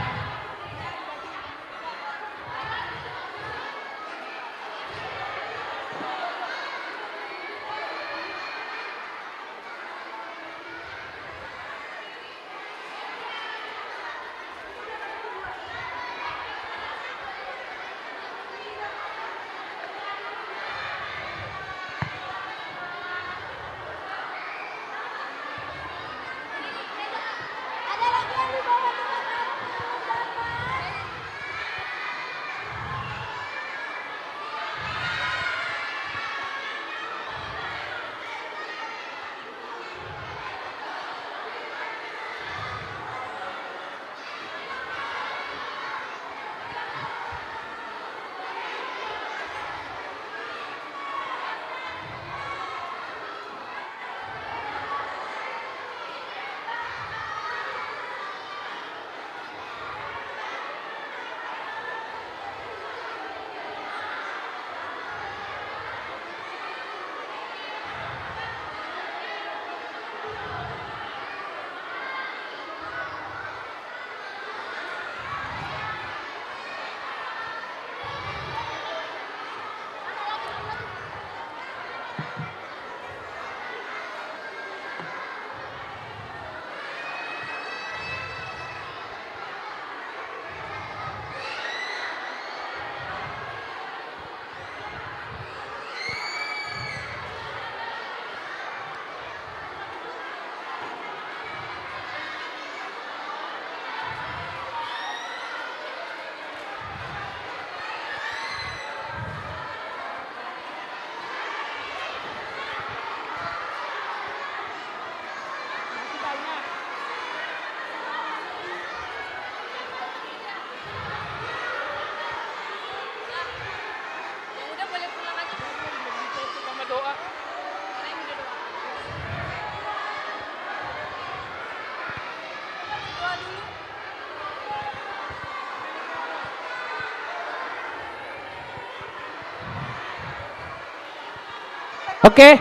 Speaker 8: Oke.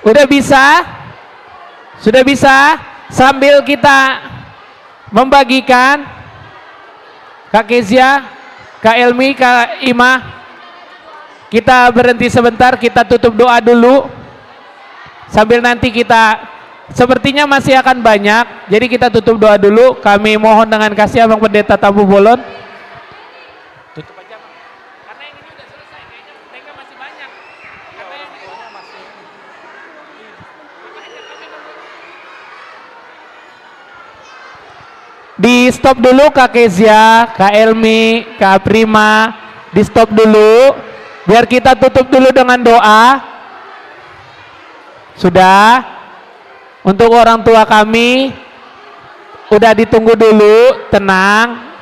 Speaker 8: Udah bisa? Sudah bisa? Sambil kita membagikan, Kak Kezia, Kak Elmi, Kak Ima, kita berhenti sebentar, kita tutup doa dulu. Sambil nanti kita, sepertinya masih akan banyak, jadi kita tutup doa dulu. Kami mohon dengan kasih Abang Pendeta Tampu Bolon. Tutup aja, Bang. Di stop dulu Kak Kezia, Kak Elmi, Kak Prima, di stop dulu. Biar kita tutup dulu dengan doa. Sudah? Untuk orang tua kami, udah ditunggu dulu, tenang.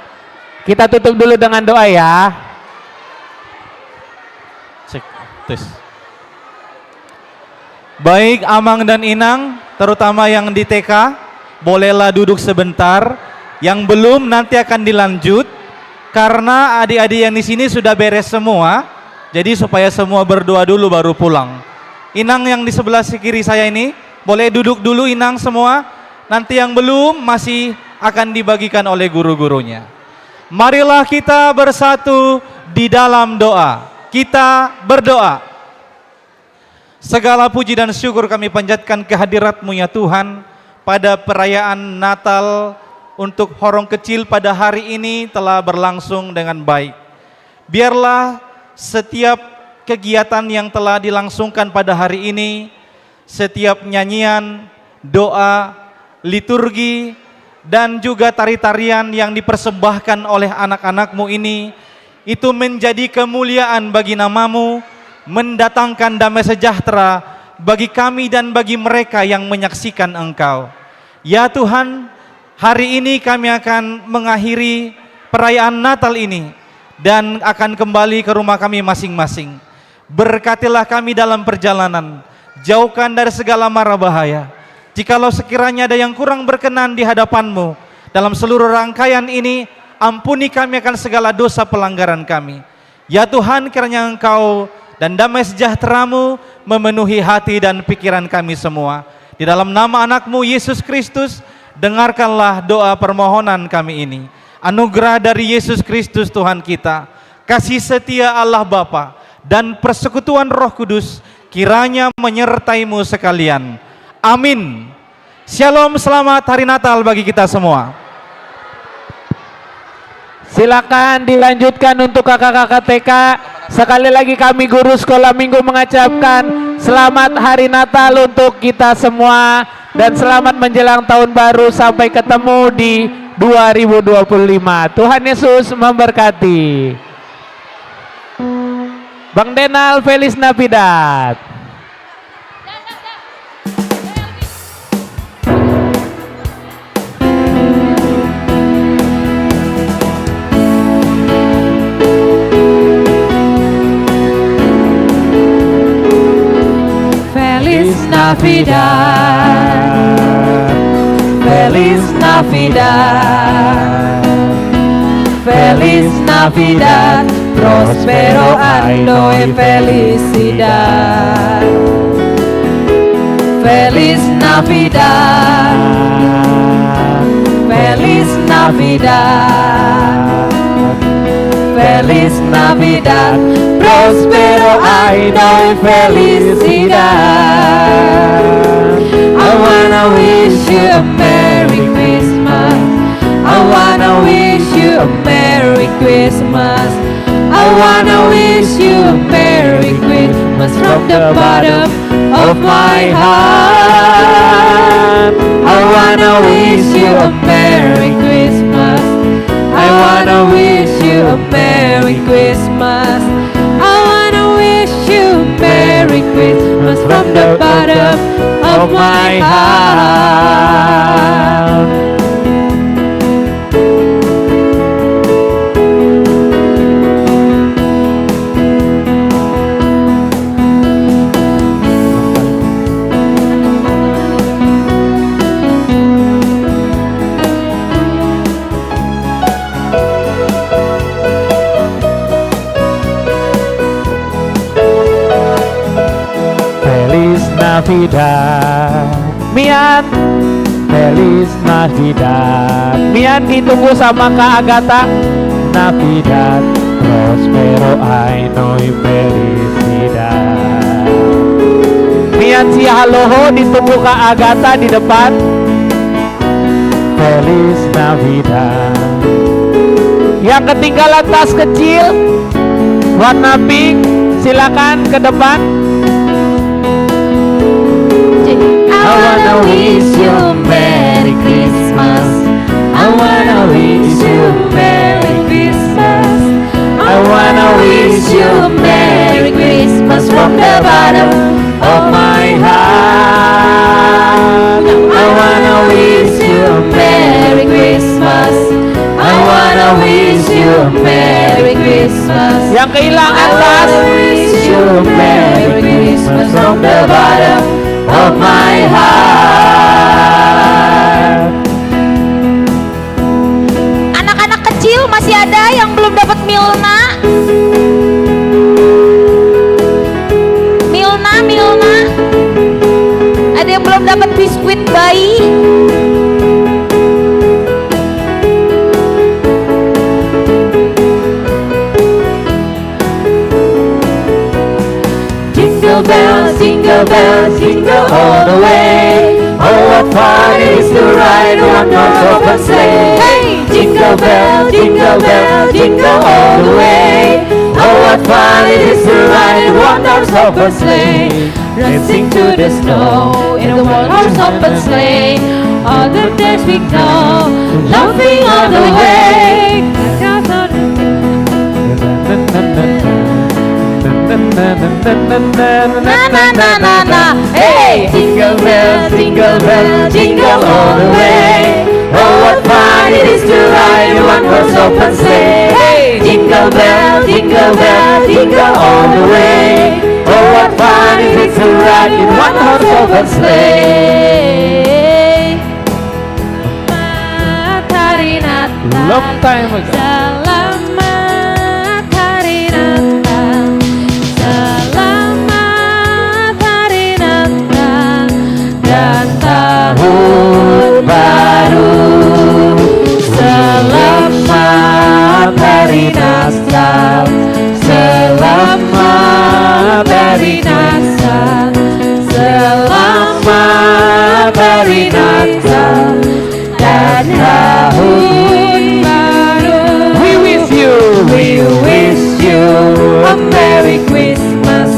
Speaker 8: Kita tutup dulu dengan doa ya.
Speaker 21: Cek, tes. Baik Amang dan Inang, terutama yang di TK, bolehlah duduk sebentar. Yang belum nanti akan dilanjut karena adik-adik yang di sini sudah beres semua. Jadi supaya semua berdoa dulu baru pulang. Inang yang di sebelah kiri saya ini, boleh duduk dulu Inang semua. Nanti yang belum masih akan dibagikan oleh guru-gurunya. Marilah kita bersatu di dalam doa. Kita berdoa. Segala puji dan syukur kami panjatkan kehadirat-Mu ya Tuhan pada perayaan Natal untuk horong kecil pada hari ini telah berlangsung dengan baik. Biarlah setiap kegiatan yang telah dilangsungkan pada hari ini, setiap nyanyian, doa, liturgi, dan juga tari-tarian yang dipersembahkan oleh anak-anak-Mu ini, itu menjadi kemuliaan bagi nama-Mu, mendatangkan damai sejahtera bagi kami dan bagi mereka yang menyaksikan Engkau. Ya Tuhan, hari ini kami akan mengakhiri perayaan Natal ini dan akan kembali ke rumah kami masing-masing. Berkatilah kami dalam perjalanan, jauhkan dari segala mara bahaya. Jikalau sekiranya ada yang kurang berkenan di hadapan-Mu dalam seluruh rangkaian ini, ampuni kami akan segala dosa pelanggaran kami. Ya Tuhan, kiranya Engkau dan damai sejahtera-Mu memenuhi hati dan pikiran kami semua. Di dalam nama anak-Mu Yesus Kristus, dengarkanlah doa permohonan kami ini. Anugerah dari Yesus Kristus Tuhan kita, kasih setia Allah Bapa dan persekutuan Roh Kudus kiranya menyertai-Mu sekalian. Amin. Shalom, selamat hari Natal bagi kita semua.
Speaker 8: Silakan dilanjutkan untuk kakak-kakak TK. Sekali lagi kami guru sekolah minggu mengucapkan selamat hari Natal untuk kita semua dan selamat menjelang tahun baru sampai ketemu di 2025. Tuhan Yesus memberkati. Bang Denal, Feliz Navidad.
Speaker 20: Feliz Navidad, Feliz Navidad, Feliz Navidad, prospero año y felicidad. Feliz Navidad, Feliz Navidad, Feliz Navidad, prospero año y felicidad. I wanna wish you a Merry Christmas. I wanna wish you a Merry Christmas. I wanna wish you a Merry Christmas from the bottom of my heart. I wanna wish you a Merry Christmas. I wanna wish you a Merry Christmas. I wanna wish you a Merry Christmas from the bottom of my heart.
Speaker 8: Navidad, Mian, Feliz Navidad. Mian ditunggu sama Kak Agatha. Navidad, prospero año y felicidad. Mian si haloho ditunggu Kak Agatha di depan. Feliz Navidad. Yang ketinggalan tas kecil warna pink, silakan ke depan.
Speaker 20: I wanna wish you a Merry Christmas. I wanna wish you Merry Christmas. I wanna wish you Merry Christmas from the bottom of my heart. I wanna wish you Merry Christmas. I wanna wish you Merry Christmas.
Speaker 8: Yang kehilangan last.
Speaker 20: Wish you Merry Christmas from the bottom of my heart.
Speaker 16: Anak-anak kecil masih ada yang belum dapat Milna? Milna. Ada yang belum dapat biskuit bayi?
Speaker 20: Jingle bells, jingle bells, jingle all the way. Oh, what fun it is to ride one horse open sleigh. Hey! Jingle bells, jingle bells, jingle all the way. Oh, what fun it is to ride one horse open sleigh. Racing to the snow in a one horse open sleigh. All the days we go, laughing all the way. Na. Hey! Jingle bells, jingle bells, jingle all the way. Oh, what fun it is to ride in one horse open sleigh. Hey! Jingle bells, jingle bells, jingle all the way. Oh, what fun it is to ride in one horse open sleigh. Hari Natal,
Speaker 8: Long time ago.
Speaker 20: selamat hari Natal. Selamat hari Natal dan tahun baru. Selamat hari Natal. Selamat hari Natal. Selamat hari Natal dan tahun baru.
Speaker 8: We wish you
Speaker 20: a Merry Christmas.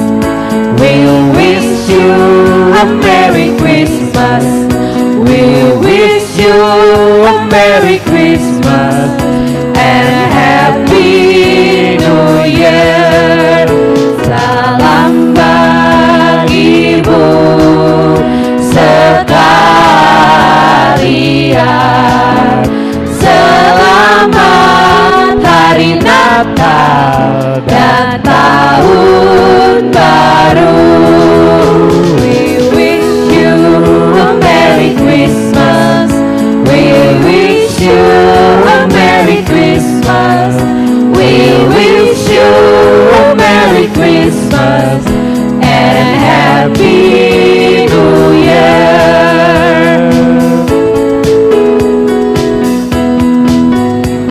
Speaker 20: We wish you a Merry Christmas. We wish you a Merry Christmas and a Happy New Year. Salam bagimu sekalian. Selamat hari Natal dan tahun baru. We wish you a Merry Christmas. We wish you a Merry Christmas. We wish you a Merry Christmas